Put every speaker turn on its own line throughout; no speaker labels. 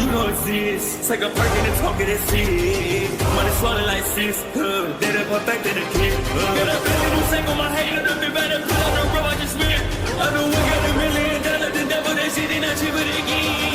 you don't exist. Take a perk and a talk of that shit. Money swallowed like sis. Did it perfect in the kid. Got a billion who sang on my head. Look at better put on the road I just spent. I know we got $1 million. The devil that shit ain't not cheaper than again.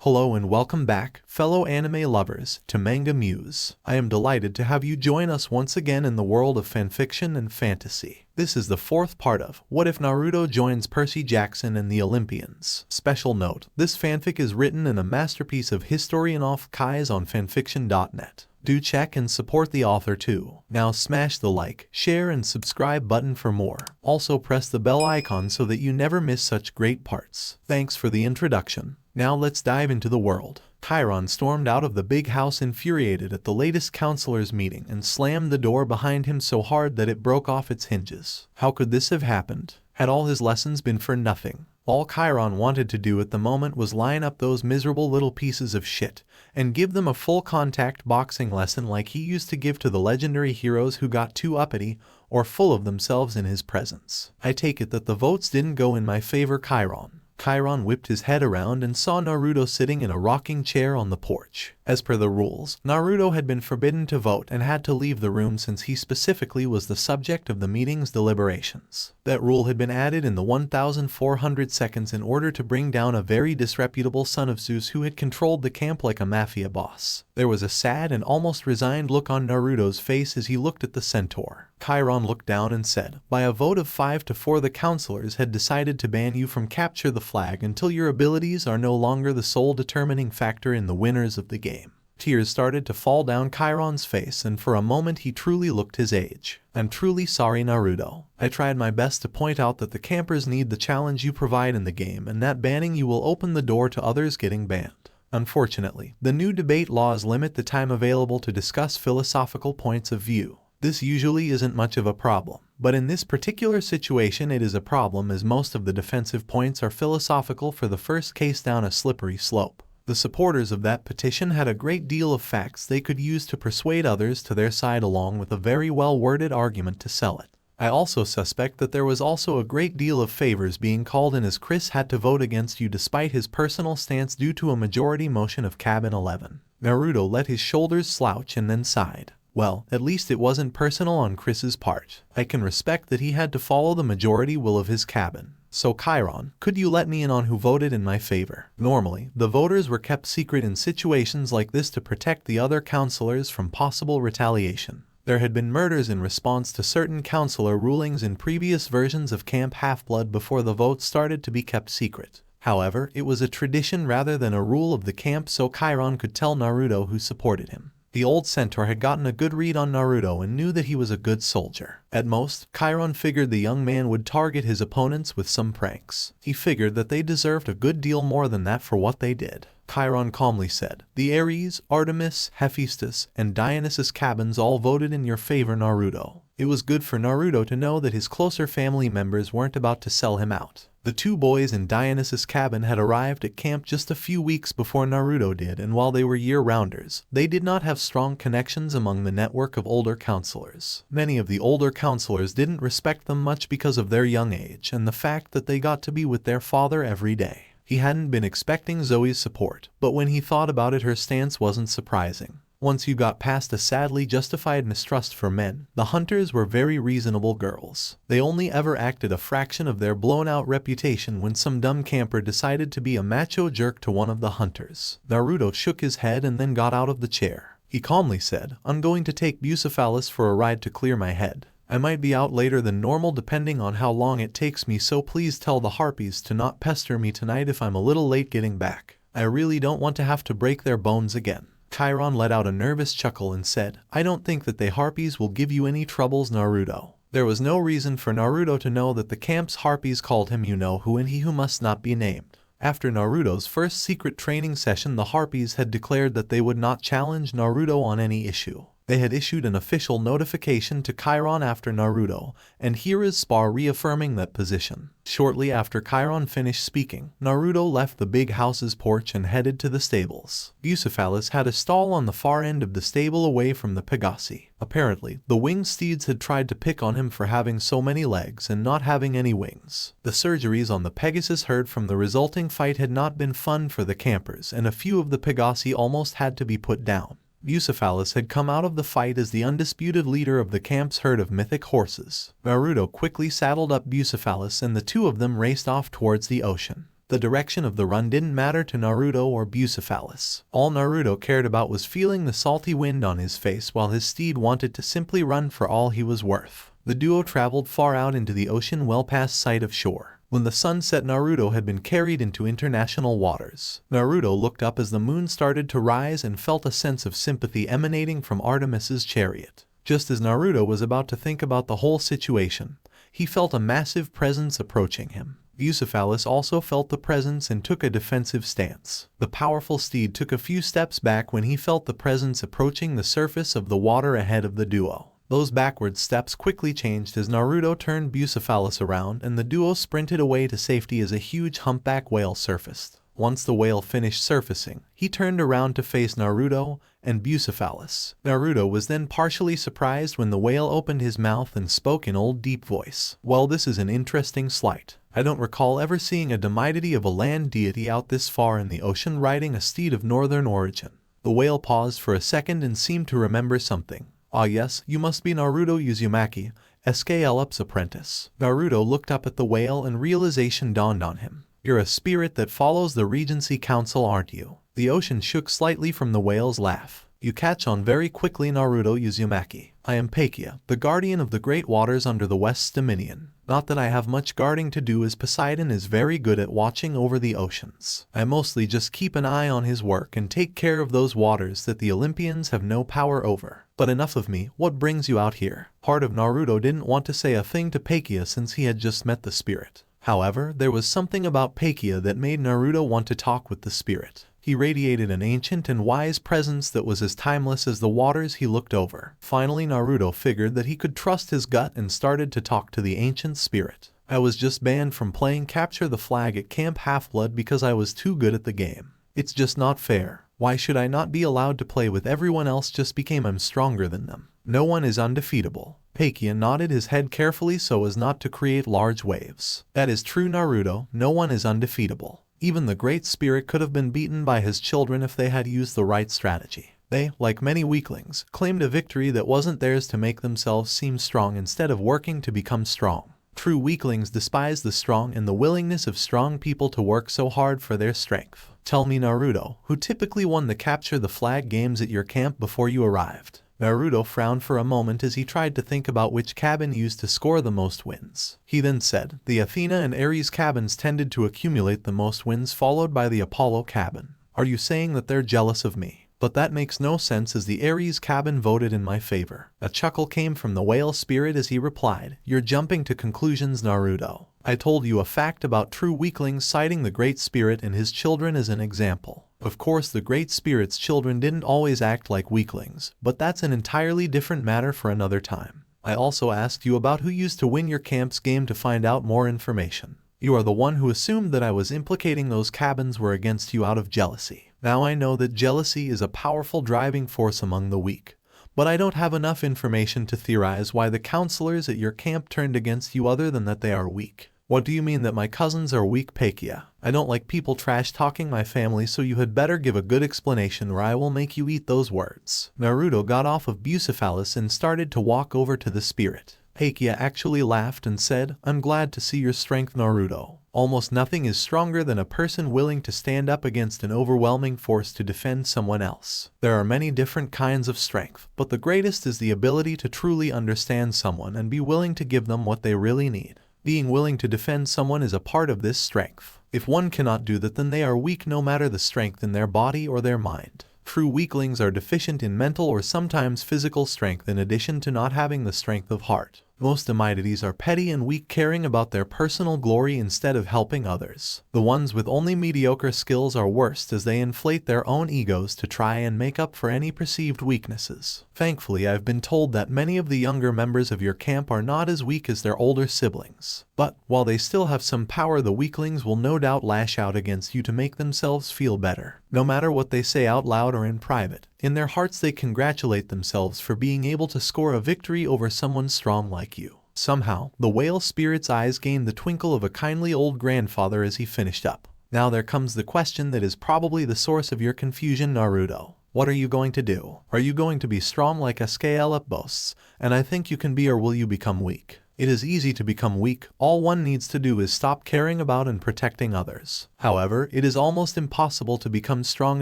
Hello and welcome back, fellow anime lovers, to MangaMuse. I am delighted to have you join us once again in the world of fanfiction and fantasy. This is the fourth part of What If Naruto Joins Percy Jackson and the Olympians. Special note, this fanfic is written in a masterpiece of HistorianoftheKais on FANFICTIONnet. Do check and support the author too. Now smash the like, share and subscribe button for more. Also press the bell icon so that you never miss such great parts. Thanks for the introduction. Now let's dive into the world. Chiron stormed out of the big house infuriated at the latest counselor's meeting and slammed the door behind him so hard that it broke off its hinges. How could this have happened? Had all his lessons been for nothing? All Chiron wanted to do at the moment was line up those miserable little pieces of shit and give them a full contact boxing lesson like he used to give to the legendary heroes who got too uppity or full of themselves in his presence. I take it that the votes didn't go in my favor, Chiron. Chiron whipped his head around and saw Naruto sitting in a rocking chair on the porch. As per the rules, Naruto had been forbidden to vote and had to leave the room since he specifically was the subject of the meeting's deliberations. That rule had been added in the 1400 seconds in order to bring down a very disreputable son of Zeus who had controlled the camp like a mafia boss. There was a sad and almost resigned look on Naruto's face as he looked at the centaur. Chiron looked down and said, "By a vote of 5 to 4 the counselors had decided to ban you from capture the flag until your abilities are no longer the sole determining factor in the winners of the game." Tears started to fall down Chiron's face and for a moment he truly looked his age. "I'm truly sorry, Naruto. I tried my best to point out that the campers need the challenge you provide in the game and that banning you will open the door to others getting banned. Unfortunately, the new debate laws limit the time available to discuss philosophical points of view. This usually isn't much of a problem, but in this particular situation it is a problem as most of the defensive points are philosophical for the first case down a slippery slope. The supporters of that petition had a great deal of facts they could use to persuade others to their side along with a very well-worded argument to sell it. I also suspect that there was also a great deal of favors being called in as Chris had to vote against you despite his personal stance due to a majority motion of Cabin 11. Naruto let his shoulders slouch and then sighed. Well, at least it wasn't personal on Chris's part. I can respect that he had to follow the majority will of his cabin. So Chiron, could you let me in on who voted in my favor? Normally, the voters were kept secret in situations like this to protect the other counselors from possible retaliation. There had been murders in response to certain counselor rulings in previous versions of Camp Half-Blood before the votes started to be kept secret. However, it was a tradition rather than a rule of the camp so Chiron could tell Naruto who supported him. The old centaur had gotten a good read on Naruto and knew that he was a good soldier. At most, Chiron figured the young man would target his opponents with some pranks. He figured that they deserved a good deal more than that for what they did. Chiron calmly said, "The Ares, Artemis, Hephaestus, and Dionysus cabins all voted in your favor, Naruto." It was good for Naruto to know that his closer family members weren't about to sell him out. The two boys in Dionysus' cabin had arrived at camp just a few weeks before Naruto did, and while they were year-rounders, they did not have strong connections among the network of older counselors. Many of the older counselors didn't respect them much because of their young age and the fact that they got to be with their father every day. He hadn't been expecting Zoe's support, but when he thought about it her stance wasn't surprising. Once you got past a sadly justified mistrust for men, the hunters were very reasonable girls. They only ever acted a fraction of their blown-out reputation when some dumb camper decided to be a macho jerk to one of the hunters. Naruto shook his head and then got out of the chair. He calmly said, "I'm going to take Bucephalus for a ride to clear my head. I might be out later than normal depending on how long it takes me, so please tell the harpies to not pester me tonight if I'm a little late getting back. I really don't want to have to break their bones again." Chiron let out a nervous chuckle and said, "I don't think that the harpies will give you any troubles, Naruto." There was no reason for Naruto to know that the camp's harpies called him you-know-who and he who must not be named. After Naruto's first secret training session, the harpies had declared that they would not challenge Naruto on any issue. They had issued an official notification to Chiron after Naruto, and here is Spar reaffirming that position. Shortly after Chiron finished speaking, Naruto left the big house's porch and headed to the stables. Bucephalus had a stall on the far end of the stable away from the Pegasi. Apparently, the winged steeds had tried to pick on him for having so many legs and not having any wings. The surgeries on the Pegasus herd from the resulting fight had not been fun for the campers, and a few of the Pegasi almost had to be put down. Bucephalus had come out of the fight as the undisputed leader of the camp's herd of mythic horses. Naruto quickly saddled up Bucephalus and the two of them raced off towards the ocean. The direction of the run didn't matter to Naruto or Bucephalus. All Naruto cared about was feeling the salty wind on his face while his steed wanted to simply run for all he was worth. The duo traveled far out into the ocean well past sight of shore. When the sun set, Naruto had been carried into international waters. Naruto looked up as the moon started to rise and felt a sense of sympathy emanating from Artemis's chariot. Just as Naruto was about to think about the whole situation, he felt a massive presence approaching him. Bucephalus also felt the presence and took a defensive stance. The powerful steed took a few steps back when he felt the presence approaching the surface of the water ahead of the duo. Those backward steps quickly changed as Naruto turned Bucephalus around and the duo sprinted away to safety as a huge humpback whale surfaced. Once the whale finished surfacing, he turned around to face Naruto and Bucephalus. Naruto was then partially surprised when the whale opened his mouth and spoke in old deep voice. "Well, this is an interesting slight. I don't recall ever seeing a deity of a land deity out this far in the ocean riding a steed of northern origin." The whale paused for a second and seemed to remember something. "Ah yes, you must be Naruto Uzumaki, SKLUP's apprentice." Naruto looked up at the whale and realization dawned on him. "You're a spirit that follows the Regency Council, aren't you?" The ocean shook slightly from the whale's laugh. "You catch on very quickly, Naruto Uzumaki. I am Pakia, the guardian of the great waters under the West's dominion. Not that I have much guarding to do as Poseidon is very good at watching over the oceans. I mostly just keep an eye on his work and take care of those waters that the Olympians have no power over. But enough of me, what brings you out here?" Part of Naruto didn't want to say a thing to Pakia since he had just met the spirit. However, there was something about Pakia that made Naruto want to talk with the spirit. He radiated an ancient and wise presence that was as timeless as the waters he looked over. Finally, Naruto figured that he could trust his gut and started to talk to the ancient spirit. "I was just banned from playing Capture the Flag at Camp Half-Blood because I was too good at the game. It's just not fair. Why should I not be allowed to play with everyone else just because I'm stronger than them? No one is undefeatable." Pakia nodded his head carefully so as not to create large waves. "That is true, Naruto, no one is undefeatable. Even the Great Spirit could have been beaten by his children if they had used the right strategy. They, like many weaklings, claimed a victory that wasn't theirs to make themselves seem strong instead of working to become strong. True weaklings despise the strong and the willingness of strong people to work so hard for their strength. Tell me, Naruto, who typically won the Capture the Flag games at your camp before you arrived?" Naruto frowned for a moment as he tried to think about which cabin used to score the most wins. He then said, "The Athena and Ares cabins tended to accumulate the most wins, followed by the Apollo cabin. Are you saying that they're jealous of me? But that makes no sense as the Ares cabin voted in my favor." A chuckle came from the whale spirit as he replied, "You're jumping to conclusions, Naruto. I told you a fact about true weaklings, citing the Great Spirit and his children as an example. Of course, the Great Spirit's children didn't always act like weaklings, but that's an entirely different matter for another time. I also asked you about who used to win your camp's game to find out more information. You are the one who assumed that I was implicating those cabins were against you out of jealousy. Now I know that jealousy is a powerful driving force among the weak, but I don't have enough information to theorize why the counselors at your camp turned against you other than that they are weak." "What do you mean that my cousins are weak, Pakia? I don't like people trash-talking my family, so you had better give a good explanation or I will make you eat those words." Naruto got off of Bucephalus and started to walk over to the spirit. Pakia actually laughed and said, "I'm glad to see your strength, Naruto. Almost nothing is stronger than a person willing to stand up against an overwhelming force to defend someone else. There are many different kinds of strength, but the greatest is the ability to truly understand someone and be willing to give them what they really need. Being willing to defend someone is a part of this strength. If one cannot do that, then they are weak no matter the strength in their body or their mind. True weaklings are deficient in mental or sometimes physical strength in addition to not having the strength of heart. Most Imaidites are petty and weak, caring about their personal glory instead of helping others. The ones with only mediocre skills are worst, as they inflate their own egos to try and make up for any perceived weaknesses. Thankfully, I've been told that many of the younger members of your camp are not as weak as their older siblings. But, while they still have some power, the weaklings will no doubt lash out against you to make themselves feel better. No matter what they say out loud or in private, in their hearts they congratulate themselves for being able to score a victory over someone strong like you. Somehow, the whale spirit's eyes gained the twinkle of a kindly old grandfather as he finished up. Now there comes the question that is probably the source of your confusion, Naruto. What are you going to do? Are you going to be strong like Sasuke boasts, and I think you can be, or will you become weak? It is easy to become weak. All one needs to do is stop caring about and protecting others. However, it is almost impossible to become strong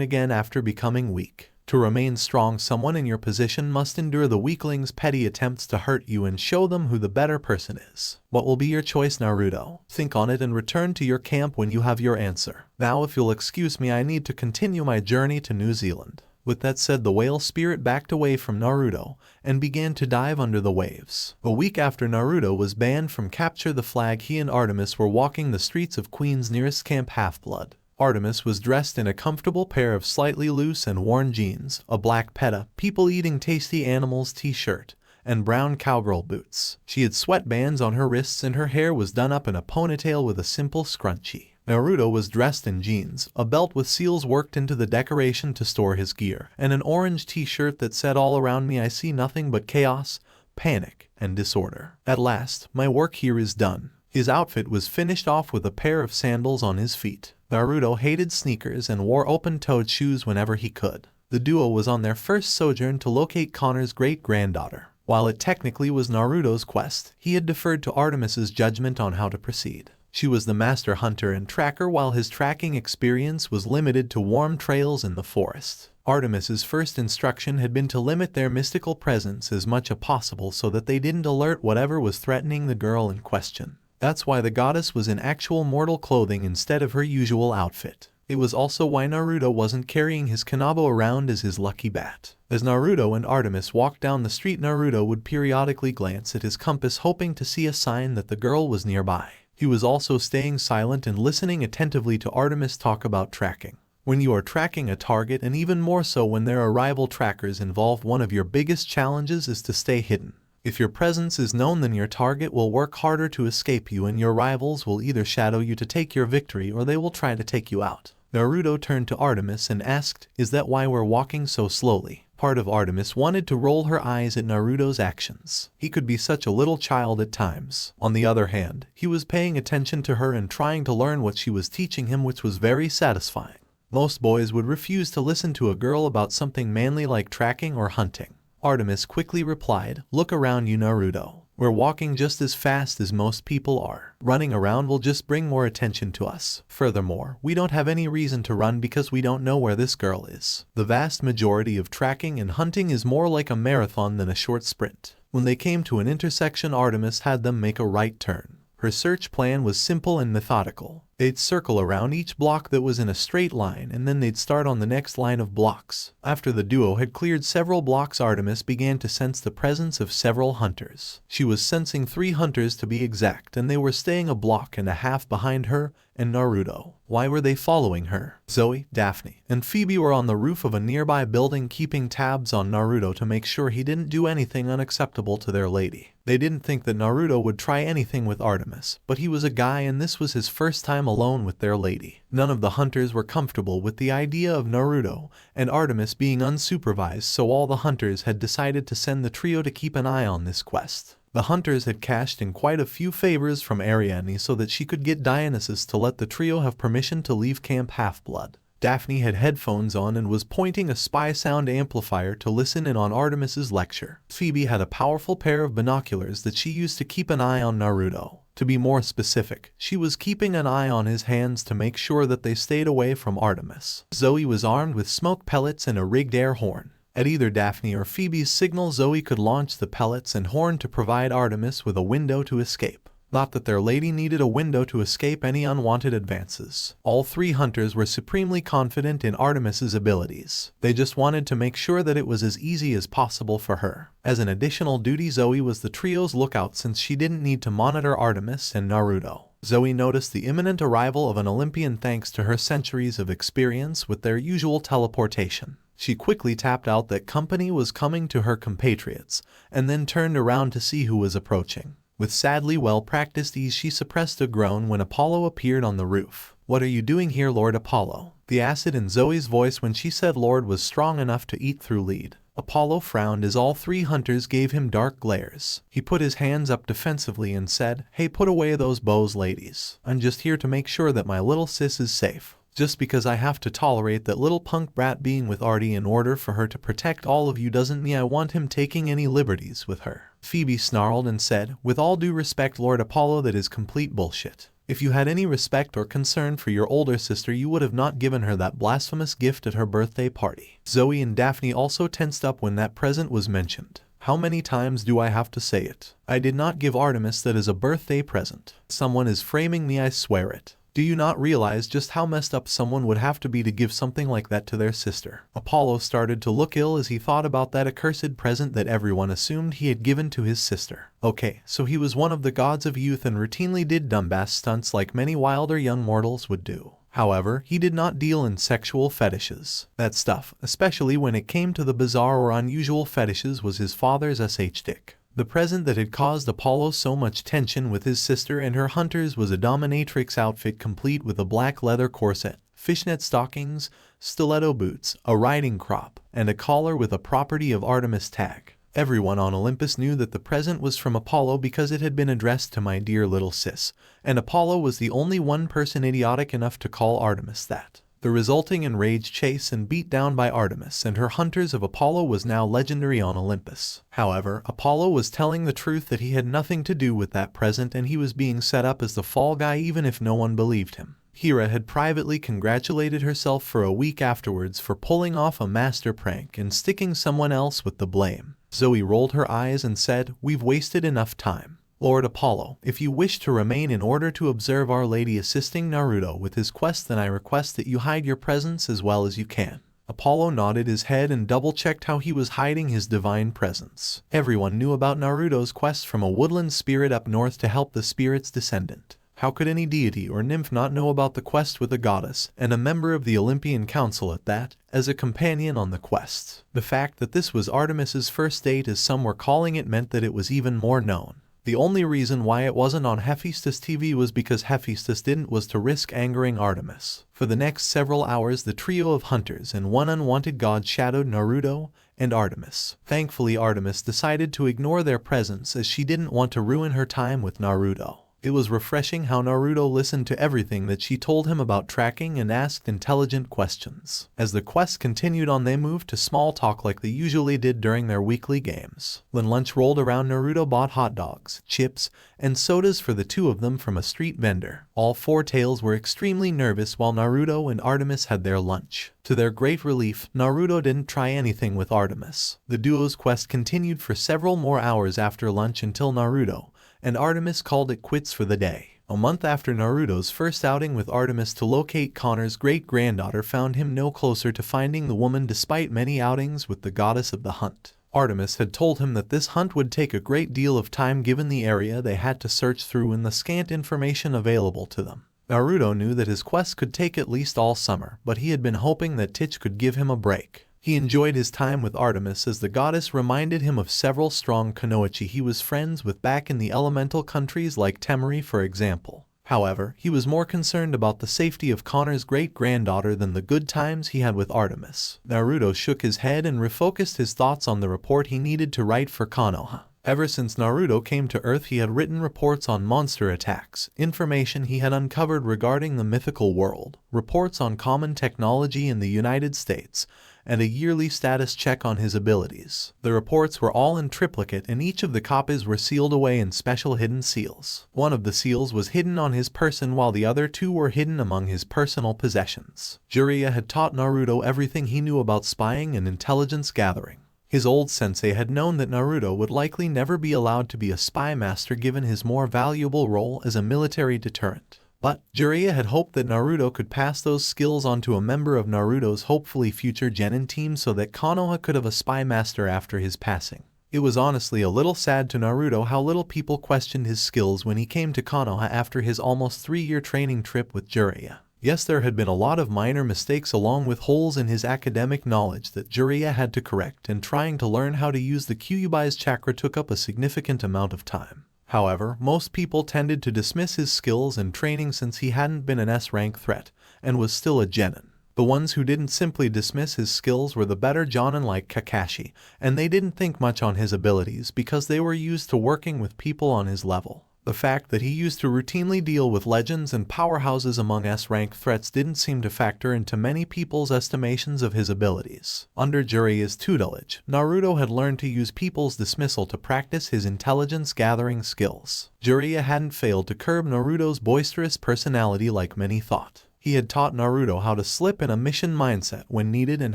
again after becoming weak. To remain strong, someone in your position must endure the weakling's petty attempts to hurt you and show them who the better person is. What will be your choice, Naruto? Think on it and return to your camp when you have your answer. Now, if you'll excuse me, I need to continue my journey to New Zealand. With that said, the whale spirit backed away from Naruto and began to dive under the waves. A week after Naruto was banned from Capture the Flag, he and Artemis were walking the streets of Queen's nearest camp, Half-Blood. Artemis was dressed in a comfortable pair of slightly loose and worn jeans, a black PETA, people-eating tasty animals t-shirt, and brown cowgirl boots. She had sweatbands on her wrists and her hair was done up in a ponytail with a simple scrunchie. Naruto was dressed in jeans, a belt with seals worked into the decoration to store his gear, and an orange t-shirt that said, "All around me I see nothing but chaos, panic, and disorder. At last, my work here is done." His outfit was finished off with a pair of sandals on his feet. Naruto hated sneakers and wore open-toed shoes whenever he could. The duo was on their first sojourn to locate Connor's great-granddaughter. While it technically was Naruto's quest, he had deferred to Artemis's judgment on how to proceed. She was the master hunter and tracker, while his tracking experience was limited to warm trails in the forest. Artemis's first instruction had been to limit their mystical presence as much as possible so that they didn't alert whatever was threatening the girl in question. That's why the goddess was in actual mortal clothing instead of her usual outfit. It was also why Naruto wasn't carrying his kanabo around as his lucky bat. As Naruto and Artemis walked down the street, Naruto would periodically glance at his compass, hoping to see a sign that the girl was nearby. He was also staying silent and listening attentively to Artemis talk about tracking. When you are tracking a target, and even more so when there are rival trackers involved, one of your biggest challenges is to stay hidden. If your presence is known, then your target will work harder to escape you, and your rivals will either shadow you to take your victory or they will try to take you out. Naruto turned to Artemis and asked, "Is that why we're walking so slowly?" Part of Artemis wanted to roll her eyes at Naruto's actions. He could be such a little child at times. On the other hand, he was paying attention to her and trying to learn what she was teaching him, which was very satisfying. Most boys would refuse to listen to a girl about something manly like tracking or hunting. Artemis quickly replied, "Look around you, Naruto. We're walking just as fast as most people are. Running around will just bring more attention to us. Furthermore, we don't have any reason to run because we don't know where this girl is." The vast majority of tracking and hunting is more like a marathon than a short sprint. When they came to an intersection, Artemis had them make a right turn. Her search plan was simple and methodical. They'd circle around each block that was in a straight line, and then they'd start on the next line of blocks. After the duo had cleared several blocks, Artemis began to sense the presence of several hunters. She was sensing 3 hunters to be exact, and they were staying a block and a half behind her and Naruto. Why were they following her? Zoe, Daphne, and Phoebe were on the roof of a nearby building keeping tabs on Naruto to make sure he didn't do anything unacceptable to their lady. They didn't think that Naruto would try anything with Artemis, but he was a guy and this was his first time alone with their lady. None of the hunters were comfortable with the idea of Naruto and Artemis being unsupervised, so all the hunters had decided to send the trio to keep an eye on this quest. The hunters had cashed in quite a few favors from Ariadne so that she could get Dionysus to let the trio have permission to leave Camp Half-Blood. Daphne had headphones on and was pointing a spy sound amplifier to listen in on Artemis's lecture. Phoebe had a powerful pair of binoculars that she used to keep an eye on Naruto. To be more specific, she was keeping an eye on his hands to make sure that they stayed away from Artemis. Zoe was armed with smoke pellets and a rigged air horn. At either Daphne or Phoebe's signal, Zoe could launch the pellets and horn to provide Artemis with a window to escape. thought that their lady needed a window to escape any unwanted advances. All three hunters were supremely confident in Artemis's abilities. They just wanted to make sure that it was as easy as possible for her. As an additional duty, Zoe was the trio's lookout since she didn't need to monitor Artemis and Naruto. Zoe noticed the imminent arrival of an Olympian thanks to her centuries of experience with their usual teleportation. She quickly tapped out that company was coming to her compatriots, and then turned around to see who was approaching. With sadly well-practiced ease, she suppressed a groan when Apollo appeared on the roof. "What are you doing here, Lord Apollo?" The acid in Zoe's voice when she said Lord was strong enough to eat through lead. Apollo frowned as all three hunters gave him dark glares. He put his hands up defensively and said, "Hey, put away those bows, ladies. I'm just here to make sure that my little sis is safe. Just because I have to tolerate that little punk brat being with Artie in order for her to protect all of you doesn't mean I want him taking any liberties with her." Phoebe snarled and said, "With all due respect, Lord Apollo, that is complete bullshit. If you had any respect or concern for your older sister, you would have not given her that blasphemous gift at her birthday party." Zoe and Daphne also tensed up when that present was mentioned. "How many times do I have to say it? I did not give Artemis that as a birthday present. Someone is framing me, I swear it. Do you not realize just how messed up someone would have to be to give something like that to their sister?" Apollo started to look ill as he thought about that accursed present that everyone assumed he had given to his sister. Okay, so he was one of the gods of youth and routinely did dumbass stunts like many wilder young mortals would do. However, he did not deal in sexual fetishes. That stuff, especially when it came to the bizarre or unusual fetishes, was his father's dick. The present that had caused Apollo so much tension with his sister and her hunters was a dominatrix outfit complete with a black leather corset, fishnet stockings, stiletto boots, a riding crop, and a collar with a property of Artemis tag. Everyone on Olympus knew that the present was from Apollo because it had been addressed to "my dear little sis," and Apollo was the only one person idiotic enough to call Artemis that. The resulting enraged chase and beatdown by Artemis and her hunters of Apollo was now legendary on Olympus. However, Apollo was telling the truth that he had nothing to do with that present and he was being set up as the fall guy even if no one believed him. Hira had privately congratulated herself for a week afterwards for pulling off a master prank and sticking someone else with the blame. Zoe rolled her eyes and said, "We've wasted enough time. Lord Apollo, if you wish to remain in order to observe Our Lady assisting Naruto with his quest, then I request that you hide your presence as well as you can." Apollo nodded his head and double-checked how he was hiding his divine presence. Everyone knew about Naruto's quest from a woodland spirit up north to help the spirit's descendant. How could any deity or nymph not know about the quest with a goddess, and a member of the Olympian Council at that, as a companion on the quest? The fact that this was Artemis's first date, as some were calling it, meant that it was even more known. The only reason why it wasn't on Hephaestus TV was because Hephaestus didn't was to risk angering Artemis. For the next several hours, the trio of hunters and one unwanted god shadowed Naruto and Artemis. Thankfully, Artemis decided to ignore their presence as she didn't want to ruin her time with Naruto. It was refreshing how Naruto listened to everything that she told him about tracking and asked intelligent questions. As the quest continued on, they moved to small talk like they usually did during their weekly games. When lunch rolled around, Naruto bought hot dogs, chips, and sodas for the two of them from a street vendor. All four tails were extremely nervous while Naruto and Artemis had their lunch. To their great relief, Naruto didn't try anything with Artemis. The duo's quest continued for several more hours after lunch until Naruto and Artemis called it quits for the day. A month after Naruto's first outing with Artemis to locate Connor's great-granddaughter found him no closer to finding the woman despite many outings with the goddess of the hunt. Artemis had told him that this hunt would take a great deal of time given the area they had to search through and the scant information available to them. Naruto knew that his quest could take at least all summer, but he had been hoping that Titch could give him a break. He enjoyed his time with Artemis as the goddess reminded him of several strong kunoichi he was friends with back in the elemental countries like Temari, for example. However, he was more concerned about the safety of Connor's great-granddaughter than the good times he had with Artemis. Naruto shook his head and refocused his thoughts on the report he needed to write for Konoha. Ever since Naruto came to Earth, he had written reports on monster attacks, information he had uncovered regarding the mythical world, reports on common technology in the United States, and a yearly status check on his abilities. The reports were all in triplicate and each of the copies were sealed away in special hidden seals. One of the seals was hidden on his person while the other two were hidden among his personal possessions. Jiraiya had taught Naruto everything he knew about spying and intelligence gathering. His old sensei had known that Naruto would likely never be allowed to be a spy master given his more valuable role as a military deterrent. But Jiraiya had hoped that Naruto could pass those skills on to a member of Naruto's hopefully future genin team so that Konoha could have a spy master after his passing. It was honestly a little sad to Naruto how little people questioned his skills when he came to Konoha after his almost 3-year training trip with Jiraiya. Yes, there had been a lot of minor mistakes along with holes in his academic knowledge that Jiraiya had to correct, and trying to learn how to use the Kyuubi's chakra took up a significant amount of time. However, most people tended to dismiss his skills and training since he hadn't been an S-rank threat and was still a genin. The ones who didn't simply dismiss his skills were the better jonin like Kakashi, and they didn't think much on his abilities because they were used to working with people on his level. The fact that he used to routinely deal with legends and powerhouses among S-rank threats didn't seem to factor into many people's estimations of his abilities. Under Jiraiya's tutelage, Naruto had learned to use people's dismissal to practice his intelligence-gathering skills. Jiraiya hadn't failed to curb Naruto's boisterous personality like many thought. He had taught Naruto how to slip in a mission mindset when needed and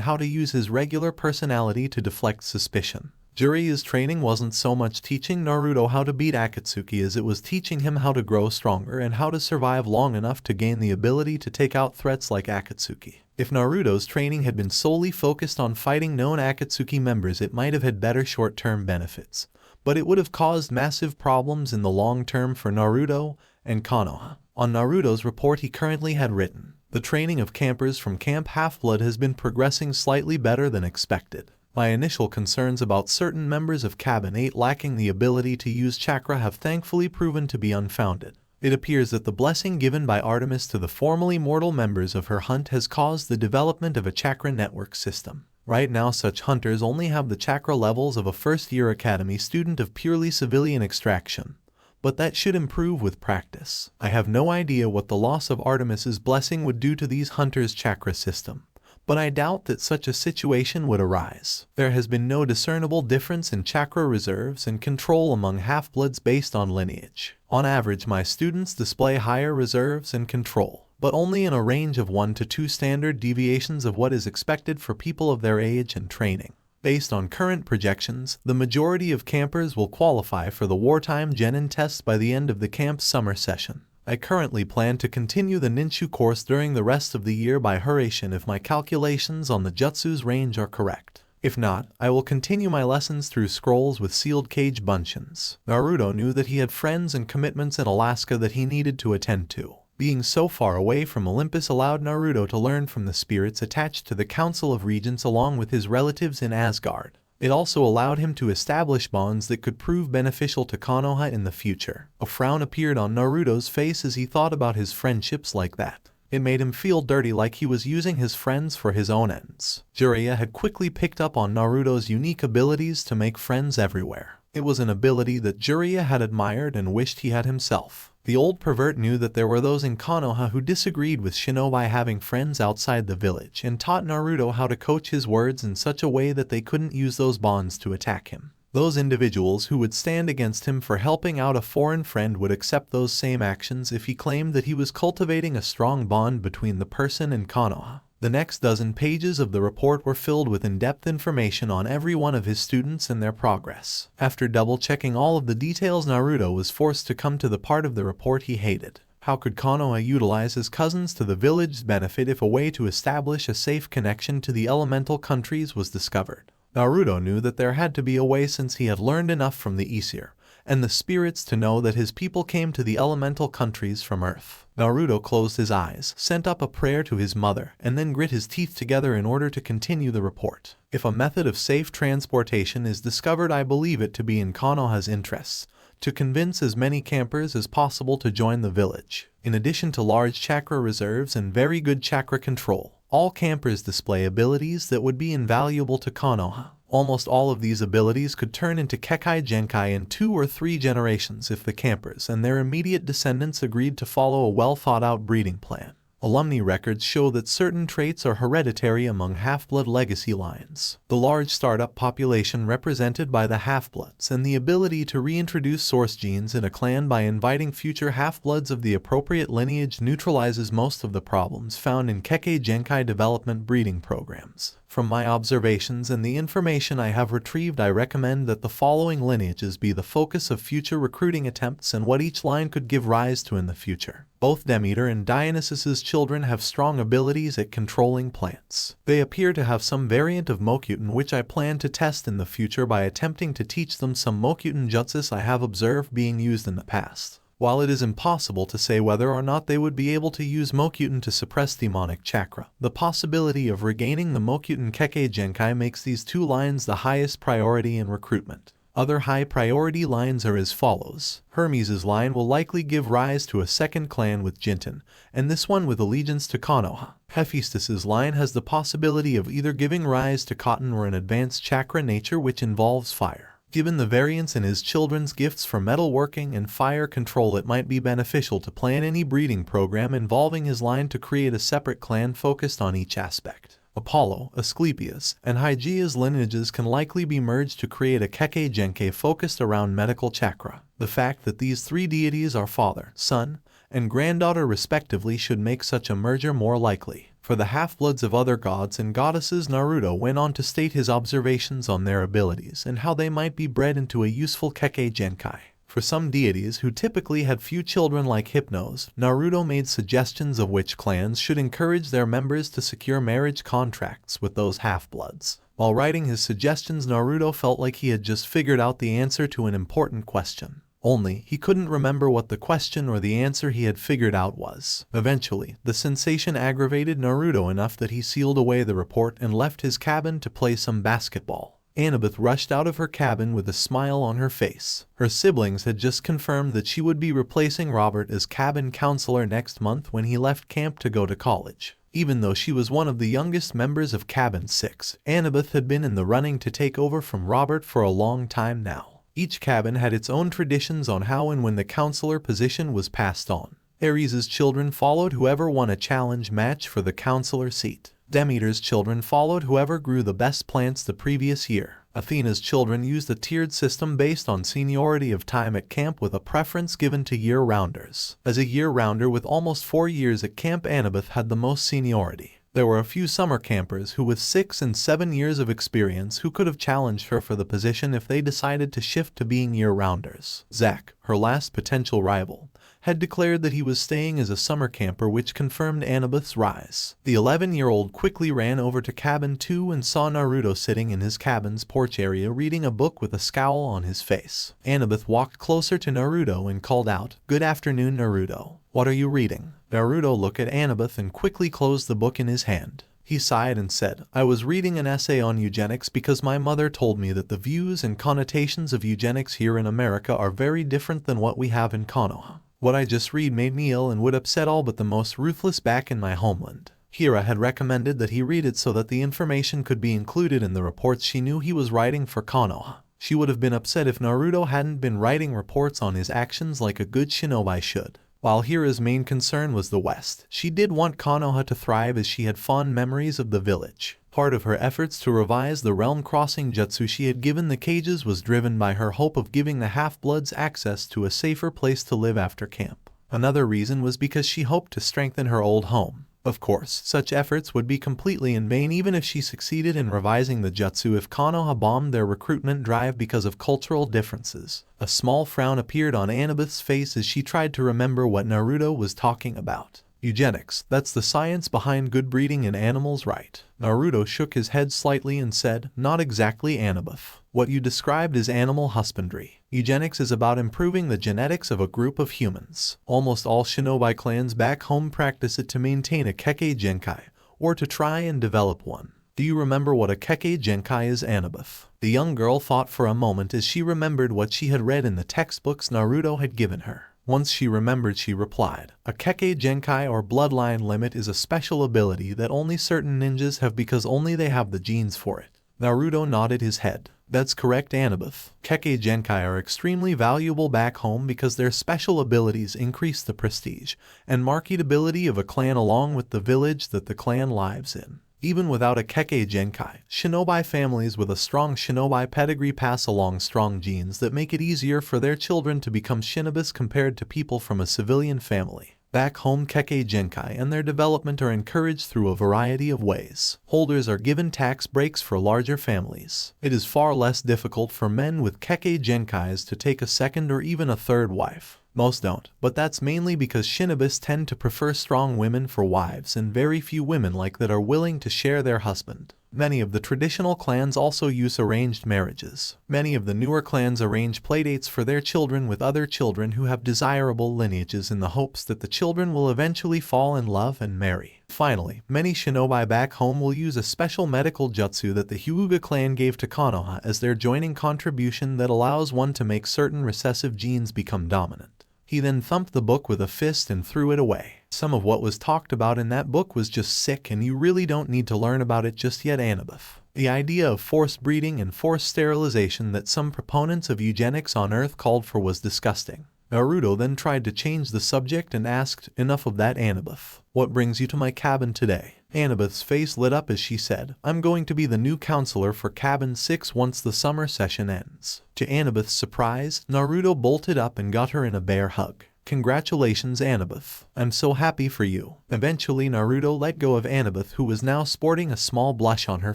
how to use his regular personality to deflect suspicion. Jiraiya's training wasn't so much teaching Naruto how to beat Akatsuki as it was teaching him how to grow stronger and how to survive long enough to gain the ability to take out threats like Akatsuki. If Naruto's training had been solely focused on fighting known Akatsuki members, it might have had better short-term benefits, but it would have caused massive problems in the long term for Naruto and Konoha. On Naruto's report he currently had written, "The training of campers from Camp Half-Blood has been progressing slightly better than expected. My initial concerns about certain members of Cabin 8 lacking the ability to use chakra have thankfully proven to be unfounded. It appears that the blessing given by Artemis to the formerly mortal members of her hunt has caused the development of a chakra network system. Right now such hunters only have the chakra levels of a first-year academy student of purely civilian extraction, but that should improve with practice. I have no idea what the loss of Artemis's blessing would do to these hunters' chakra system, but I doubt that such a situation would arise. There has been no discernible difference in chakra reserves and control among half-bloods based on lineage. On average, my students display higher reserves and control, but only in a range of 1 to 2 standard deviations of what is expected for people of their age and training. Based on current projections, the majority of campers will qualify for the wartime genin tests by the end of the camp's summer session. I currently plan to continue the Ninshu course during the rest of the year by Hurration if my calculations on the jutsu's range are correct. If not, I will continue my lessons through scrolls with sealed cage buncheons." Naruto knew that he had friends and commitments in Alaska that he needed to attend to. Being so far away from Olympus allowed Naruto to learn from the spirits attached to the Council of Regents along with his relatives in Asgard. It also allowed him to establish bonds that could prove beneficial to Konoha in the future. A frown appeared on Naruto's face as he thought about his friendships like that. It made him feel dirty, like he was using his friends for his own ends. Jiraiya had quickly picked up on Naruto's unique abilities to make friends everywhere. It was an ability that Jiraiya had admired and wished he had himself. The old pervert knew that there were those in Konoha who disagreed with shinobi having friends outside the village and taught Naruto how to coach his words in such a way that they couldn't use those bonds to attack him. Those individuals who would stand against him for helping out a foreign friend would accept those same actions if he claimed that he was cultivating a strong bond between the person and Konoha. The next dozen pages of the report were filled with in-depth information on every one of his students and their progress. After double-checking all of the details, Naruto was forced to come to the part of the report he hated. How could Konoha utilize his cousins to the village's benefit if a way to establish a safe connection to the elemental countries was discovered? Naruto knew that there had to be a way since he had learned enough from the Aesir and the spirits to know that his people came to the elemental countries from Earth. Naruto closed his eyes, sent up a prayer to his mother, and then grit his teeth together in order to continue the report. If a method of safe transportation is discovered, I believe it to be in Konoha's interests to convince as many campers as possible to join the village. In addition to large chakra reserves and very good chakra control, all campers display abilities that would be invaluable to Konoha. Almost all of these abilities could turn into Kekai Genkai in 2 or 3 generations if the campers and their immediate descendants agreed to follow a well-thought-out breeding plan. Alumni records show that certain traits are hereditary among half-blood legacy lines. The large startup population represented by the half-bloods and the ability to reintroduce source genes in a clan by inviting future half-bloods of the appropriate lineage neutralizes most of the problems found in Kekkei Genkai development breeding programs. From my observations and the information I have retrieved, I recommend that the following lineages be the focus of future recruiting attempts and what each line could give rise to in the future. Both Demeter and Dionysus's children have strong abilities at controlling plants. They appear to have some variant of Mokutan which I plan to test in the future by attempting to teach them some Mokutan jutsus I have observed being used in the past. While it is impossible to say whether or not they would be able to use Mokutan to suppress demonic chakra, the possibility of regaining the Mokutan Kekkei Genkai makes these two lines the highest priority in recruitment. Other high-priority lines are as follows. Hermes' line will likely give rise to a second clan with Jinten, and this one with allegiance to Konoha. Hephaestus' line has the possibility of either giving rise to Cotton or an advanced chakra nature which involves fire. Given the variance in his children's gifts for metalworking and fire control, it might be beneficial to plan any breeding program involving his line to create a separate clan focused on each aspect. Apollo, Asclepius, and Hygeia's lineages can likely be merged to create a Kekkei Genkai focused around medical chakra. The fact that these three deities are father, son, and granddaughter respectively should make such a merger more likely. For the half-bloods of other gods and goddesses, Naruto went on to state his observations on their abilities and how they might be bred into a useful Kekkei Genkai. For some deities who typically had few children like Hypnos, Naruto made suggestions of which clans should encourage their members to secure marriage contracts with those half-bloods. While writing his suggestions, Naruto felt like he had just figured out the answer to an important question. Only, he couldn't remember what the question or the answer he had figured out was. Eventually, the sensation aggravated Naruto enough that he sealed away the report and left his cabin to play some basketball. Annabeth rushed out of her cabin with a smile on her face. Her siblings had just confirmed that she would be replacing Robert as cabin counselor next month when he left camp to go to college. Even though she was one of the youngest members of Cabin 6, Annabeth had been in the running to take over from Robert for a long time now. Each cabin had its own traditions on how and when the counselor position was passed on. Ares' children followed whoever won a challenge match for the counselor seat. Demeter's children followed whoever grew the best plants the previous year. Athena's children used a tiered system based on seniority of time at camp with a preference given to year-rounders. As a year-rounder with almost 4 years at camp, Annabeth had the most seniority. There were a few summer campers who with 6 and 7 years of experience who could have challenged her for the position if they decided to shift to being year-rounders. Zach, her last potential rival, had declared that he was staying as a summer camper, which confirmed Annabeth's rise. The 11-year-old quickly ran over to cabin 2 and saw Naruto sitting in his cabin's porch area reading a book with a scowl on his face. Annabeth walked closer to Naruto and called out, "Good afternoon, Naruto. What are you reading?" Naruto looked at Annabeth and quickly closed the book in his hand. He sighed and said, "I was reading an essay on eugenics because my mother told me that the views and connotations of eugenics here in America are very different than what we have in Konoha. What I just read made me ill and would upset all but the most ruthless back in my homeland." Hira had recommended that he read it so that the information could be included in the reports she knew he was writing for Konoha. She would have been upset if Naruto hadn't been writing reports on his actions like a good shinobi should. While Hira's main concern was the West, she did want Konoha to thrive as she had fond memories of the village. Part of her efforts to revise the realm-crossing jutsu she had given the cages was driven by her hope of giving the half-bloods access to a safer place to live after camp. Another reason was because she hoped to strengthen her old home. Of course, such efforts would be completely in vain even if she succeeded in revising the jutsu if Konoha bombed their recruitment drive because of cultural differences. A small frown appeared on Annabeth's face as she tried to remember what Naruto was talking about. Eugenics, that's the science behind good breeding in animals, right? Naruto shook his head slightly and said, "Not exactly, Annabeth. What you described is animal husbandry. Eugenics is about improving the genetics of a group of humans. Almost all shinobi clans back home practice it to maintain a Kekkei Genkai, or to try and develop one. Do you remember what a Kekkei Genkai is, Annabeth?" The young girl thought for a moment as she remembered what she had read in the textbooks Naruto had given her. Once she remembered, she replied, "A Kekkei Genkai or bloodline limit is a special ability that only certain ninjas have because only they have the genes for it. Naruto nodded his head. That's correct, Annabeth. Kekkei Genkai are extremely valuable back home because their special abilities increase the prestige and marketability of a clan along with the village that the clan lives in. Even without a Kekkei Genkai, shinobi families with a strong shinobi pedigree pass along strong genes that make it easier for their children to become shinobis compared to people from a civilian family. Back home, Kekkei Genkai and their development are encouraged through a variety of ways. Holders are given tax breaks for larger families. It is far less difficult for men with Kekkei Genkais to take a second or even a third wife. Most don't, but that's mainly because shinobis tend to prefer strong women for wives and very few women like that are willing to share their husband. Many of the traditional clans also use arranged marriages. Many of the newer clans arrange playdates for their children with other children who have desirable lineages in the hopes that the children will eventually fall in love and marry. Finally, many shinobi back home will use a special medical jutsu that the Hyuga clan gave to Konoha as their joining contribution that allows one to make certain recessive genes become dominant. He then thumped the book with a fist and threw it away. Some of what was talked about in that book was just sick and you really don't need to learn about it just yet, Annabeth. The idea of forced breeding and forced sterilization that some proponents of eugenics on Earth called for was disgusting. Naruto then tried to change the subject and asked, "Enough of that, Annabeth. What brings you to my cabin today?" Annabeth's face lit up as she said, "I'm going to be the new counselor for Cabin 6 once the summer session ends." To Annabeth's surprise, Naruto bolted up and got her in a bear hug. "Congratulations, Annabeth. I'm so happy for you." Eventually, Naruto let go of Annabeth, who was now sporting a small blush on her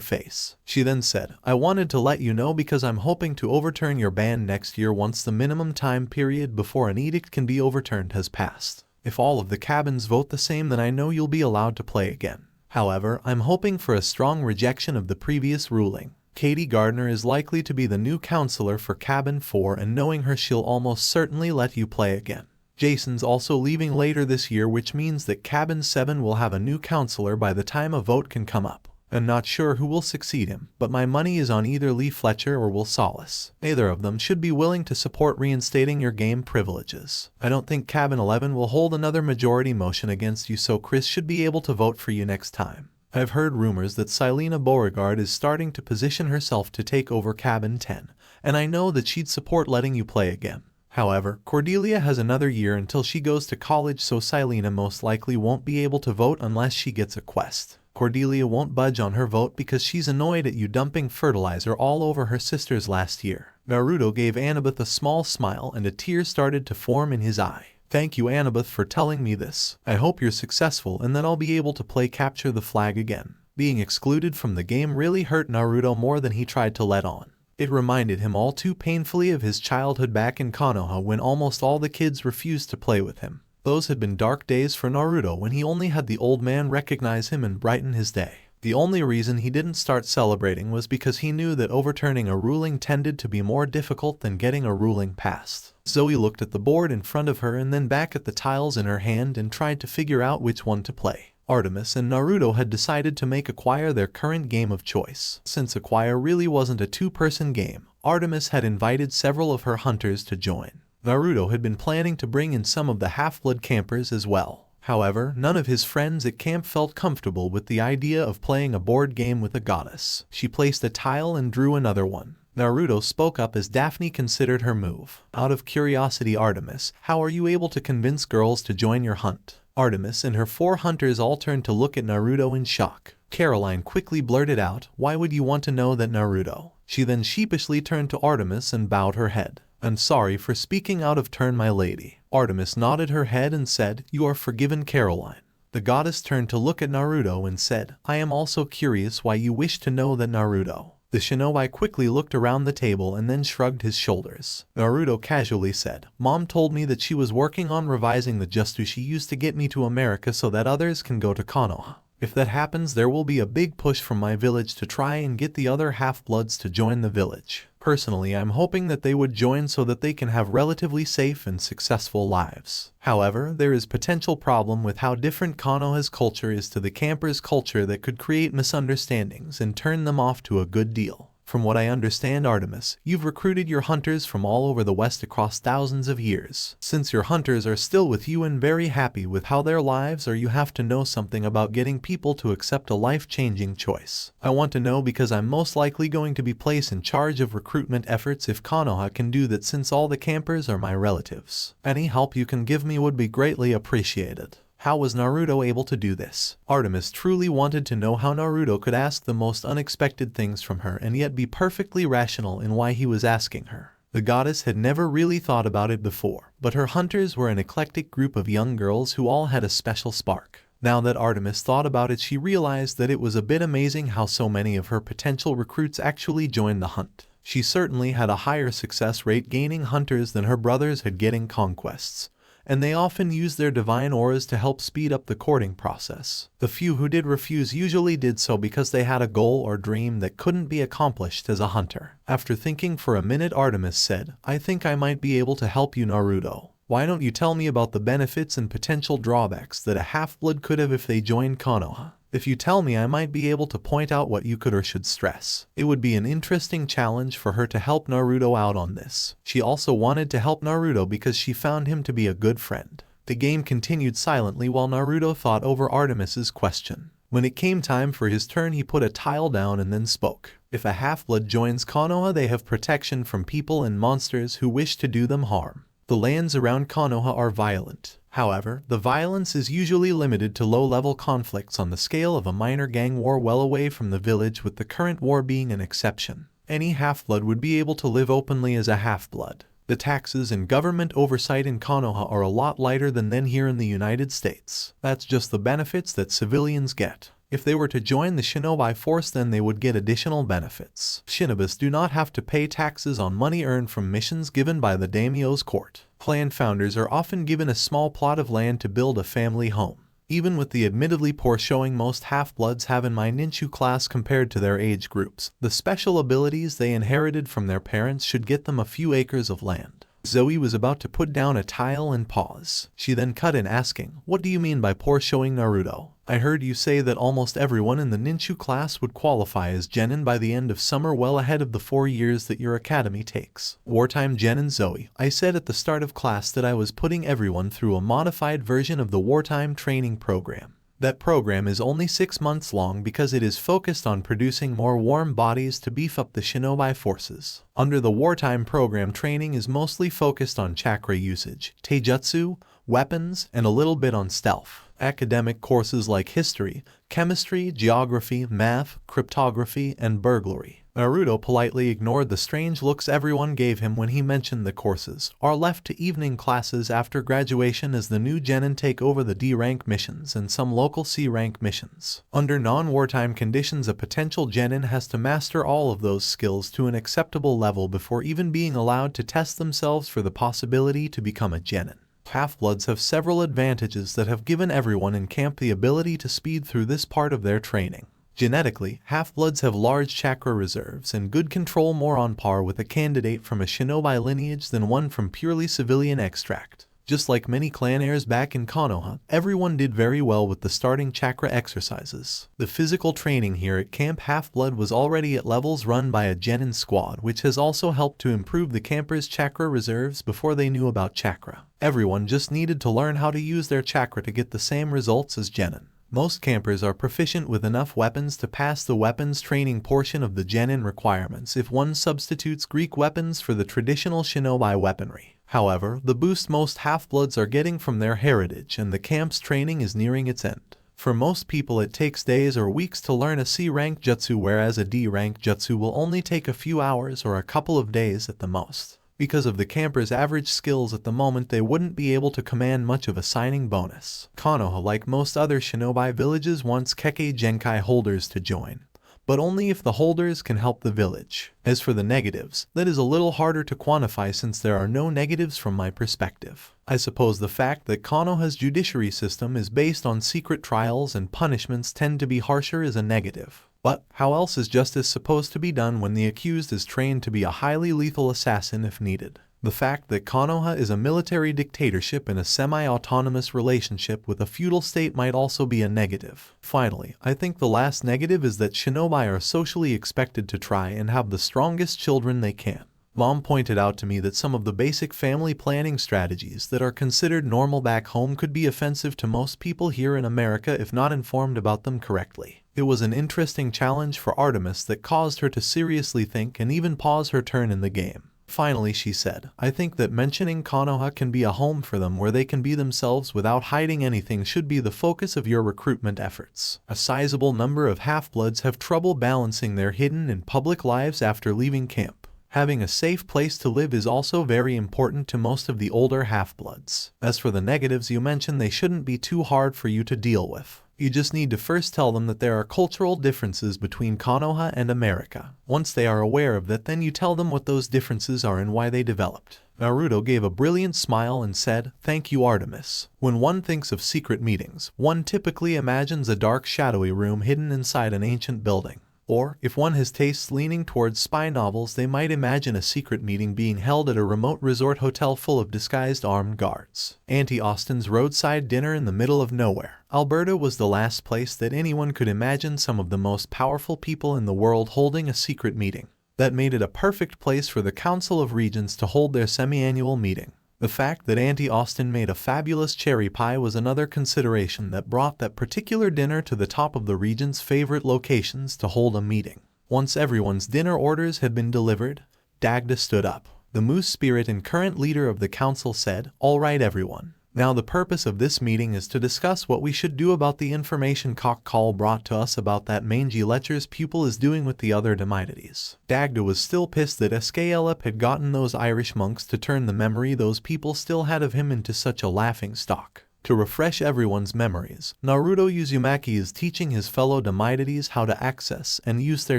face. She then said, "I wanted to let you know because I'm hoping to overturn your ban next year once the minimum time period before an edict can be overturned has passed. If all of the cabins vote the same, then I know you'll be allowed to play again. However, I'm hoping for a strong rejection of the previous ruling. Katie Gardner is likely to be the new counselor for Cabin 4, and knowing her, she'll almost certainly let you play again. Jason's also leaving later this year, which means that Cabin 7 will have a new counselor by the time a vote can come up. I'm not sure who will succeed him, but my money is on either Lee Fletcher or Will Solace. Neither of them should be willing to support reinstating your game privileges. I don't think Cabin 11 will hold another majority motion against you, so Chris should be able to vote for you next time. I've heard rumors that Silena Beauregard is starting to position herself to take over Cabin 10, and I know that she'd support letting you play again. However, Cordelia has another year until she goes to college, so Silena most likely won't be able to vote unless she gets a quest. Cordelia won't budge on her vote because she's annoyed at you dumping fertilizer all over her sisters last year." Naruto gave Annabeth a small smile and a tear started to form in his eye. "Thank you, Annabeth, for telling me this. I hope you're successful and that I'll be able to play capture the flag again." Being excluded from the game really hurt Naruto more than he tried to let on. It reminded him all too painfully of his childhood back in Konoha when almost all the kids refused to play with him. Those had been dark days for Naruto when he only had the old man recognize him and brighten his day. The only reason he didn't start celebrating was because he knew that overturning a ruling tended to be more difficult than getting a ruling passed. Zoe looked at the board in front of her and then back at the tiles in her hand and tried to figure out which one to play. Artemis and Naruto had decided to make Acquire their current game of choice. Since Acquire really wasn't a two-person game, Artemis had invited several of her hunters to join. Naruto had been planning to bring in some of the half-blood campers as well. However, none of his friends at camp felt comfortable with the idea of playing a board game with a goddess. She placed a tile and drew another one. Naruto spoke up as Daphne considered her move. "Out of curiosity, Artemis, how are you able to convince girls to join your hunt?" Artemis and her 4 hunters all turned to look at Naruto in shock. Caroline quickly blurted out, "Why would you want to know that, Naruto?" She then sheepishly turned to Artemis and bowed her head. "I'm sorry for speaking out of turn, my lady." Artemis nodded her head and said, "You are forgiven, Caroline." The goddess turned to look at Naruto and said, "I am also curious why you wish to know that, Naruto." The shinobi quickly looked around the table and then shrugged his shoulders. Naruto casually said, "Mom told me that she was working on revising the jutsu she used to get me to America so that others can go to Konoha. If that happens, there will be a big push from my village to try and get the other half-bloods to join the village. Personally, I'm hoping that they would join so that they can have relatively safe and successful lives. However, there is potential problem with how different Konoha's culture is to the campers' culture that could create misunderstandings and turn them off to a good deal. From what I understand, Artemis, you've recruited your hunters from all over the West across thousands of years. Since your hunters are still with you and very happy with how their lives are, you have to know something about getting people to accept a life-changing choice. I want to know because I'm most likely going to be placed in charge of recruitment efforts if Konoha can do that, since all the campers are my relatives. Any help you can give me would be greatly appreciated. How was Naruto able to do this? Artemis truly wanted to know how Naruto could ask the most unexpected things from her and yet be perfectly rational in why he was asking her. The goddess had never really thought about it before, but her hunters were an eclectic group of young girls who all had a special spark. Now that Artemis thought about it, she realized that it was a bit amazing how so many of her potential recruits actually joined the hunt. She certainly had a higher success rate gaining hunters than her brothers had getting conquests, and they often used their divine auras to help speed up the courting process. The few who did refuse usually did so because they had a goal or dream that couldn't be accomplished as a hunter. After thinking for a minute, Artemis said, "I think I might be able to help you, Naruto. Why don't you tell me about the benefits and potential drawbacks that a half-blood could have if they joined Konoha? If you tell me, I might be able to point out what you could or should stress." It would be an interesting challenge for her to help Naruto out on this. She also wanted to help Naruto because she found him to be a good friend. The game continued silently while Naruto thought over Artemis's question. When it came time for his turn, he put a tile down and then spoke. If a half-blood joins Konoha, they have protection from people and monsters who wish to do them harm. The lands around Konoha are violent. However, the violence is usually limited to low-level conflicts on the scale of a minor gang war well away from the village, with the current war being an exception. Any half-blood would be able to live openly as a half-blood. The taxes and government oversight in Konoha are a lot lighter than here in the United States. That's just the benefits that civilians get. If they were to join the shinobi force, then they would get additional benefits. Shinobis do not have to pay taxes on money earned from missions given by the daimyo's court. Clan founders are often given a small plot of land to build a family home. Even with the admittedly poor showing most half-bloods have in my ninchu class compared to their age groups, the special abilities they inherited from their parents should get them a few acres of land. Zoe was about to put down a tile and pause. She then cut in, asking, "What do you mean by poor showing, Naruto? I heard you say that almost everyone in the ninchu class would qualify as genin by the end of summer, well ahead of the 4 years that your academy takes." "Wartime genin, Zoe. I said at the start of class that I was putting everyone through a modified version of the wartime training program. That program is only 6 months long because it is focused on producing more warm bodies to beef up the shinobi forces. Under the wartime program, training is mostly focused on chakra usage, taijutsu, weapons, and a little bit on stealth. Academic courses like history, chemistry, geography, math, cryptography, and burglary." Naruto politely ignored the strange looks everyone gave him when he mentioned the courses are left to evening classes after graduation, as the new genin take over the D-rank missions and some local C-rank missions. Under non-wartime conditions, a potential genin has to master all of those skills to an acceptable level before even being allowed to test themselves for the possibility to become a genin. Half-bloods have several advantages that have given everyone in camp the ability to speed through this part of their training. Genetically, half-bloods have large chakra reserves and good control, more on par with a candidate from a shinobi lineage than one from purely civilian extract. Just like many clan heirs back in Konoha, everyone did very well with the starting chakra exercises. The physical training here at Camp Half-Blood was already at levels run by a genin squad, which has also helped to improve the campers' chakra reserves before they knew about chakra. Everyone just needed to learn how to use their chakra to get the same results as genin. Most campers are proficient with enough weapons to pass the weapons training portion of the genin requirements if one substitutes Greek weapons for the traditional shinobi weaponry. However, the boost most half-bloods are getting from their heritage and the camp's training is nearing its end. For most people it takes days or weeks to learn a C-rank jutsu, whereas a D-rank jutsu will only take a few hours or a couple of days at the most. Because of the campers' average skills at the moment, they wouldn't be able to command much of a signing bonus. Konoha, like most other shinobi villages, wants Kekkei Genkai holders to join, but only if the holders can help the village. As for the negatives, that is a little harder to quantify since there are no negatives from my perspective. I suppose the fact that Konoha's judiciary system is based on secret trials and punishments tend to be harsher is a negative. But how else is justice supposed to be done when the accused is trained to be a highly lethal assassin if needed? The fact that Konoha is a military dictatorship in a semi-autonomous relationship with a feudal state might also be a negative. Finally, I think the last negative is that shinobi are socially expected to try and have the strongest children they can. Mom pointed out to me that some of the basic family planning strategies that are considered normal back home could be offensive to most people here in America if not informed about them correctly. It was an interesting challenge for Artemis that caused her to seriously think and even pause her turn in the game. Finally, she said, I think that mentioning Konoha can be a home for them where they can be themselves without hiding anything should be the focus of your recruitment efforts. A sizable number of half-bloods have trouble balancing their hidden and public lives after leaving camp. Having a safe place to live is also very important to most of the older half-bloods. As for the negatives you mentioned, they shouldn't be too hard for you to deal with. You just need to first tell them that there are cultural differences between Konoha and America. Once they are aware of that, then you tell them what those differences are and why they developed. Naruto gave a brilliant smile and said, "Thank you, Artemis." When one thinks of secret meetings, one typically imagines a dark, shadowy room hidden inside an ancient building. Or, if one has tastes leaning towards spy novels, they might imagine a secret meeting being held at a remote resort hotel full of disguised armed guards. Auntie Austin's roadside dinner in the middle of nowhere, Alberta, was the last place that anyone could imagine some of the most powerful people in the world holding a secret meeting. That made it a perfect place for the Council of Regents to hold their semi-annual meeting. The fact that Auntie Austin made a fabulous cherry pie was another consideration that brought that particular dinner to the top of the Regents' favorite locations to hold a meeting. Once everyone's dinner orders had been delivered, Dagda stood up. The moose spirit and current leader of the council said, "All right, everyone. Now the purpose of this meeting is to discuss what we should do about the information Call brought to us about that mangy lecher's pupil is doing with the other Demitides." Dagda was still pissed that Escalep had gotten those Irish monks to turn the memory those people still had of him into such a laughing stock. To refresh everyone's memories, Naruto Uzumaki is teaching his fellow Demitides how to access and use their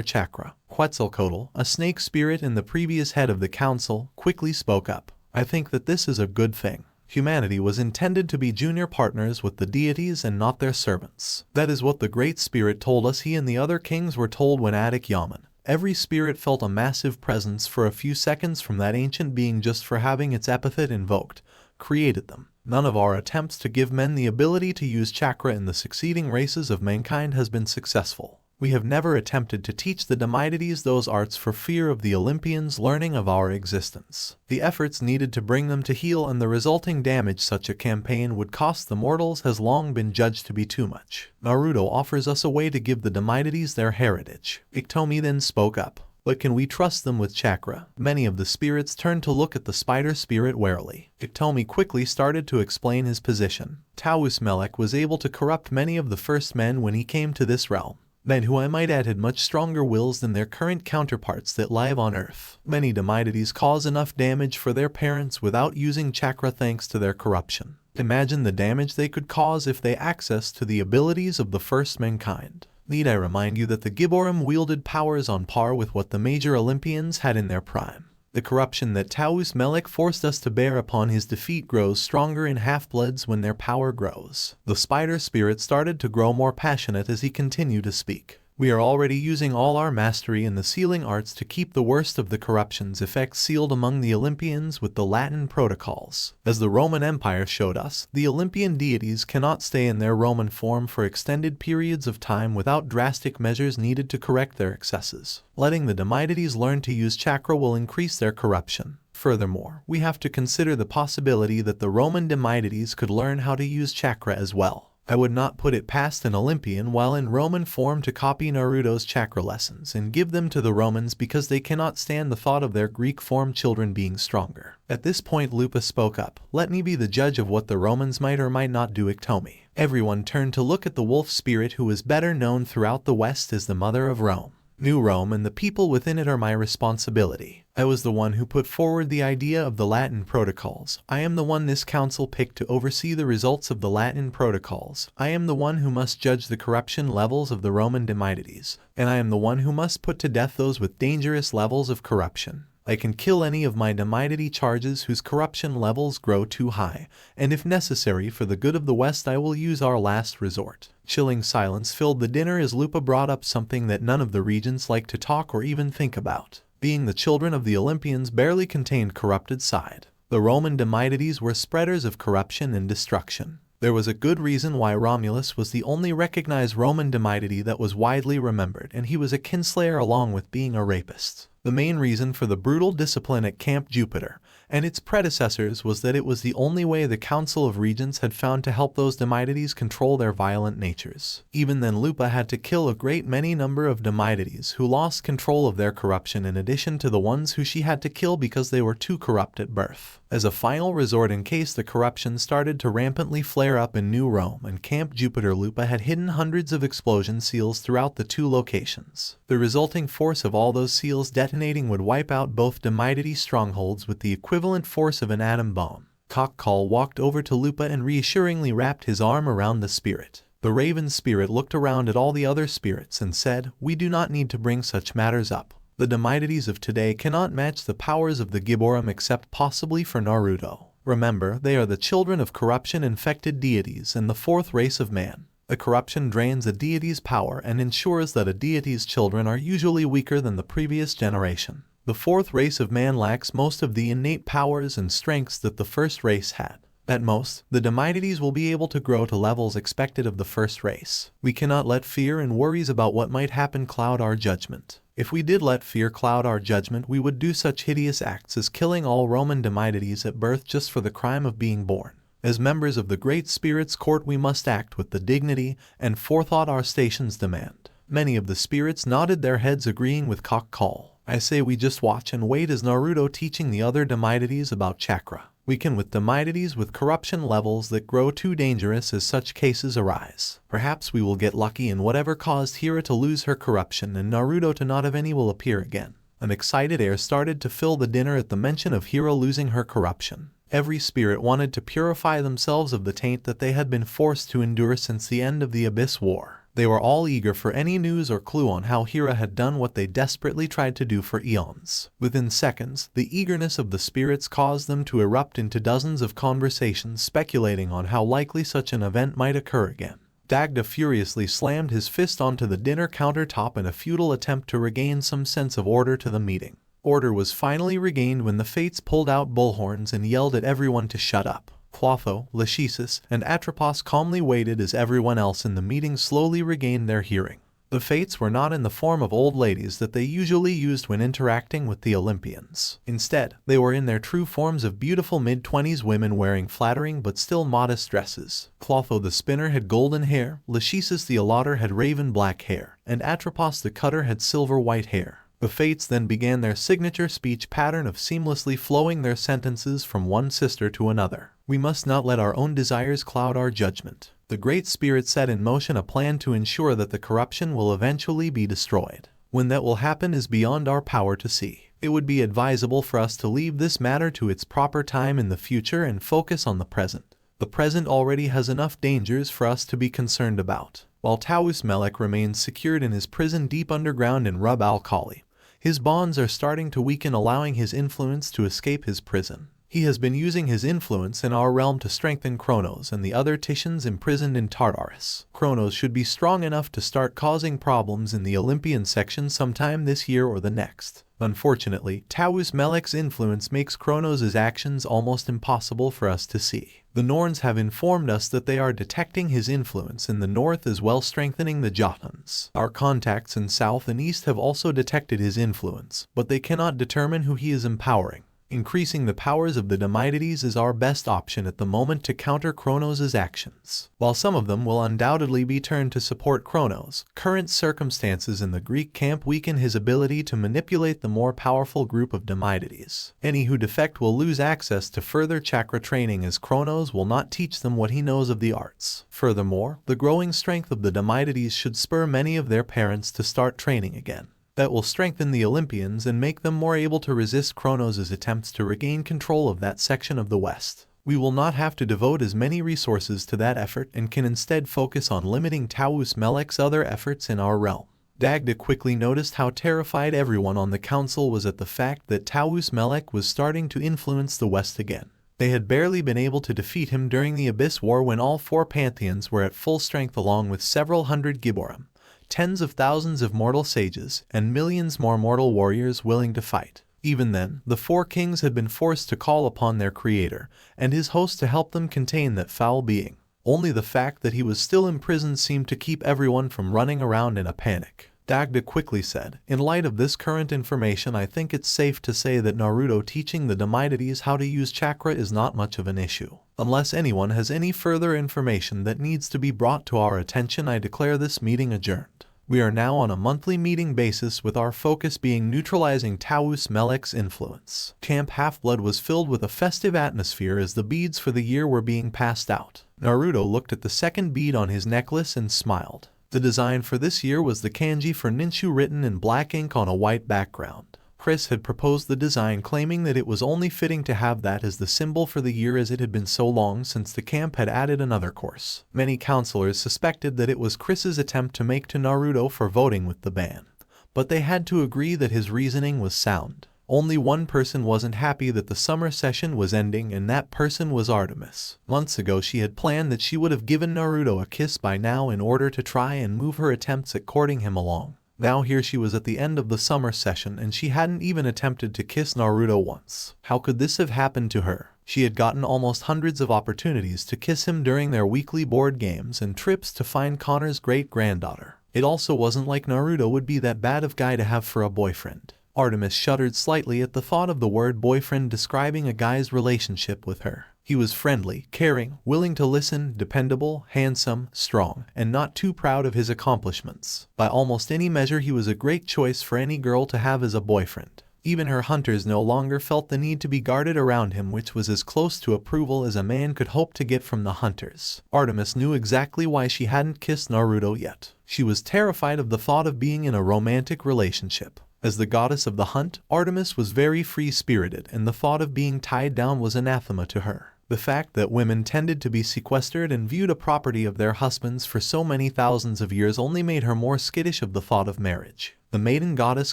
chakra. Quetzalcoatl, a snake spirit and the previous head of the council, quickly spoke up. "I think that this is a good thing. Humanity was intended to be junior partners with the deities and not their servants. That is what the Great Spirit told us. He and the other kings were told when Attic Yaman. Every spirit felt a massive presence for a few seconds from that ancient being just for having its epithet invoked, created them. None of our attempts to give men the ability to use chakra in the succeeding races of mankind has been successful. We have never attempted to teach the Demitides those arts for fear of the Olympians learning of our existence. The efforts needed to bring them to heel and the resulting damage such a campaign would cost the mortals has long been judged to be too much. Naruto offers us a way to give the Demitides their heritage." Iktomi then spoke up. "But can we trust them with chakra?" Many of the spirits turned to look at the spider spirit warily. Iktomi quickly started to explain his position. Taus Melek was able to corrupt many of the first men when he came to this realm. Men who I might add had much stronger wills than their current counterparts that live on Earth. Many Demitides cause enough damage for their parents without using chakra thanks to their corruption. Imagine the damage they could cause if they access to the abilities of the first mankind. Need I remind you that the Gibborim wielded powers on par with what the major Olympians had in their prime. The corruption that Taus Melek forced us to bear upon his defeat grows stronger in half-bloods when their power grows. The spider spirit started to grow more passionate as he continued to speak. "We are already using all our mastery in the sealing arts to keep the worst of the corruption's effects sealed among the Olympians with the Latin protocols. As the Roman Empire showed us, the Olympian deities cannot stay in their Roman form for extended periods of time without drastic measures needed to correct their excesses. Letting the Demitides learn to use chakra will increase their corruption. Furthermore, we have to consider the possibility that the Roman Demitides could learn how to use chakra as well. I would not put it past an Olympian while in Roman form to copy Naruto's chakra lessons and give them to the Romans because they cannot stand the thought of their Greek form children being stronger." At this point Lupa spoke up. "Let me be the judge of what the Romans might or might not do." Iktomi. Everyone turned to look at the wolf spirit who is better known throughout the West as the Mother of Rome. New Rome and the people within it are my responsibility. I was the one who put forward the idea of the Latin protocols. I am the one this council picked to oversee the results of the Latin protocols. I am the one who must judge the corruption levels of the Roman Demitides. And I am the one who must put to death those with dangerous levels of corruption. I can kill any of my Demitide charges whose corruption levels grow too high, and if necessary for the good of the West I will use our last resort. Chilling silence filled the dinner as Lupa brought up something that none of the regents liked to talk or even think about. being the children of the Olympians barely contained corrupted side. The Roman Demeities were spreaders of corruption and destruction. There was a good reason why Romulus was the only recognized Roman Demeity that was widely remembered, and he was a kinslayer along with being a rapist. The main reason for the brutal discipline at Camp Jupiter and its predecessors was that it was the only way the Council of Regents had found to help those Demeities control their violent natures. Even then, Lupa had to kill a great many number of Demeities who lost control of their corruption in addition to the ones who she had to kill because they were too corrupt at birth. As a final resort in case the corruption started to rampantly flare up in New Rome and Camp Jupiter, Lupa had hidden hundreds of explosion seals throughout the two locations. The resulting force of all those seals detonating would wipe out both Demeity strongholds with the equivalent force of an atom bomb. Cockcall walked over to Lupa and reassuringly wrapped his arm around the spirit. The raven spirit looked around at all the other spirits and said, "We do not need to bring such matters up. The Demeities of today cannot match the powers of the Gibborim except possibly for Naruto. Remember, they are the children of corruption-infected deities and the fourth race of man. The corruption drains a deity's power and ensures that a deity's children are usually weaker than the previous generation. The fourth race of man lacks most of the innate powers and strengths that the first race had. At most, the Demeities will be able to grow to levels expected of the first race. We cannot let fear and worries about what might happen cloud our judgment. If we did let fear cloud our judgment, we would do such hideous acts as killing all Roman Demeities at birth just for the crime of being born. As members of the Great Spirit's court, we must act with the dignity and forethought our stations demand." Many of the spirits nodded their heads, agreeing with Cockcall. "I say we just watch and wait as Naruto teaching the other Demeities about chakra. We can with Demeities with corruption levels that grow too dangerous as such cases arise. Perhaps we will get lucky and whatever caused Hira to lose her corruption and Naruto to not have any will appear again." An excited air started to fill the dinner at the mention of Hira losing her corruption. Every spirit wanted to purify themselves of the taint that they had been forced to endure since the end of the Abyss War. They were all eager for any news or clue on how Hira had done what they desperately tried to do for eons. Within seconds, the eagerness of the spirits caused them to erupt into dozens of conversations speculating on how likely such an event might occur again. Dagda furiously slammed his fist onto the dinner countertop in a futile attempt to regain some sense of order to the meeting. Order was finally regained when the Fates pulled out bullhorns and yelled at everyone to shut up. Clotho, Lachesis, and Atropos calmly waited as everyone else in the meeting slowly regained their hearing. The Fates were not in the form of old ladies that they usually used when interacting with the Olympians. Instead, they were in their true forms of beautiful mid-20s women wearing flattering but still modest dresses. Clotho the spinner had golden hair, Lachesis the allotter had raven black hair, and Atropos the cutter had silver white hair. The Fates then began their signature speech pattern of seamlessly flowing their sentences from one sister to another. "We must not let our own desires cloud our judgment. The Great Spirit set in motion a plan to ensure that the corruption will eventually be destroyed. When that will happen is beyond our power to see. It would be advisable for us to leave this matter to its proper time in the future and focus on the present. The present already has enough dangers for us to be concerned about." While Taus Melek remains secured in his prison deep underground in Rub al-Khali, his bonds are starting to weaken, allowing his influence to escape his prison. He has been using his influence in our realm to strengthen Kronos and the other Titians imprisoned in Tartarus. Kronos should be strong enough to start causing problems in the Olympian section sometime this year or the next. Unfortunately, Taus Melek's influence makes Kronos' actions almost impossible for us to see. The Norns have informed us that they are detecting his influence in the north as well, strengthening the Jotuns. Our contacts in south and east have also detected his influence, but they cannot determine who he is empowering. Increasing the powers of the Demeities is our best option at the moment to counter Kronos' actions. While some of them will undoubtedly be turned to support Kronos, current circumstances in the Greek camp weaken his ability to manipulate the more powerful group of Demeities. Any who defect will lose access to further chakra training, as Kronos will not teach them what he knows of the arts. Furthermore, the growing strength of the Demeities should spur many of their parents to start training again. That will strengthen the Olympians and make them more able to resist Kronos' attempts to regain control of that section of the West. We will not have to devote as many resources to that effort and can instead focus on limiting Taus Melek's other efforts in our realm. Dagda quickly noticed how terrified everyone on the council was at the fact that Taus Melek was starting to influence the West again. They had barely been able to defeat him during the Abyss War when all four pantheons were at full strength along with several hundred Gibborim. tens of thousands of mortal sages, and millions more mortal warriors willing to fight. Even then, the four kings had been forced to call upon their creator and his host to help them contain that foul being. Only the fact that he was still imprisoned seemed to keep everyone from running around in a panic. Dagda quickly said, "In light of this current information, I think it's safe to say that Naruto teaching the Demidaites how to use chakra is not much of an issue. Unless anyone has any further information that needs to be brought to our attention, I declare this meeting adjourned." We are now on a monthly meeting basis, with our focus being neutralizing Taus Melek's influence. Camp Half-Blood was filled with a festive atmosphere as the beads for the year were being passed out. Naruto looked at the second bead on his necklace and smiled. The design for this year was the kanji for Ninshu written in black ink on a white background. Chris had proposed the design, claiming that it was only fitting to have that as the symbol for the year, as it had been so long since the camp had added another course. Many counselors suspected that it was Chris's attempt to make to Naruto for voting with the ban, but they had to agree that his reasoning was sound. Only one person wasn't happy that the summer session was ending, and that person was Artemis. Months ago she had planned that she would have given Naruto a kiss by now in order to try and move her attempts at courting him along. Now here she was at the end of the summer session and she hadn't even attempted to kiss Naruto once. How could this have happened to her? She had gotten almost hundreds of opportunities to kiss him during their weekly board games and trips to find Connor's great-granddaughter. It also wasn't like Naruto would be that bad of guy to have for a boyfriend. Artemis shuddered slightly at the thought of the word boyfriend describing a guy's relationship with her. He was friendly, caring, willing to listen, dependable, handsome, strong, and not too proud of his accomplishments. By almost any measure, he was a great choice for any girl to have as a boyfriend. Even her hunters no longer felt the need to be guarded around him, which was as close to approval as a man could hope to get from the hunters. Artemis knew exactly why she hadn't kissed Naruto yet. She was terrified of the thought of being in a romantic relationship. As the goddess of the hunt, Artemis was very free-spirited, and the thought of being tied down was anathema to her. The fact that women tended to be sequestered and viewed a property of their husbands for so many thousands of years only made her more skittish of the thought of marriage. The maiden goddess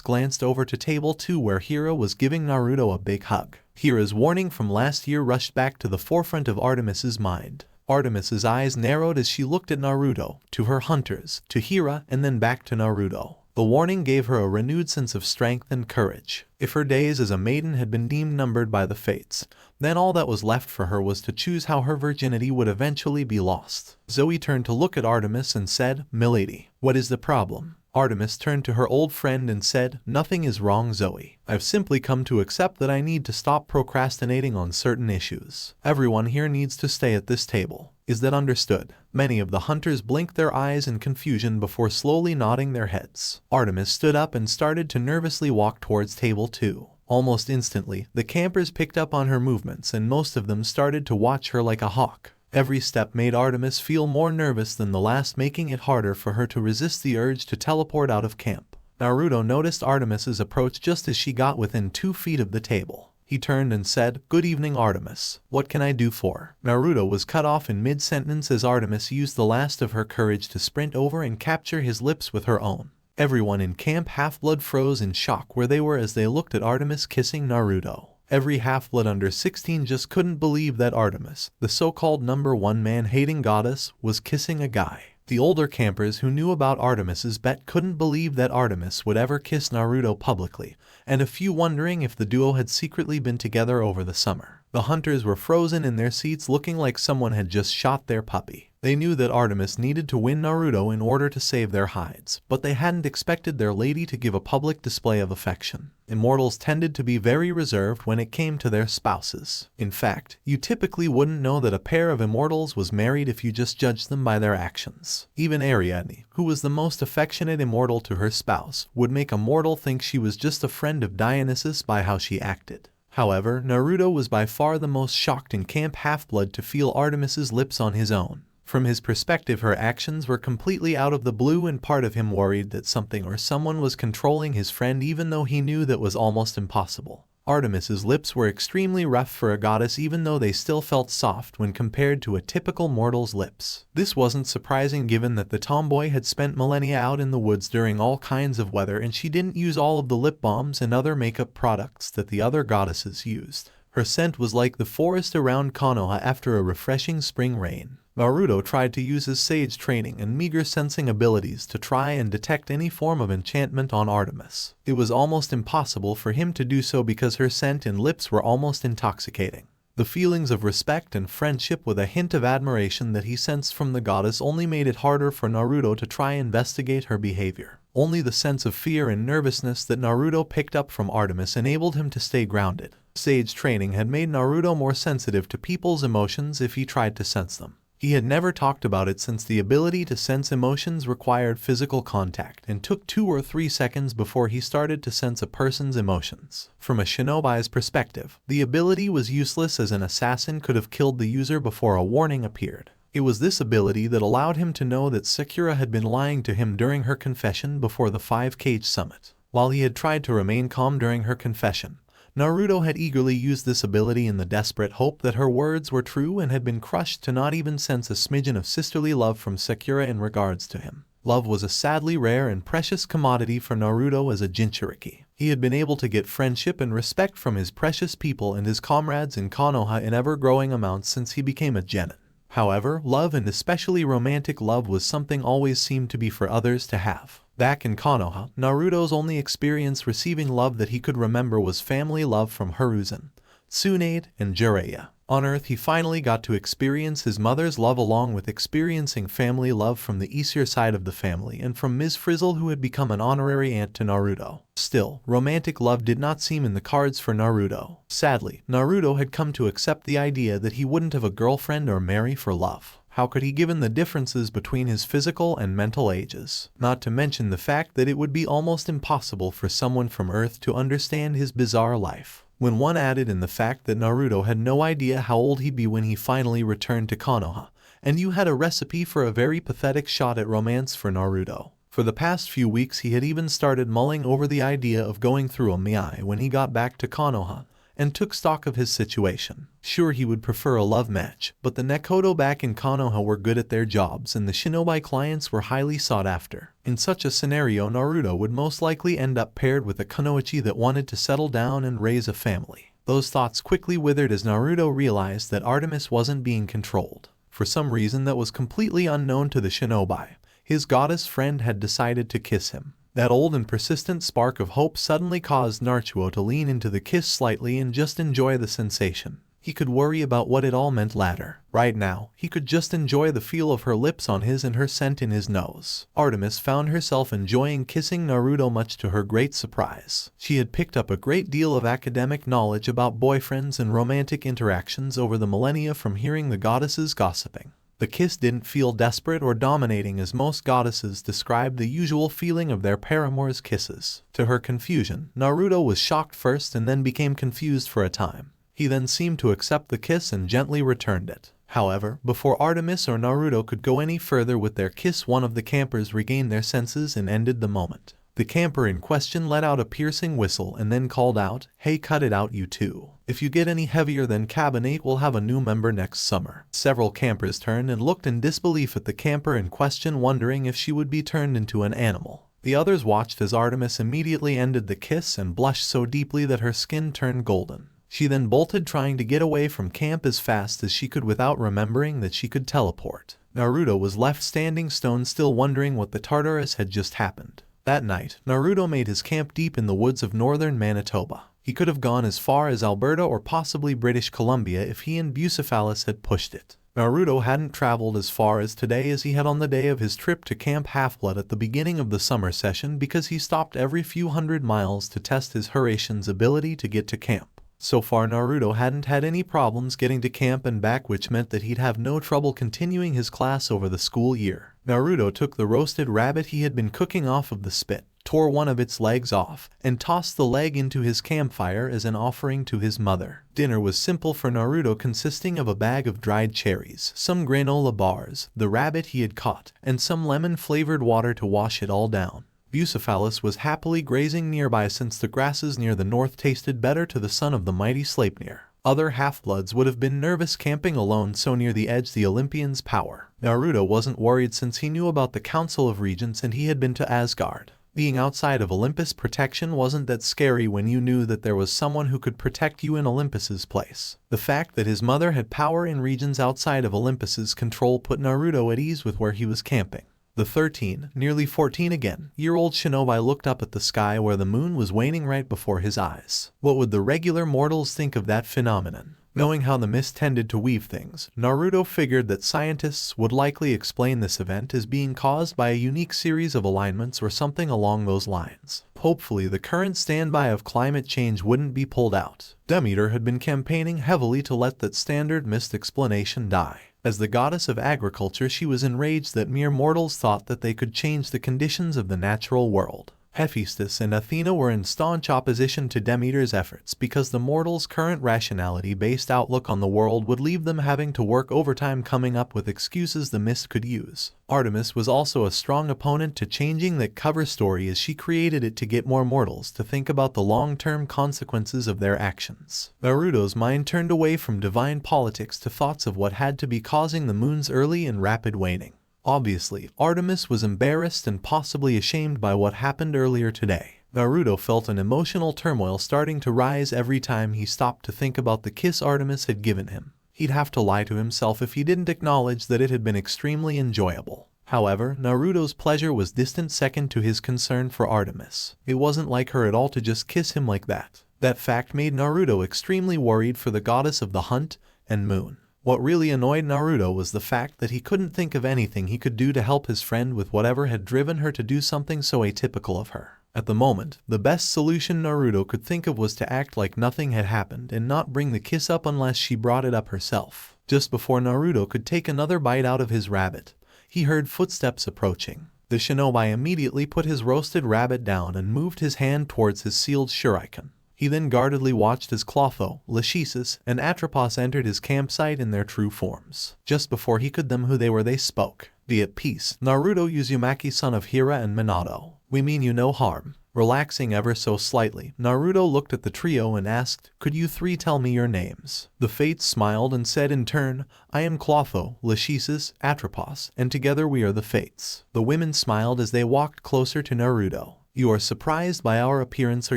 glanced over to table 2 where Hira was giving Naruto a big hug. Hira's warning from last year rushed back to the forefront of Artemis's mind. Artemis's eyes narrowed as she looked at Naruto, to her hunters, to Hira, and then back to Naruto. The warning gave her a renewed sense of strength and courage. If her days as a maiden had been deemed numbered by the fates, then all that was left for her was to choose how her virginity would eventually be lost. Zoe turned to look at Artemis and said, "Milady, what is the problem?" Artemis turned to her old friend and said, "Nothing is wrong, Zoe. I've simply come to accept that I need to stop procrastinating on certain issues. Everyone here needs to stay at this table. Is that understood?" Many of the hunters blinked their eyes in confusion before slowly nodding their heads. Artemis stood up and started to nervously walk towards table 2. Almost instantly, the campers picked up on her movements and most of them started to watch her like a hawk. Every step made Artemis feel more nervous than the last, making it harder for her to resist the urge to teleport out of camp. Naruto noticed Artemis's approach just as she got within 2 feet of the table. He turned and said, "Good evening, Artemis. What can I do for?" Naruto was cut off in mid-sentence as Artemis used the last of her courage to sprint over and capture his lips with her own. Everyone in Camp Half-Blood froze in shock where they were as they looked at Artemis kissing Naruto. Every half-blood under 16 just couldn't believe that Artemis, the so-called #1 man-hating goddess, was kissing a guy. The older campers who knew about Artemis's bet couldn't believe that Artemis would ever kiss Naruto publicly, and a few wondering if the duo had secretly been together over the summer. The hunters were frozen in their seats, looking like someone had just shot their puppy. They knew that Artemis needed to win Naruto in order to save their hides, but they hadn't expected their lady to give a public display of affection. Immortals tended to be very reserved when it came to their spouses. In fact, you typically wouldn't know that a pair of immortals was married if you just judged them by their actions. Even Ariadne, who was the most affectionate immortal to her spouse, would make a mortal think she was just a friend of Dionysus by how she acted. However, Naruto was by far the most shocked in Camp Half-Blood to feel Artemis's lips on his own. From his perspective, her actions were completely out of the blue, and part of him worried that something or someone was controlling his friend, even though he knew that was almost impossible. Artemis's lips were extremely rough for a goddess, even though they still felt soft when compared to a typical mortal's lips. This wasn't surprising given that the tomboy had spent millennia out in the woods during all kinds of weather, and she didn't use all of the lip balms and other makeup products that the other goddesses used. Her scent was like the forest around Konoha after a refreshing spring rain. Naruto tried to use his sage training and meager sensing abilities to try and detect any form of enchantment on Artemis. It was almost impossible for him to do so because her scent and lips were almost intoxicating. The feelings of respect and friendship with a hint of admiration that he sensed from the goddess only made it harder for Naruto to try and investigate her behavior. Only the sense of fear and nervousness that Naruto picked up from Artemis enabled him to stay grounded. Sage training had made Naruto more sensitive to people's emotions if he tried to sense them. He had never talked about it since the ability to sense emotions required physical contact and took 2 or 3 seconds before he started to sense a person's emotions. From a shinobi's perspective, the ability was useless as an assassin could have killed the user before a warning appeared. It was this ability that allowed him to know that Sakura had been lying to him during her confession before the 5-Cage summit. While he had tried to remain calm during her confession, Naruto had eagerly used this ability in the desperate hope that her words were true and had been crushed to not even sense a smidgen of sisterly love from Sakura in regards to him. Love was a sadly rare and precious commodity for Naruto as a Jinchuriki. He had been able to get friendship and respect from his precious people and his comrades in Konoha in ever-growing amounts since he became a genin. However, love and especially romantic love was something always seemed to be for others to have. Back in Konoha, Naruto's only experience receiving love that he could remember was family love from Hiruzen, Tsunade, and Jiraiya. On Earth, he finally got to experience his mother's love along with experiencing family love from the Aesir side of the family and from Ms. Frizzle, who had become an honorary aunt to Naruto. Still, romantic love did not seem in the cards for Naruto. Sadly, Naruto had come to accept the idea that he wouldn't have a girlfriend or marry for love. How could he, given the differences between his physical and mental ages? Not to mention the fact that it would be almost impossible for someone from Earth to understand his bizarre life. When one added in the fact that Naruto had no idea how old he'd be when he finally returned to Konoha, and you had a recipe for a very pathetic shot at romance for Naruto. For the past few weeks he had even started mulling over the idea of going through a miai when he got back to Konoha, and took stock of his situation. Sure, he would prefer a love match, but the Nekoto back in Konoha were good at their jobs and the shinobi clients were highly sought after. In such a scenario, Naruto would most likely end up paired with a kunoichi that wanted to settle down and raise a family. Those thoughts quickly withered as Naruto realized that Artemis wasn't being controlled. For some reason that was completely unknown to the shinobi, his goddess friend had decided to kiss him. That old and persistent spark of hope suddenly caused Naruto to lean into the kiss slightly and just enjoy the sensation. He could worry about what it all meant later. Right now, he could just enjoy the feel of her lips on his and her scent in his nose. Artemis found herself enjoying kissing Naruto much to her great surprise. She had picked up a great deal of academic knowledge about boyfriends and romantic interactions over the millennia from hearing the goddesses gossiping. The kiss didn't feel desperate or dominating as most goddesses described the usual feeling of their paramours' kisses. To her confusion, Naruto was shocked first and then became confused for a time. He then seemed to accept the kiss and gently returned it. However, before Artemis or Naruto could go any further with their kiss, one of the campers regained their senses and ended the moment. The camper in question let out a piercing whistle and then called out, "Hey, cut it out, you two. If you get any heavier than cabin 8, we'll have a new member next summer." Several campers turned and looked in disbelief at the camper in question, wondering if she would be turned into an animal. The others watched as Artemis immediately ended the kiss and blushed so deeply that her skin turned golden. She then bolted, trying to get away from camp as fast as she could without remembering that she could teleport. Naruto was left standing stone still, wondering what the Tartarus had just happened. That night, Naruto made his camp deep in the woods of northern Manitoba. He could have gone as far as Alberta or possibly British Columbia if he and Bucephalus had pushed it. Naruto hadn't traveled as far as today as he had on the day of his trip to Camp Half-Blood at the beginning of the summer session, because he stopped every few hundred miles to test his Hiration's ability to get to camp. So far, Naruto hadn't had any problems getting to camp and back, which meant that he'd have no trouble continuing his class over the school year. Naruto took the roasted rabbit he had been cooking off of the spit, tore one of its legs off, and tossed the leg into his campfire as an offering to his mother. Dinner was simple for Naruto, consisting of a bag of dried cherries, some granola bars, the rabbit he had caught, and some lemon-flavored water to wash it all down. Bucephalus was happily grazing nearby since the grasses near the north tasted better to the son of the mighty Sleipnir. Other half-bloods would have been nervous camping alone so near the edge the Olympians' power. Naruto wasn't worried since he knew about the Council of Regents and he had been to Asgard. Being outside of Olympus' protection wasn't that scary when you knew that there was someone who could protect you in Olympus's place. The fact that his mother had power in regions outside of Olympus's control put Naruto at ease with where he was camping. The 13, nearly 14 again, year-old shinobi looked up at the sky where the moon was waning right before his eyes. What would the regular mortals think of that phenomenon? Knowing how the mist tended to weave things, Naruto figured that scientists would likely explain this event as being caused by a unique series of alignments or something along those lines. Hopefully the current standby of climate change wouldn't be pulled out. Demeter had been campaigning heavily to let that standard mist explanation die. As the goddess of agriculture, she was enraged that mere mortals thought that they could change the conditions of the natural world. Hephaestus and Athena were in staunch opposition to Demeter's efforts because the mortals' current rationality-based outlook on the world would leave them having to work overtime coming up with excuses the mist could use. Artemis was also a strong opponent to changing that cover story as she created it to get more mortals to think about the long-term consequences of their actions. Naruto's mind turned away from divine politics to thoughts of what had to be causing the moon's early and rapid waning. Obviously, Artemis was embarrassed and possibly ashamed by what happened earlier today. Naruto felt an emotional turmoil starting to rise every time he stopped to think about the kiss Artemis had given him. He'd have to lie to himself if he didn't acknowledge that it had been extremely enjoyable. However, Naruto's pleasure was distant second to his concern for Artemis. It wasn't like her at all to just kiss him like that. That fact made Naruto extremely worried for the goddess of the hunt and moon. What really annoyed Naruto was the fact that he couldn't think of anything he could do to help his friend with whatever had driven her to do something so atypical of her. At the moment, the best solution Naruto could think of was to act like nothing had happened and not bring the kiss up unless she brought it up herself. Just before Naruto could take another bite out of his rabbit, he heard footsteps approaching. The shinobi immediately put his roasted rabbit down and moved his hand towards his sealed shuriken. He then guardedly watched as Clotho, Lachesis, and Atropos entered his campsite in their true forms. Just before he could them who they were, they spoke. Be at peace, Naruto Uzumaki, son of Hira and Minato. We mean you no harm. Relaxing ever so slightly, Naruto looked at the trio and asked, could you three tell me your names? The Fates smiled and said in turn, I am Clotho, Lachesis, Atropos, and together we are the Fates. The women smiled as they walked closer to Naruto. You are surprised by our appearance, are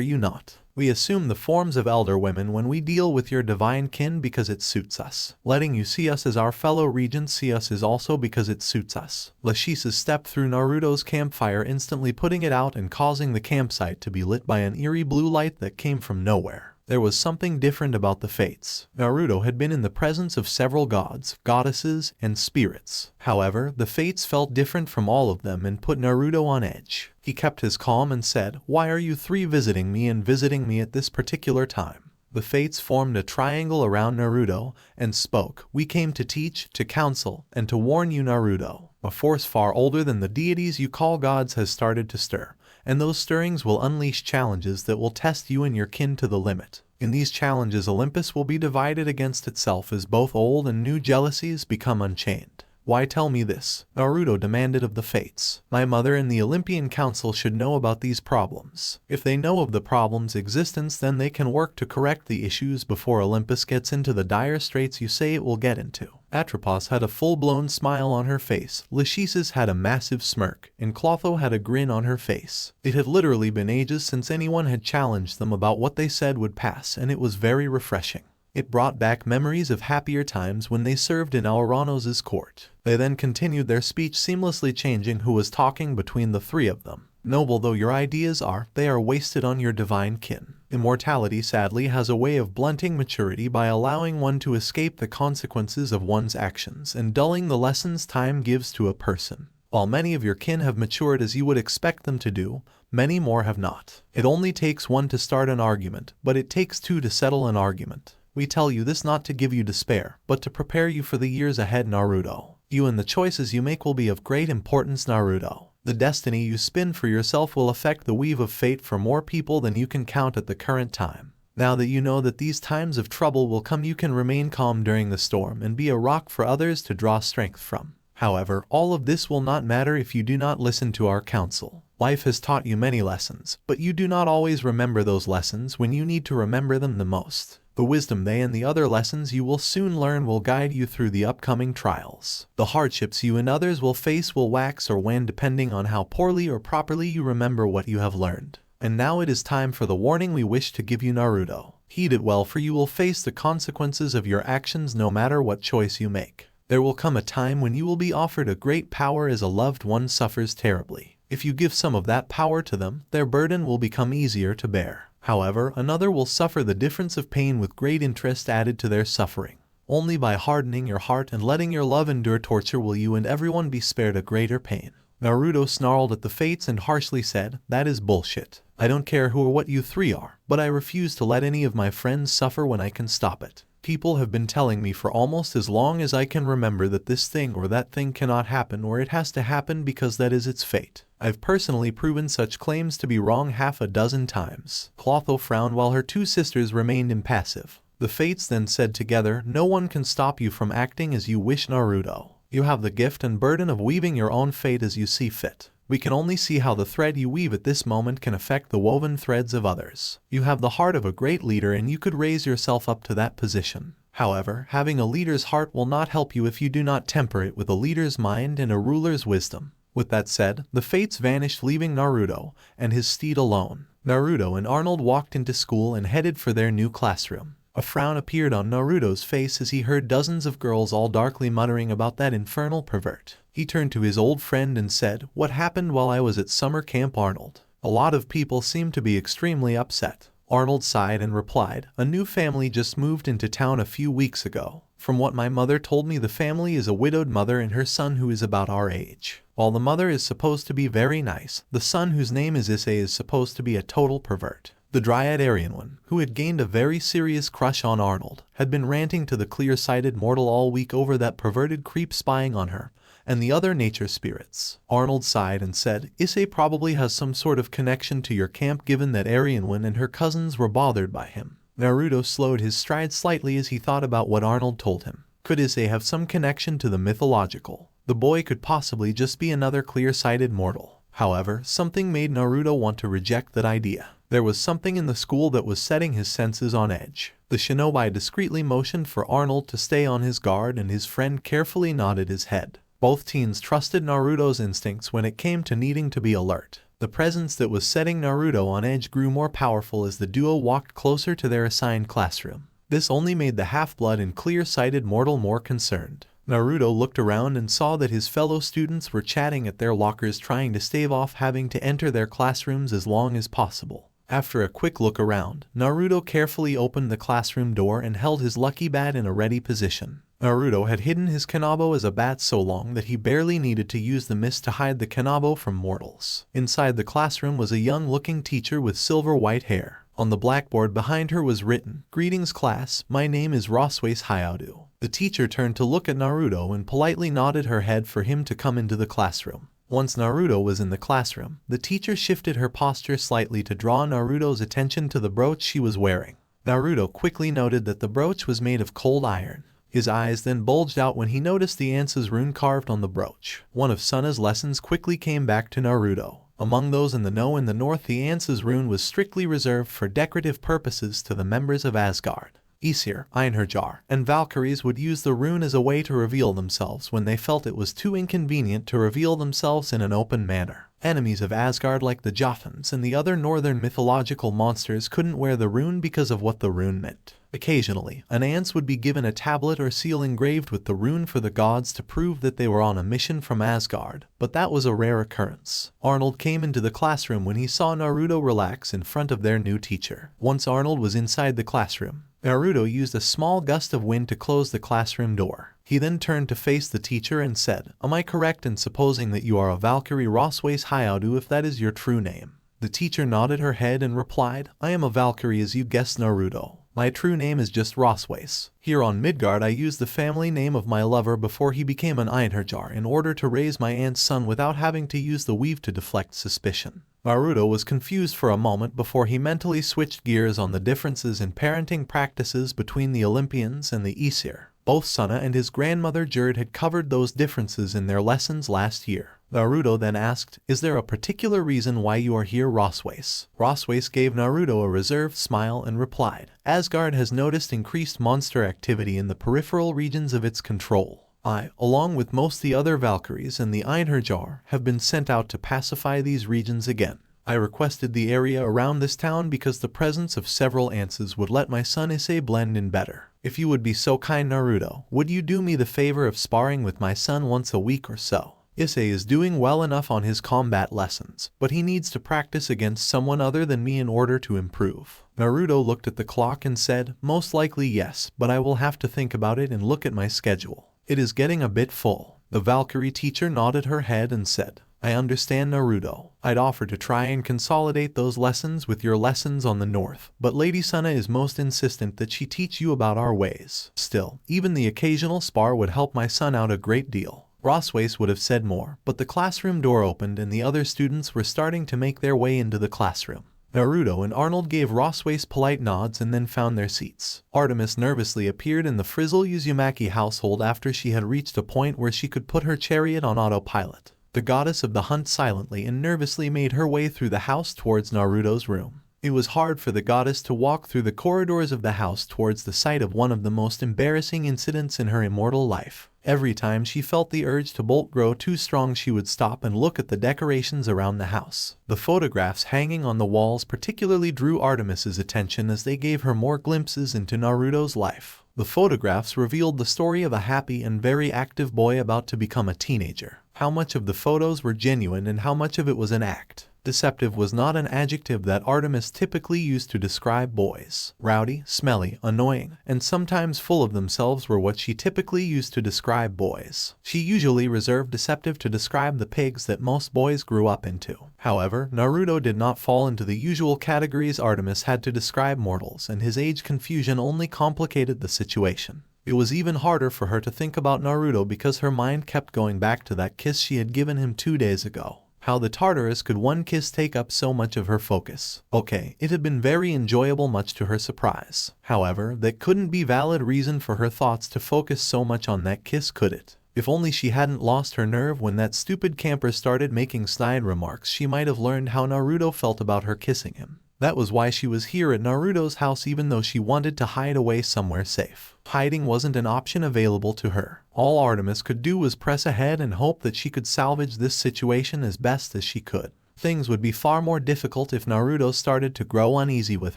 you not? We assume the forms of elder women when we deal with your divine kin because it suits us. Letting you see us as our fellow regents see us is also because it suits us. Lachesis stepped through Naruto's campfire, instantly putting it out and causing the campsite to be lit by an eerie blue light that came from nowhere. There was something different about the Fates. Naruto had been in the presence of several gods, goddesses, and spirits. However, the Fates felt different from all of them and put Naruto on edge. He kept his calm and said, why are you three visiting me and visiting me at this particular time? The Fates formed a triangle around Naruto and spoke, we came to teach, to counsel, and to warn you, Naruto. A force far older than the deities you call gods has started to stir, and those stirrings will unleash challenges that will test you and your kin to the limit. In these challenges, Olympus will be divided against itself as both old and new jealousies become unchained. Why tell me this? Naruto demanded of the Fates. My mother and the Olympian Council should know about these problems. If they know of the problem's existence, then they can work to correct the issues before Olympus gets into the dire straits you say it will get into. Atropos had a full-blown smile on her face, Lachesis had a massive smirk, and Clotho had a grin on her face. It had literally been ages since anyone had challenged them about what they said would pass, and it was very refreshing. It brought back memories of happier times when they served in Auranos's court. They then continued their speech, seamlessly changing who was talking between the three of them. Noble though your ideas are, they are wasted on your divine kin. Immortality sadly has a way of blunting maturity by allowing one to escape the consequences of one's actions and dulling the lessons time gives to a person. While many of your kin have matured as you would expect them to do, many more have not. It only takes one to start an argument, but it takes two to settle an argument. We tell you this not to give you despair, but to prepare you for the years ahead, Naruto. You and the choices you make will be of great importance, Naruto. The destiny you spin for yourself will affect the weave of fate for more people than you can count at the current time. Now that you know that these times of trouble will come, you can remain calm during the storm and be a rock for others to draw strength from. However, all of this will not matter if you do not listen to our counsel. Life has taught you many lessons, but you do not always remember those lessons when you need to remember them the most. The wisdom they and the other lessons you will soon learn will guide you through the upcoming trials. The hardships you and others will face will wax or wane depending on how poorly or properly you remember what you have learned. And now it is time for the warning we wish to give you, Naruto. Heed it well, for you will face the consequences of your actions no matter what choice you make. There will come a time when you will be offered a great power as a loved one suffers terribly. If you give some of that power to them, their burden will become easier to bear. However, another will suffer the difference of pain with great interest added to their suffering. Only by hardening your heart and letting your love endure torture will you and everyone be spared a greater pain. Naruto snarled at the fates and harshly said, "That is bullshit. I don't care who or what you three are, but I refuse to let any of my friends suffer when I can stop it. People have been telling me for almost as long as I can remember that this thing or that thing cannot happen, or it has to happen because that is its fate. I've personally proven such claims to be wrong half a dozen times." Clotho frowned while her two sisters remained impassive. The fates then said together, "No one can stop you from acting as you wish, Naruto. You have the gift and burden of weaving your own fate as you see fit. We can only see how the thread you weave at this moment can affect the woven threads of others. You have the heart of a great leader and you could raise yourself up to that position. However, having a leader's heart will not help you if you do not temper it with a leader's mind and a ruler's wisdom." With that said, the fates vanished, leaving Naruto and his steed alone. Naruto and Arnold walked into school and headed for their new classroom. A frown appeared on Naruto's face as he heard dozens of girls all darkly muttering about that infernal pervert. He turned to his old friend and said, "What happened while I was at summer camp, Arnold?" A lot of people seemed to be extremely upset. Arnold sighed and replied, "A new family just moved into town a few weeks ago. From what my mother told me, the family is a widowed mother and her son who is about our age. While the mother is supposed to be very nice, the son, whose name is Isay, is supposed to be a total pervert." The dryad Arianwen, who had gained a very serious crush on Arnold, had been ranting to the clear-sighted mortal all week over that perverted creep spying on her and the other nature spirits. Arnold sighed and said, "Isay probably has some sort of connection to your camp, given that Arianwen and her cousins were bothered by him." Naruto slowed his stride slightly as he thought about what Arnold told him. Could Isay have some connection to the mythological? The boy could possibly just be another clear-sighted mortal. However, something made Naruto want to reject that idea. There was something in the school that was setting his senses on edge. The shinobi discreetly motioned for Arnold to stay on his guard and his friend carefully nodded his head. Both teens trusted Naruto's instincts when it came to needing to be alert. The presence that was setting Naruto on edge grew more powerful as the duo walked closer to their assigned classroom. This only made the half-blood and clear-sighted mortal more concerned. Naruto looked around and saw that his fellow students were chatting at their lockers, trying to stave off having to enter their classrooms as long as possible. After a quick look around, Naruto carefully opened the classroom door and held his lucky bat in a ready position. Naruto had hidden his kanabo as a bat so long that he barely needed to use the mist to hide the kanabo from mortals. Inside the classroom was a young-looking teacher with silver-white hair. On the blackboard behind her was written, "Greetings class, my name is VOICEOVER." The teacher turned to look at Naruto and politely nodded her head for him to come into the classroom. Once Naruto was in the classroom, the teacher shifted her posture slightly to draw Naruto's attention to the brooch she was wearing. Naruto quickly noted that the brooch was made of cold iron. His eyes then bulged out when he noticed the Ansa's rune carved on the brooch. One of Sona's lessons quickly came back to Naruto. Among those in the know in the north, the Ansa's rune was strictly reserved for decorative purposes to the members of Asgard. Aesir, Einherjar, and Valkyries would use the rune as a way to reveal themselves when they felt it was too inconvenient to reveal themselves in an open manner. Enemies of Asgard like the Jotuns and the other northern mythological monsters couldn't wear the rune because of what the rune meant. Occasionally, an Ants would be given a tablet or seal engraved with the rune for the gods to prove that they were on a mission from Asgard, but that was a rare occurrence. Arnold came into the classroom when he saw Naruto relax in front of their new teacher. Once Arnold was inside the classroom, Naruto used a small gust of wind to close the classroom door. He then turned to face the teacher and said, "Am I correct in supposing that you are a Valkyrie VOICEOVER if that is your true name?" The teacher nodded her head and replied, "I am a Valkyrie as you guessed, Naruto. My true name is just Roswace. Here on Midgard I used the family name of my lover before he became an Einherjar in order to raise my aunt's son without having to use the weave to deflect suspicion." Naruto was confused for a moment before he mentally switched gears on the differences in parenting practices between the Olympians and the Aesir. Both Sona and his grandmother Jerd had covered those differences in their lessons last year. Naruto then asked, "Is there a particular reason why you are here, Roswace?" Roswace gave Naruto a reserved smile and replied, "Asgard has noticed increased monster activity in the peripheral regions of its control. I, along with most the other Valkyries and the Einherjar, have been sent out to pacify these regions again. I requested the area around this town because the presence of several Anses would let my son Issei blend in better. If you would be so kind, Naruto, would you do me the favor of sparring with my son once a week or so? Issei is doing well enough on his combat lessons, but he needs to practice against someone other than me in order to improve." Naruto looked at the clock and said, "Most likely yes, but I will have to think about it and look at my schedule. It is getting a bit full." The Valkyrie teacher nodded her head and said, "I understand, Naruto. I'd offer to try and consolidate those lessons with your lessons on the north, but Lady Sona is most insistent that she teach you about our ways. Still, even the occasional spar would help my son out a great deal." Roswace would have said more, but the classroom door opened and the other students were starting to make their way into the classroom. Naruto and Arnold gave Roswace polite nods and then found their seats. Artemis nervously appeared in the Frizzle Uzumaki household after she had reached a point where she could put her chariot on autopilot. The goddess of the hunt silently and nervously made her way through the house towards Naruto's room. It was hard for the goddess to walk through the corridors of the house towards the site of one of the most embarrassing incidents in her immortal life. Every time she felt the urge to bolt grow too strong, she would stop and look at the decorations around the house. The photographs hanging on the walls particularly drew Artemis's attention as they gave her more glimpses into Naruto's life. The photographs revealed the story of a happy and very active boy about to become a teenager. How much of the photos were genuine and how much of it was an act? Deceptive was not an adjective that Artemis typically used to describe boys. Rowdy, smelly, annoying, and sometimes full of themselves were what she typically used to describe boys. She usually reserved deceptive to describe the pigs that most boys grew up into. However, Naruto did not fall into the usual categories Artemis had to describe mortals, and his age confusion only complicated the situation. It was even harder for her to think about Naruto because her mind kept going back to that kiss she had given him 2 days ago. How the Tartarus could one kiss take up so much of her focus? Okay, it had been very enjoyable, much to her surprise. However, that couldn't be valid reason for her thoughts to focus so much on that kiss, could it? If only she hadn't lost her nerve when that stupid camper started making snide remarks, she might have learned how Naruto felt about her kissing him. That was why she was here at Naruto's house, even though she wanted to hide away somewhere safe. Hiding wasn't an option available to her. All Artemis could do was press ahead and hope that she could salvage this situation as best as she could. Things would be far more difficult if Naruto started to grow uneasy with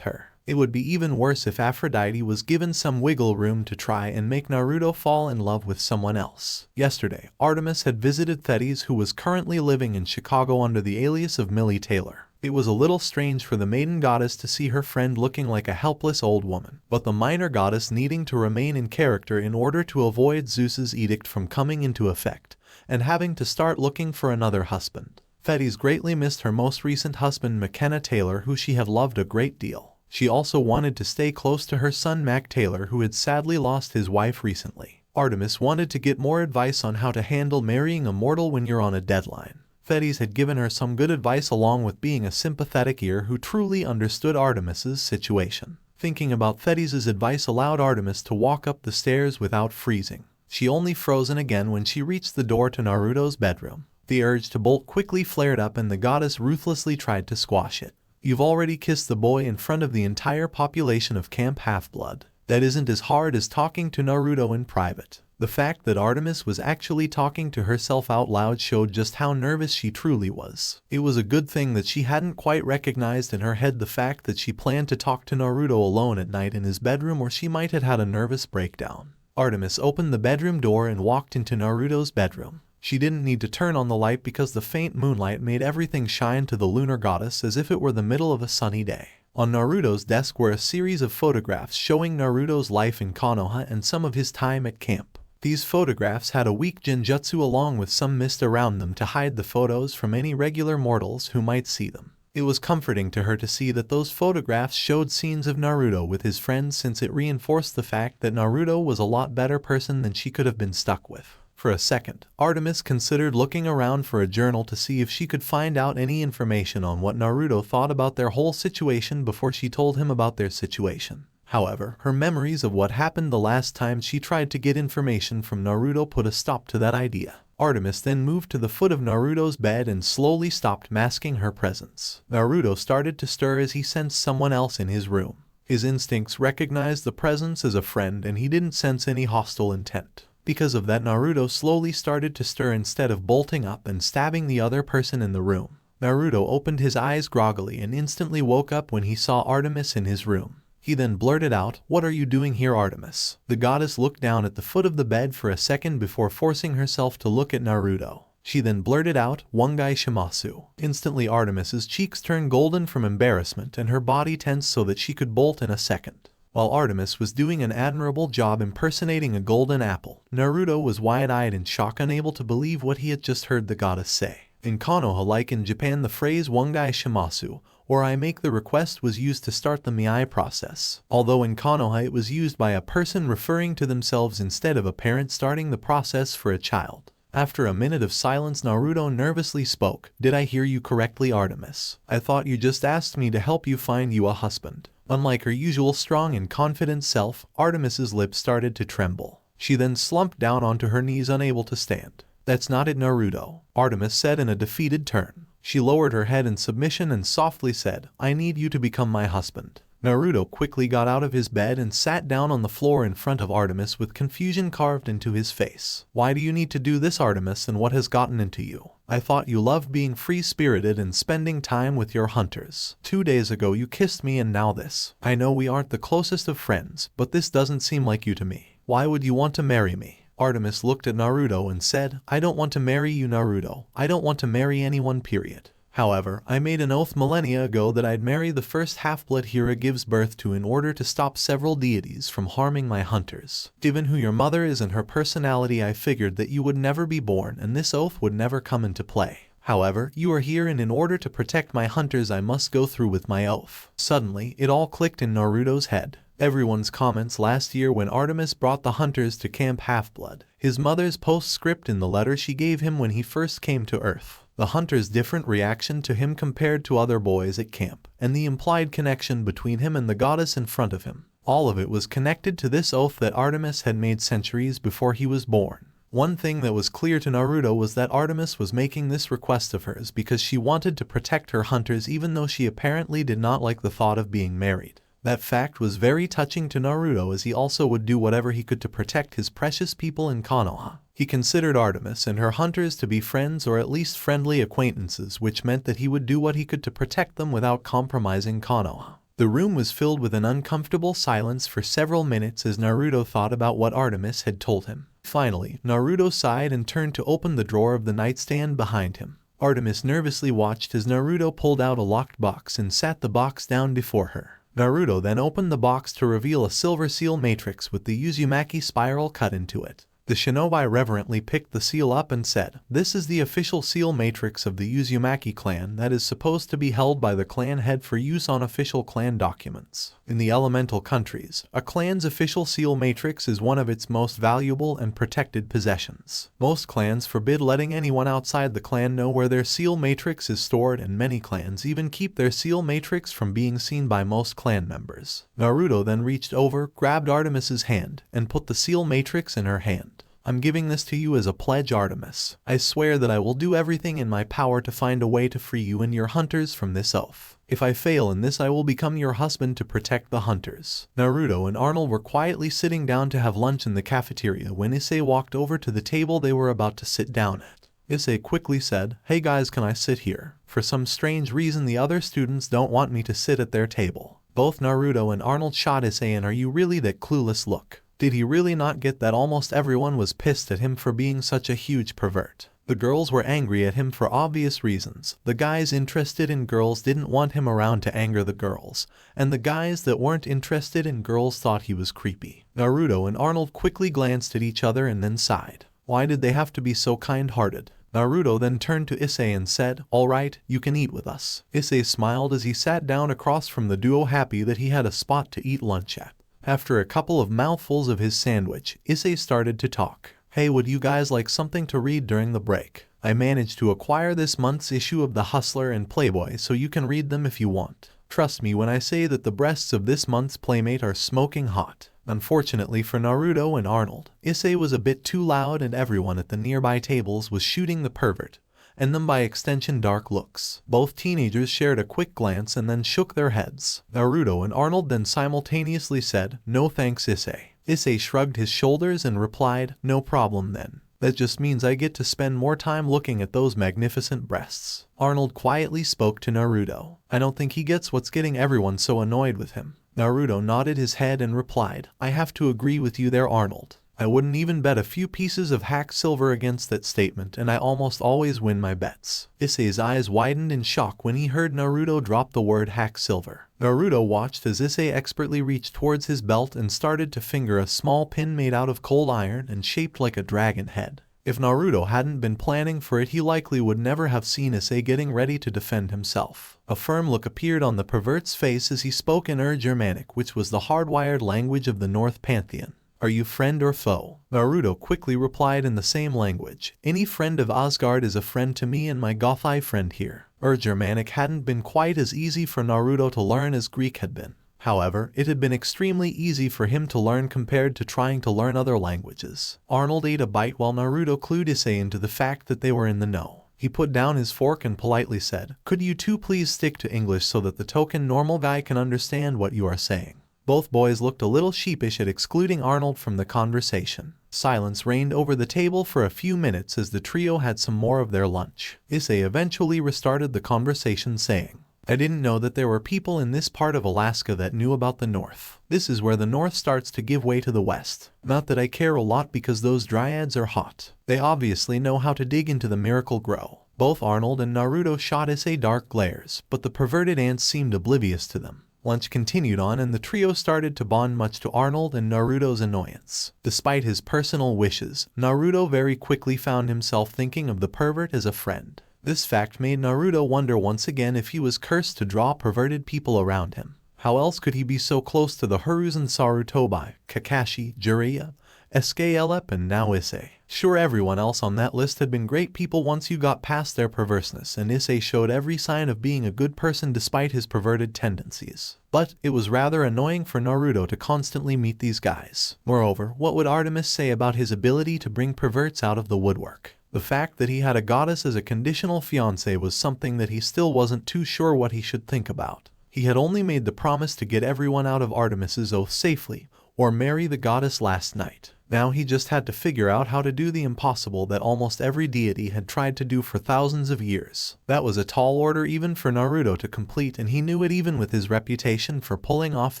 her. It would be even worse if Aphrodite was given some wiggle room to try and make Naruto fall in love with someone else. Yesterday, Artemis had visited Thetis, who was currently living in Chicago under the alias of Millie Taylor. It was a little strange for the maiden goddess to see her friend looking like a helpless old woman, but the minor goddess needing to remain in character in order to avoid Zeus's edict from coming into effect, and having to start looking for another husband. Thetis greatly missed her most recent husband McKenna Taylor, who she had loved a great deal. She also wanted to stay close to her son Mac Taylor, who had sadly lost his wife recently. Artemis wanted to get more advice on how to handle marrying a mortal when you're on a deadline. Thetis had given her some good advice, along with being a sympathetic ear who truly understood Artemis's situation. Thinking about Thetis's advice allowed Artemis to walk up the stairs without freezing. She only frozen again when she reached the door to Naruto's bedroom. The urge to bolt quickly flared up and the goddess ruthlessly tried to squash it. "You've already kissed the boy in front of the entire population of Camp Half-Blood. That isn't as hard as talking to Naruto in private." The fact that Artemis was actually talking to herself out loud showed just how nervous she truly was. It was a good thing that she hadn't quite recognized in her head the fact that she planned to talk to Naruto alone at night in his bedroom, or she might have had a nervous breakdown. Artemis opened the bedroom door and walked into Naruto's bedroom. She didn't need to turn on the light because the faint moonlight made everything shine to the lunar goddess as if it were the middle of a sunny day. On Naruto's desk were a series of photographs showing Naruto's life in Konoha and some of his time at camp. These photographs had a weak genjutsu along with some mist around them to hide the photos from any regular mortals who might see them. It was comforting to her to see that those photographs showed scenes of Naruto with his friends, since it reinforced the fact that Naruto was a lot better person than she could have been stuck with. For a second, Artemis considered looking around for a journal to see if she could find out any information on what Naruto thought about their whole situation before she told him about their situation. However, her memories of what happened the last time she tried to get information from Naruto put a stop to that idea. Artemis then moved to the foot of Naruto's bed and slowly stopped masking her presence. Naruto started to stir as he sensed someone else in his room. His instincts recognized the presence as a friend and he didn't sense any hostile intent. Because of that, Naruto slowly started to stir instead of bolting up and stabbing the other person in the room. Naruto opened his eyes groggily and instantly woke up when he saw Artemis in his room. He then blurted out, "What are you doing here, Artemis?" The goddess looked down at the foot of the bed for a second before forcing herself to look at Naruto. She then blurted out, "Wongai shimasu." Instantly Artemis's cheeks turned golden from embarrassment and her body tensed so that she could bolt in a second. While Artemis was doing an admirable job impersonating a golden apple, Naruto was wide-eyed in shock, unable to believe what he had just heard the goddess say. In Konoha, like in Japan, the phrase "Wongai shimasu," or "I make the request," was used to start the miai process, although in Konoha it was used by a person referring to themselves instead of a parent starting the process for a child. After a minute of silence, Naruto nervously spoke, "Did I hear you correctly, Artemis? I thought you just asked me to help you find you a husband." Unlike her usual strong and confident self, Artemis's lips started to tremble. She then slumped down onto her knees, unable to stand. "That's not it, Naruto," Artemis said in a defeated tone. She lowered her head in submission and softly said, "I need you to become my husband." Naruto quickly got out of his bed and sat down on the floor in front of Artemis with confusion carved into his face. "Why do you need to do this, Artemis, and what has gotten into you? I thought you loved being free-spirited and spending time with your hunters. 2 days ago you kissed me and now this. I know we aren't the closest of friends, but this doesn't seem like you to me. Why would you want to marry me?" Artemis looked at Naruto and said, "I don't want to marry you, Naruto. I don't want to marry anyone, period. However, I made an oath millennia ago that I'd marry the first half-blood Hira gives birth to in order to stop several deities from harming my hunters. Given who your mother is and her personality, I figured that you would never be born and this oath would never come into play. However, you are here and in order to protect my hunters I must go through with my oath." Suddenly, it all clicked in Naruto's head. Everyone's comments last year when Artemis brought the hunters to Camp Half-Blood, his mother's postscript in the letter she gave him when he first came to Earth, the hunters' different reaction to him compared to other boys at camp, and the implied connection between him and the goddess in front of him. All of it was connected to this oath that Artemis had made centuries before he was born. One thing that was clear to Naruto was that Artemis was making this request of hers because she wanted to protect her hunters, even though she apparently did not like the thought of being married. That fact was very touching to Naruto, as he also would do whatever he could to protect his precious people in Konoha. He considered Artemis and her hunters to be friends, or at least friendly acquaintances, which meant that he would do what he could to protect them without compromising Konoha. The room was filled with an uncomfortable silence for several minutes as Naruto thought about what Artemis had told him. Finally, Naruto sighed and turned to open the drawer of the nightstand behind him. Artemis nervously watched as Naruto pulled out a locked box and sat the box down before her. Naruto then opened the box to reveal a silver seal matrix with the Uzumaki spiral cut into it. The shinobi reverently picked the seal up and said, "This is the official seal matrix of the Uzumaki clan that is supposed to be held by the clan head for use on official clan documents. In the elemental countries, a clan's official seal matrix is one of its most valuable and protected possessions. Most clans forbid letting anyone outside the clan know where their seal matrix is stored, and many clans even keep their seal matrix from being seen by most clan members." Naruto then reached over, grabbed Artemis's hand, and put the seal matrix in her hand. "I'm giving this to you as a pledge, Artemis. I swear that I will do everything in my power to find a way to free you and your hunters from this oath. If I fail in this, I will become your husband to protect the hunters." Naruto and Arnold were quietly sitting down to have lunch in the cafeteria when Issei walked over to the table they were about to sit down at. Issei quickly said, "Hey guys, can I sit here? For some strange reason the other students don't want me to sit at their table." Both Naruto and Arnold shot Issei an "Are you really that clueless" look. Did he really not get that almost everyone was pissed at him for being such a huge pervert? The girls were angry at him for obvious reasons. The guys interested in girls didn't want him around to anger the girls, and the guys that weren't interested in girls thought he was creepy. Naruto and Arnold quickly glanced at each other and then sighed. Why did they have to be so kind-hearted? Naruto then turned to Issei and said, "Alright, you can eat with us." Issei smiled as he sat down across from the duo, happy that he had a spot to eat lunch at. After a couple of mouthfuls of his sandwich, Issei started to talk. "Hey, would you guys like something to read during the break? I managed to acquire this month's issue of The Hustler and Playboy, so you can read them if you want." Trust me when I say that the breasts of this month's playmate are smoking hot. Unfortunately for Naruto and Arnold, Issei was a bit too loud and everyone at the nearby tables was shooting the pervert, and them by extension dark looks. Both teenagers shared a quick glance and then shook their heads. Naruto and Arnold then simultaneously said, "No thanks, Issei." Issei shrugged his shoulders and replied, "No problem then. That just means I get to spend more time looking at those magnificent breasts." Arnold quietly spoke to Naruto. "I don't think he gets what's getting everyone so annoyed with him." Naruto nodded his head and replied, "I have to agree with you there, Arnold. I wouldn't even bet a few pieces of hack silver against that statement, and I almost always win my bets." Issei's eyes widened in shock when he heard Naruto drop the word hack silver. Naruto watched as Issei expertly reached towards his belt and started to finger a small pin made out of cold iron and shaped like a dragon head. If Naruto hadn't been planning for it, he likely would never have seen Issei getting ready to defend himself. A firm look appeared on the pervert's face as he spoke in Germanic, which was the hardwired language of the North Pantheon. "Are you friend or foe?" Naruto quickly replied in the same language. "Any friend of Asgard is a friend to me and my Gothai friend here." Germanic hadn't been quite as easy for Naruto to learn as Greek had been. However, it had been extremely easy for him to learn compared to trying to learn other languages. Arnold ate a bite while Naruto clued Issei into the fact that they were in the know. He put down his fork and politely said, "Could you two please stick to English so that the token normal guy can understand what you are saying?" Both boys looked a little sheepish at excluding Arnold from the conversation. Silence reigned over the table for a few minutes as the trio had some more of their lunch. Issei eventually restarted the conversation saying, "I didn't know that there were people in this part of Alaska that knew about the North. This is where the North starts to give way to the West. Not that I care a lot because those dryads are hot. They obviously know how to dig into the miracle grow." Both Arnold and Naruto shot Issei dark glares, but the perverted ants seemed oblivious to them. Lunch continued on and the trio started to bond, much to Arnold and Naruto's annoyance. Despite his personal wishes, Naruto very quickly found himself thinking of the pervert as a friend. This fact made Naruto wonder once again if he was cursed to draw perverted people around him. How else could he be so close to the Hiruzen Sarutobi, Kakashi, Jiraiya, SKLep, and now Issei? Sure, everyone else on that list had been great people once you got past their perverseness, and Issei showed every sign of being a good person despite his perverted tendencies. But it was rather annoying for Naruto to constantly meet these guys. Moreover, what would Artemis say about his ability to bring perverts out of the woodwork? The fact that he had a goddess as a conditional fiancé was something that he still wasn't too sure what he should think about. He had only made the promise to get everyone out of Artemis's oath safely, or marry the goddess last night. Now he just had to figure out how to do the impossible that almost every deity had tried to do for thousands of years. That was a tall order even for Naruto to complete, and he knew it even with his reputation for pulling off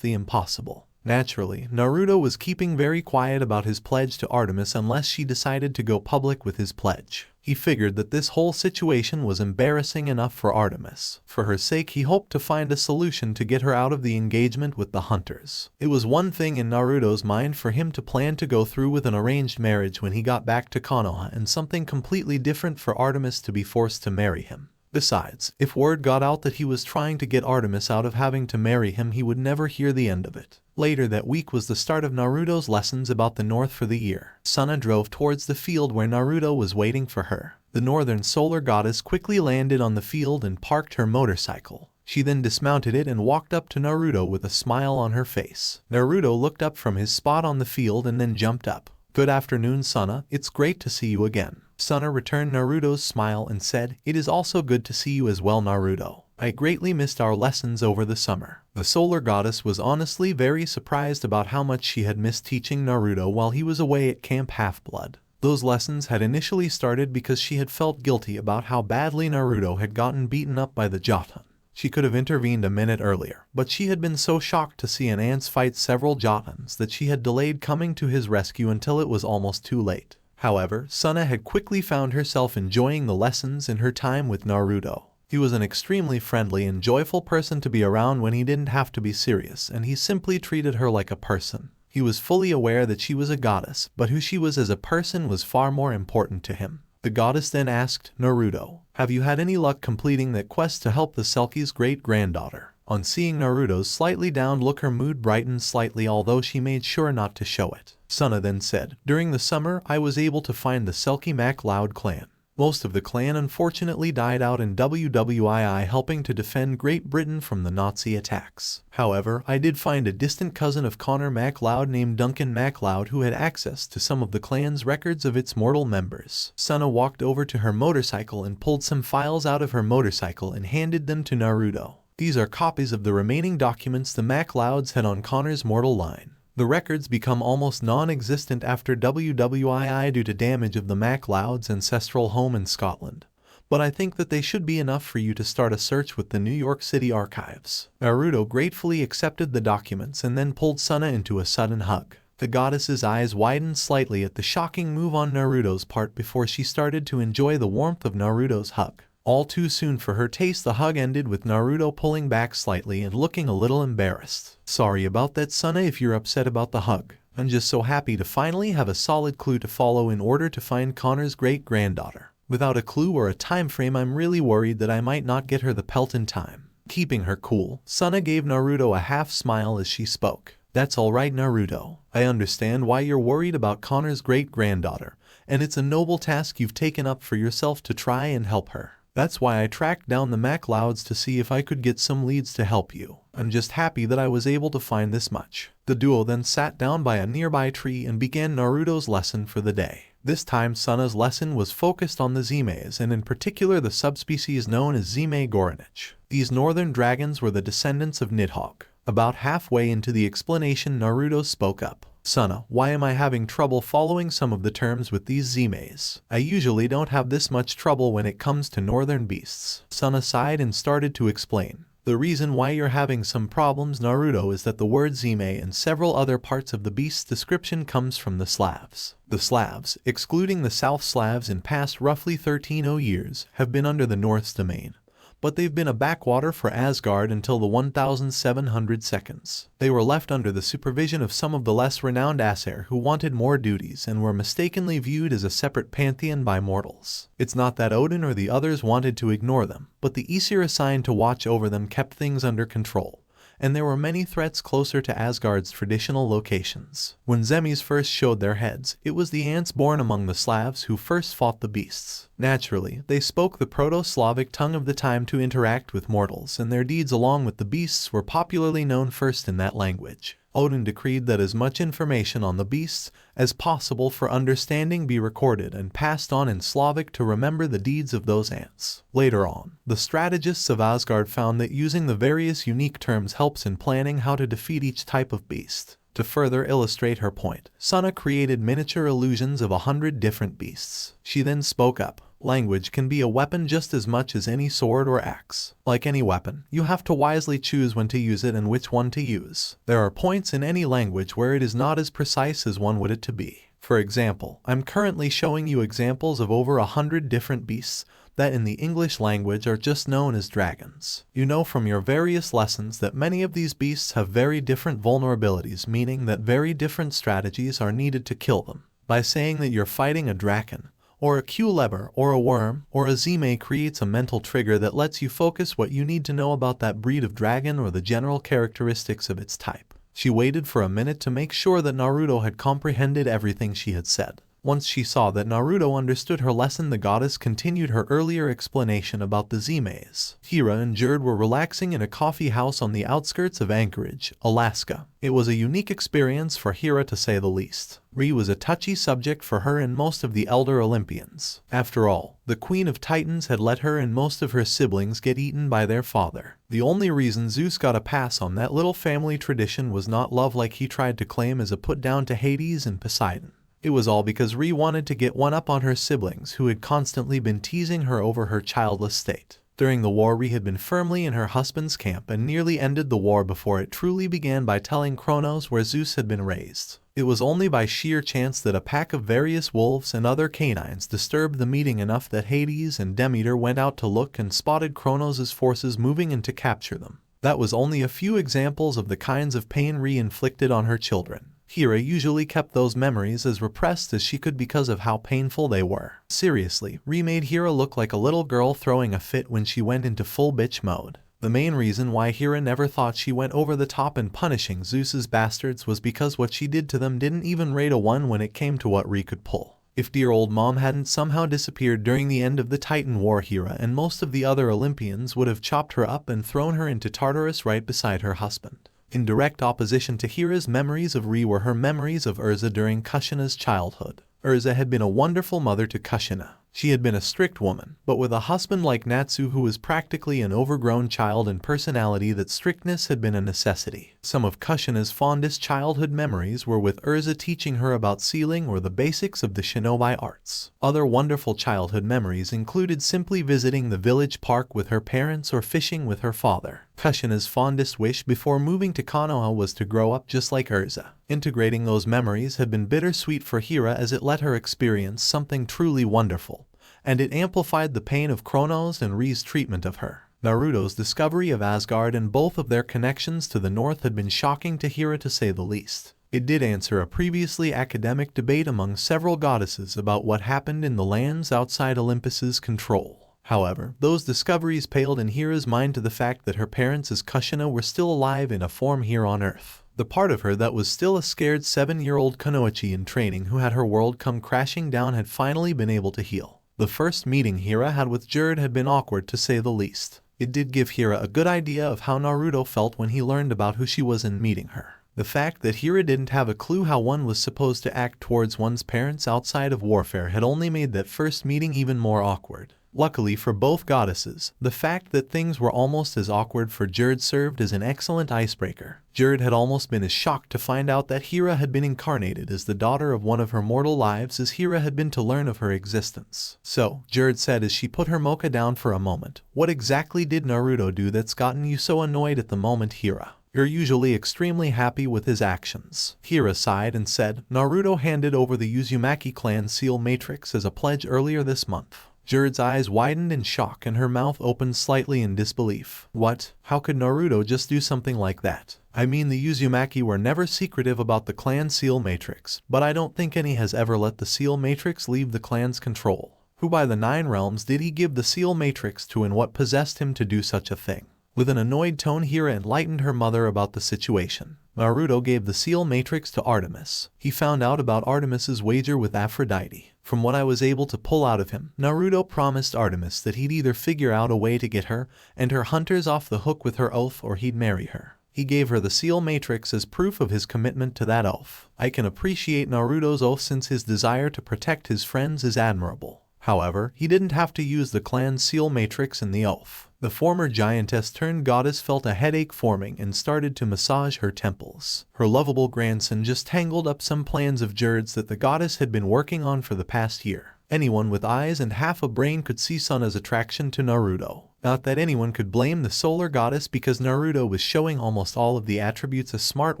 the impossible. Naturally, Naruto was keeping very quiet about his pledge to Artemis unless she decided to go public with his pledge. He figured that this whole situation was embarrassing enough for Artemis. For her sake, he hoped to find a solution to get her out of the engagement with the hunters. It was one thing in Naruto's mind for him to plan to go through with an arranged marriage when he got back to Konoha, and something completely different for Artemis to be forced to marry him. Besides, if word got out that he was trying to get Artemis out of having to marry him, he would never hear the end of it. Later that week was the start of Naruto's lessons about the North for the year. Sona drove towards the field where Naruto was waiting for her. The northern solar goddess quickly landed on the field and parked her motorcycle. She then dismounted it and walked up to Naruto with a smile on her face. Naruto looked up from his spot on the field and then jumped up. "Good afternoon, Sona. It's great to see you again." Sona returned Naruto's smile and said, "It is also good to see you as well, Naruto. I greatly missed our lessons over the summer." The solar goddess was honestly very surprised about how much she had missed teaching Naruto while he was away at Camp Half-Blood. Those lessons had initially started because she had felt guilty about how badly Naruto had gotten beaten up by the Jotan. She could have intervened a minute earlier, but she had been so shocked to see an ants fight several Jotans that she had delayed coming to his rescue until it was almost too late. However, Sona had quickly found herself enjoying the lessons in her time with Naruto. He was an extremely friendly and joyful person to be around when he didn't have to be serious, and he simply treated her like a person. He was fully aware that she was a goddess, but who she was as a person was far more important to him. The goddess then asked Naruto, "Have you had any luck completing that quest to help the Selkie's great-granddaughter?" On seeing Naruto's slightly downed look, her mood brightened slightly, although she made sure not to show it. Sona then said, "During the summer, I was able to find the Selkie MacLeod clan. Most of the clan unfortunately died out in VERYYYY helping to defend Great Britain from the Nazi attacks. However, I did find a distant cousin of Connor MacLeod named Duncan MacLeod who had access to some of the clan's records of its mortal members. Sona walked over to her motorcycle and pulled some files out of her motorcycle and handed them to Naruto. These are copies of the remaining documents the MacLeods had on Connor's mortal line. The records become almost non-existent after VERYYYY due to damage of the MacLeod's ancestral home in Scotland, but I think that they should be enough for you to start a search with the New York City archives. Naruto gratefully accepted the documents and then pulled Sona into a sudden hug. The goddess's eyes widened slightly at the shocking move on Naruto's part before she started to enjoy the warmth of Naruto's hug. All too soon for her taste, the hug ended with Naruto pulling back slightly and looking a little embarrassed. Sorry about that, Sona, if you're upset about the hug. I'm just so happy to finally have a solid clue to follow in order to find Connor's great-granddaughter. Without a clue or a time frame, I'm really worried that I might not get her the pelt in time. Keeping her cool, Sona gave Naruto a half smile as she spoke. That's alright, Naruto. I understand why you're worried about Connor's great-granddaughter, and it's a noble task you've taken up for yourself to try and help her. That's why I tracked down the MacLeods to see if I could get some leads to help you. I'm just happy that I was able to find this much. The duo then sat down by a nearby tree and began Naruto's lesson for the day. This time Sona's lesson was focused on the Zimes and in particular the subspecies known as Zime Goranich. These northern dragons were the descendants of Nidhogg. About halfway into the explanation, Naruto spoke up. Sona, why am I having trouble following some of the terms with these Zimes? I usually don't have this much trouble when it comes to northern beasts. Sona sighed and started to explain. The reason why you're having some problems, Naruto, is that the word Zime and several other parts of the beast's description comes from the Slavs. The Slavs, excluding the South Slavs in past roughly 1300 years, have been under the North's domain. But they've been a backwater for Asgard until the 1700 seconds. They were left under the supervision of some of the less renowned Aesir who wanted more duties and were mistakenly viewed as a separate pantheon by mortals. It's not that Odin or the others wanted to ignore them, but the Aesir assigned to watch over them kept things under control, and there were many threats closer to Asgard's traditional locations. When Zemis first showed their heads, it was the ants born among the Slavs who first fought the beasts. Naturally, they spoke the Proto-Slavic tongue of the time to interact with mortals, and their deeds along with the beasts were popularly known first in that language. Odin decreed that as much information on the beasts as possible for understanding be recorded and passed on in Slavic to remember the deeds of those ants. Later on, the strategists of Asgard found that using the various unique terms helps in planning how to defeat each type of beast. To further illustrate her point, Sona created miniature illusions of 100 different beasts. She then spoke up. Language can be a weapon just as much as any sword or axe. Like any weapon, you have to wisely choose when to use it and which one to use. There are points in any language where it is not as precise as one would it to be. For example, I'm currently showing you examples of over 100 different beasts that in the English language are just known as dragons. You know from your various lessons that many of these beasts have very different vulnerabilities, meaning that very different strategies are needed to kill them. By saying that you're fighting a draken, or a Q-lever, or a worm, or a Zime creates a mental trigger that lets you focus what you need to know about that breed of dragon or the general characteristics of its type. She waited for a minute to make sure that Naruto had comprehended everything she had said. Once she saw that Naruto understood her lesson, the goddess continued her earlier explanation about the Zimes. Hira and Jerd were relaxing in a coffee house on the outskirts of Anchorage, Alaska. It was a unique experience for Hira to say the least. Ri was a touchy subject for her and most of the elder Olympians. After all, the Queen of Titans had let her and most of her siblings get eaten by their father. The only reason Zeus got a pass on that little family tradition was not love like he tried to claim as a put down to Hades and Poseidon. It was all because Ri wanted to get one up on her siblings who had constantly been teasing her over her childless state. During the war, Ri had been firmly in her husband's camp and nearly ended the war before it truly began by telling Kronos where Zeus had been raised. It was only by sheer chance that a pack of various wolves and other canines disturbed the meeting enough that Hades and Demeter went out to look and spotted Kronos' forces moving in to capture them. That was only a few examples of the kinds of pain Ri inflicted on her children. Hira usually kept those memories as repressed as she could because of how painful they were. Seriously, Ri made Hira look like a little girl throwing a fit when she went into full bitch mode. The main reason why Hira never thought she went over the top in punishing Zeus's bastards was because what she did to them didn't even rate a 1 when it came to what Ri could pull. If dear old mom hadn't somehow disappeared during the end of the Titan War, Hira and most of the other Olympians would have chopped her up and thrown her into Tartarus right beside her husband. In direct opposition to Hira's memories of Ri were her memories of Urza during Kushina's childhood. Urza had been a wonderful mother to Kushina. She had been a strict woman, but with a husband like Natsu who was practically an overgrown child in personality, that strictness had been a necessity. Some of Kushina's fondest childhood memories were with Urza teaching her about sealing or the basics of the shinobi arts. Other wonderful childhood memories included simply visiting the village park with her parents or fishing with her father. Kushina's fondest wish before moving to Konoha was to grow up just like Urza. Integrating those memories had been bittersweet for Hira as it let her experience something truly wonderful, and it amplified the pain of Chronos and Ri's treatment of her. Naruto's discovery of Asgard and both of their connections to the north had been shocking to Hira to say the least. It did answer a previously academic debate among several goddesses about what happened in the lands outside Olympus's control. However, those discoveries paled in Hira's mind to the fact that her parents as Kushina were still alive in a form here on Earth. The part of her that was still a scared 7-year-old kunoichi in training who had her world come crashing down had finally been able to heal. The first meeting Hira had with Jiraiya had been awkward to say the least. It did give Hira a good idea of how Naruto felt when he learned about who she was in meeting her. The fact that Hira didn't have a clue how one was supposed to act towards one's parents outside of warfare had only made that first meeting even more awkward. Luckily for both goddesses, the fact that things were almost as awkward for Jiraiya served as an excellent icebreaker. Jiraiya had almost been as shocked to find out that Hira had been incarnated as the daughter of one of her mortal lives as Hira had been to learn of her existence. So, Jiraiya said as she put her mocha down for a moment, "What exactly did Naruto do that's gotten you so annoyed at the moment, Hira? You're usually extremely happy with his actions." Hira sighed and said, "Naruto handed over the Uzumaki clan seal matrix as a pledge earlier this month." Jiraiya's eyes widened in shock and her mouth opened slightly in disbelief. What? How could Naruto just do something like that? I mean, the Uzumaki were never secretive about the clan seal matrix, but I don't think any has ever let the seal matrix leave the clan's control. Who by the 9 realms did he give the seal matrix to and what possessed him to do such a thing? With an annoyed tone, Hira enlightened her mother about the situation. Naruto gave the seal matrix to Artemis. He found out about Artemis's wager with Aphrodite. From what I was able to pull out of him, Naruto promised Artemis that he'd either figure out a way to get her and her hunters off the hook with her oath or he'd marry her. He gave her the seal matrix as proof of his commitment to that oath. I can appreciate Naruto's oath since his desire to protect his friends is admirable. However, he didn't have to use the clan's seal matrix in the oath. The former giantess turned goddess felt a headache forming and started to massage her temples. Her lovable grandson just tangled up some plans of Jiraiya's that the goddess had been working on for the past year. Anyone with eyes and half a brain could see Sona's attraction to Naruto. Not that anyone could blame the solar goddess because Naruto was showing almost all of the attributes a smart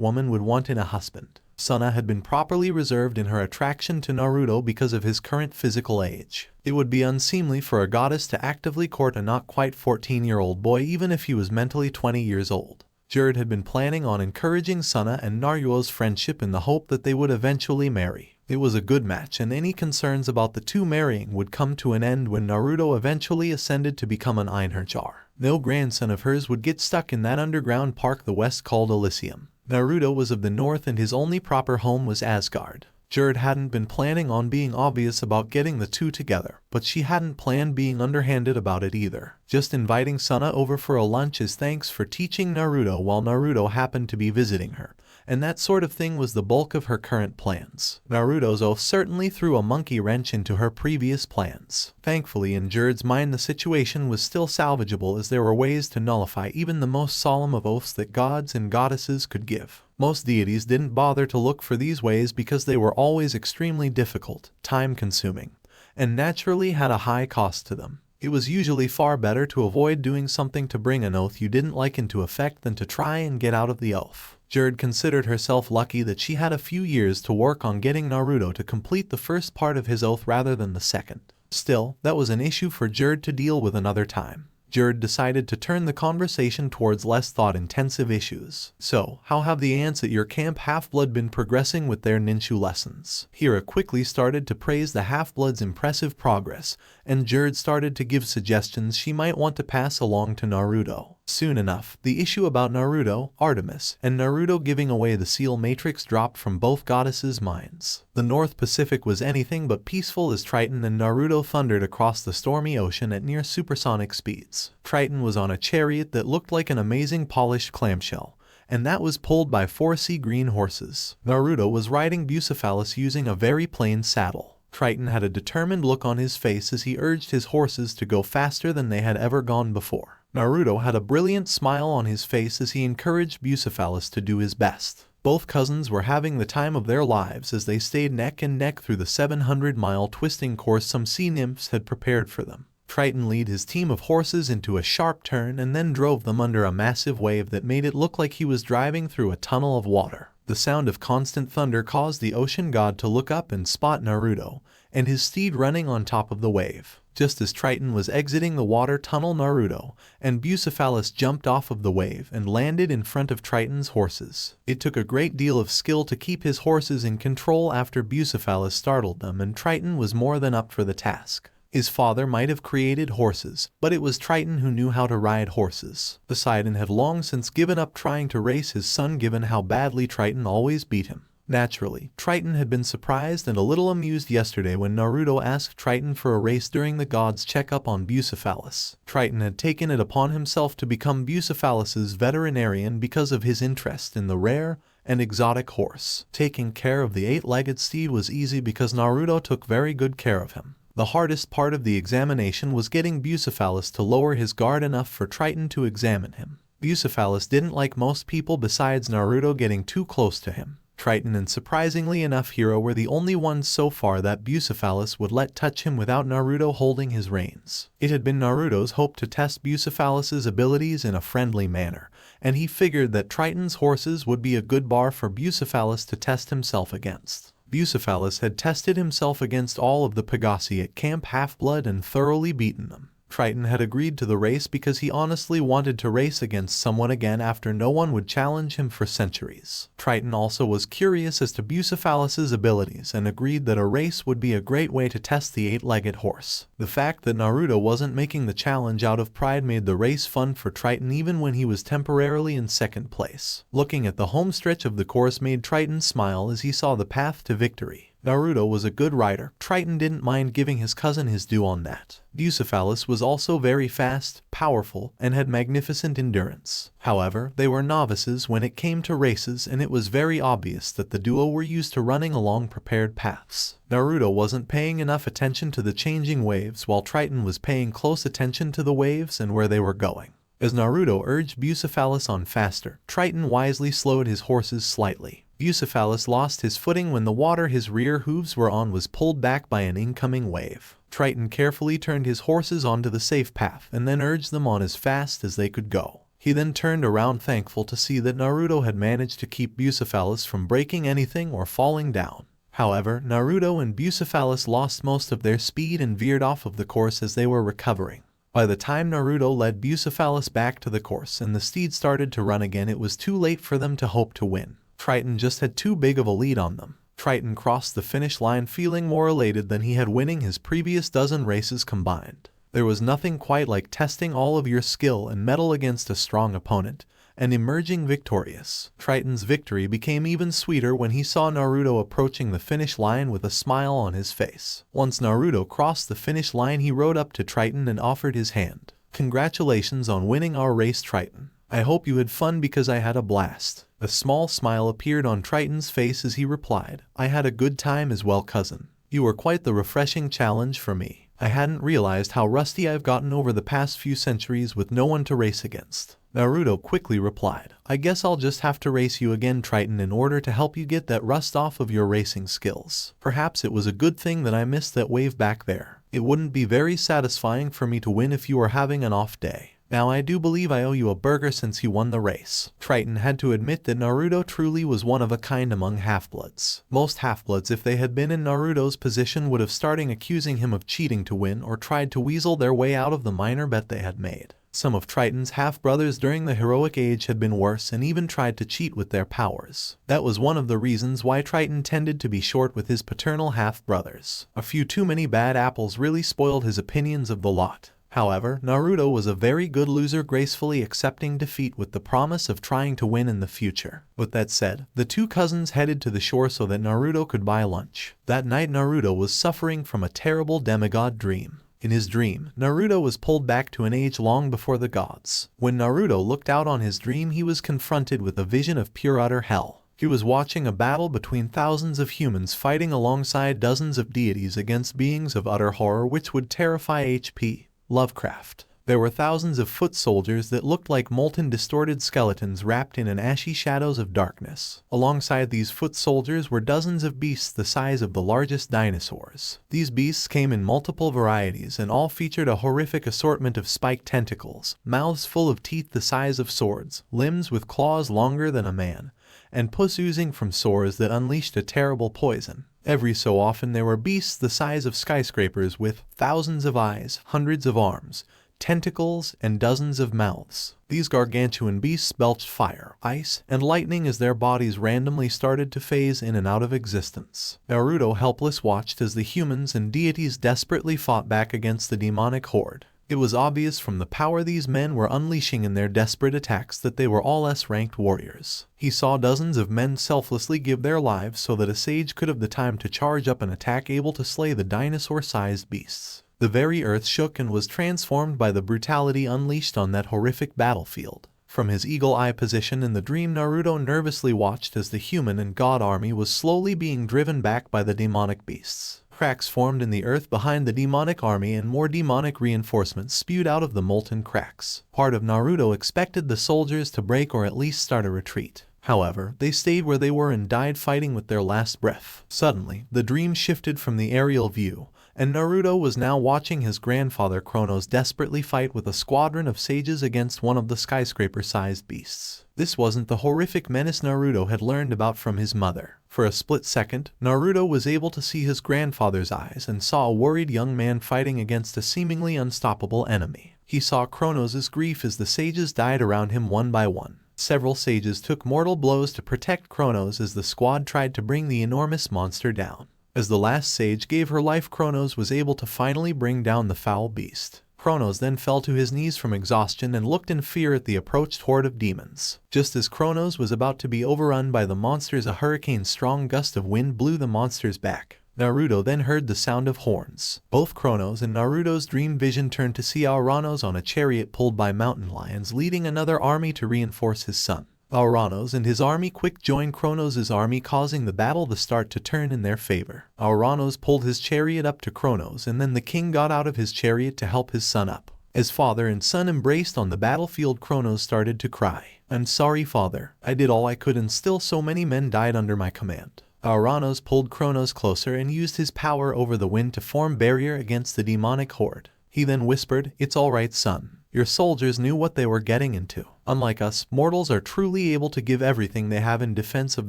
woman would want in a husband. Sona had been properly reserved in her attraction to Naruto because of his current physical age. It would be unseemly for a goddess to actively court a not quite 14-year-old boy even if he was mentally 20 years old. Jiraiya had been planning on encouraging Sona and Naruto's friendship in the hope that they would eventually marry. It was a good match and any concerns about the two marrying would come to an end when Naruto eventually ascended to become an Einherjar. No grandson of hers would get stuck in that underground park the West called Elysium. Naruto was of the north and his only proper home was Asgard. Jiraiya hadn't been planning on being obvious about getting the two together, but she hadn't planned being underhanded about it either. Just inviting Sona over for a lunch as thanks for teaching Naruto while Naruto happened to be visiting her, and that sort of thing was the bulk of her current plans. Naruto's oath certainly threw a monkey wrench into her previous plans. Thankfully, in Jiraiya's mind the situation was still salvageable as there were ways to nullify even the most solemn of oaths that gods and goddesses could give. Most deities didn't bother to look for these ways because they were always extremely difficult, time-consuming, and naturally had a high cost to them. It was usually far better to avoid doing something to bring an oath you didn't like into effect than to try and get out of the oath. Jiraiya considered herself lucky that she had a few years to work on getting Naruto to complete the first part of his oath rather than the second. Still, that was an issue for Jiraiya to deal with another time. Jiraiya decided to turn the conversation towards less thought-intensive issues. So, how have the ants at your camp Half-Blood been progressing with their ninju lessons? Hira quickly started to praise the Half-Blood's impressive progress, and Jiraiya started to give suggestions she might want to pass along to Naruto. Soon enough, the issue about Naruto, Artemis, and Naruto giving away the seal matrix dropped from both goddesses' minds. The North Pacific was anything but peaceful as Triton and Naruto thundered across the stormy ocean at near supersonic speeds. Triton was on a chariot that looked like an amazing polished clamshell, and that was pulled by 4 sea green horses. Naruto was riding Bucephalus using a very plain saddle. Triton had a determined look on his face as he urged his horses to go faster than they had ever gone before. Naruto had a brilliant smile on his face as he encouraged Bucephalus to do his best. Both cousins were having the time of their lives as they stayed neck and neck through the 700-mile twisting course some sea nymphs had prepared for them. Triton led his team of horses into a sharp turn and then drove them under a massive wave that made it look like he was driving through a tunnel of water. The sound of constant thunder caused the ocean god to look up and spot Naruto and his steed running on top of the wave. Just as Triton was exiting the water tunnel, Naruto and Bucephalus jumped off of the wave and landed in front of Triton's horses. It took a great deal of skill to keep his horses in control after Bucephalus startled them, and Triton was more than up for the task. His father might have created horses, but it was Triton who knew how to ride horses. Poseidon had long since given up trying to race his son given how badly Triton always beat him. Naturally, Triton had been surprised and a little amused yesterday when Naruto asked Triton for a race during the god's checkup on Bucephalus. Triton had taken it upon himself to become Bucephalus's veterinarian because of his interest in the rare and exotic horse. Taking care of the 8-legged steed was easy because Naruto took very good care of him. The hardest part of the examination was getting Bucephalus to lower his guard enough for Triton to examine him. Bucephalus didn't like most people besides Naruto getting too close to him. Triton and surprisingly enough Hero were the only ones so far that Bucephalus would let touch him without Naruto holding his reins. It had been Naruto's hope to test Bucephalus's abilities in a friendly manner, and he figured that Triton's horses would be a good bar for Bucephalus to test himself against. Bucephalus had tested himself against all of the Pegasi at Camp Half-Blood and thoroughly beaten them. Triton had agreed to the race because he honestly wanted to race against someone again after no one would challenge him for centuries. Triton also was curious as to Bucephalus's abilities and agreed that a race would be a great way to test the 8-legged horse. The fact that Naruto wasn't making the challenge out of pride made the race fun for Triton even when he was temporarily in second place. Looking at the home stretch of the course made Triton smile as he saw the path to victory. Naruto was a good rider. Triton didn't mind giving his cousin his due on that. Bucephalus was also very fast, powerful, and had magnificent endurance. However, they were novices when it came to races, and it was very obvious that the duo were used to running along prepared paths. Naruto wasn't paying enough attention to the changing waves while Triton was paying close attention to the waves and where they were going. As Naruto urged Bucephalus on faster, Triton wisely slowed his horses slightly. Bucephalus lost his footing when the water his rear hooves were on was pulled back by an incoming wave. Triton carefully turned his horses onto the safe path and then urged them on as fast as they could go. He then turned around thankful to see that Naruto had managed to keep Bucephalus from breaking anything or falling down. However, Naruto and Bucephalus lost most of their speed and veered off of the course as they were recovering. By the time Naruto led Bucephalus back to the course and the steed started to run again, it was too late for them to hope to win. Triton just had too big of a lead on them. Triton crossed the finish line feeling more elated than he had winning his previous dozen races combined. There was nothing quite like testing all of your skill and mettle against a strong opponent and emerging victorious. Triton's victory became even sweeter when he saw Naruto approaching the finish line with a smile on his face. Once Naruto crossed the finish line, he rode up to Triton and offered his hand. "Congratulations on winning our race, Triton. I hope you had fun because I had a blast." A small smile appeared on Triton's face as he replied, "I had a good time as well, cousin. You were quite the refreshing challenge for me. I hadn't realized how rusty I've gotten over the past few centuries with no one to race against." Naruto quickly replied, "I guess I'll just have to race you again, Triton, in order to help you get that rust off of your racing skills. Perhaps it was a good thing that I missed that wave back there. It wouldn't be very satisfying for me to win if you were having an off day. Now I do believe I owe you a burger since you won the race." Triton had to admit that Naruto truly was one of a kind among half-bloods. Most half-bloods, if they had been in Naruto's position, would have started accusing him of cheating to win or tried to weasel their way out of the minor bet they had made. Some of Triton's half-brothers during the heroic age had been worse and even tried to cheat with their powers. That was one of the reasons why Triton tended to be short with his paternal half-brothers. A few too many bad apples really spoiled his opinions of the lot. However, Naruto was a very good loser, gracefully accepting defeat with the promise of trying to win in the future. With that said, the two cousins headed to the shore so that Naruto could buy lunch. That night Naruto was suffering from a terrible demigod dream. In his dream, Naruto was pulled back to an age long before the gods. When Naruto looked out on his dream, he was confronted with a vision of pure utter hell. He was watching a battle between thousands of humans fighting alongside dozens of deities against beings of utter horror which would terrify H.P. Lovecraft. There were thousands of foot soldiers that looked like molten distorted skeletons wrapped in an ashy shadows of darkness. Alongside these foot soldiers were dozens of beasts the size of the largest dinosaurs. These beasts came in multiple varieties and all featured a horrific assortment of spiked tentacles, mouths full of teeth the size of swords, limbs with claws longer than a man, and pus oozing from sores that unleashed a terrible poison. Every so often there were beasts the size of skyscrapers with thousands of eyes, hundreds of arms, tentacles, and dozens of mouths. These gargantuan beasts belched fire, ice, and lightning as their bodies randomly started to phase in and out of existence. Naruto helpless watched as the humans and deities desperately fought back against the demonic horde. It was obvious from the power these men were unleashing in their desperate attacks that they were all S-ranked warriors. He saw dozens of men selflessly give their lives so that a sage could have the time to charge up an attack able to slay the dinosaur-sized beasts. The very earth shook and was transformed by the brutality unleashed on that horrific battlefield. From his eagle-eye position in the dream, Naruto nervously watched as the human and god army was slowly being driven back by the demonic beasts. Cracks formed in the earth behind the demonic army and more demonic reinforcements spewed out of the molten cracks. Part of Naruto expected the soldiers to break or at least start a retreat. However, they stayed where they were and died fighting with their last breath. Suddenly, the dream shifted from the aerial view, and Naruto was now watching his grandfather Kronos desperately fight with a squadron of sages against one of the skyscraper-sized beasts. This wasn't the horrific menace Naruto had learned about from his mother. For a split second, Naruto was able to see his grandfather's eyes and saw a worried young man fighting against a seemingly unstoppable enemy. He saw Kronos' grief as the sages died around him one by one. Several sages took mortal blows to protect Kronos as the squad tried to bring the enormous monster down. As the last sage gave her life, Kronos was able to finally bring down the foul beast. Kronos then fell to his knees from exhaustion and looked in fear at the approached horde of demons. Just as Kronos was about to be overrun by the monsters, a hurricane-strong gust of wind blew the monsters back. Naruto then heard the sound of horns. Both Kronos and Naruto's dream vision turned to see Alranos on a chariot pulled by mountain lions leading another army to reinforce his son. Alranos and his army quick joined Kronos' army, causing the battle to start to turn in their favor. Alranos pulled his chariot up to Kronos, and then the king got out of his chariot to help his son up. As father and son embraced on the battlefield, Kronos started to cry. "I'm sorry, father. I did all I could and still so many men died under my command." Alranos pulled Kronos closer and used his power over the wind to form barrier against the demonic horde. He then whispered, "It's all right, son. Your soldiers knew what they were getting into. Unlike us, mortals are truly able to give everything they have in defense of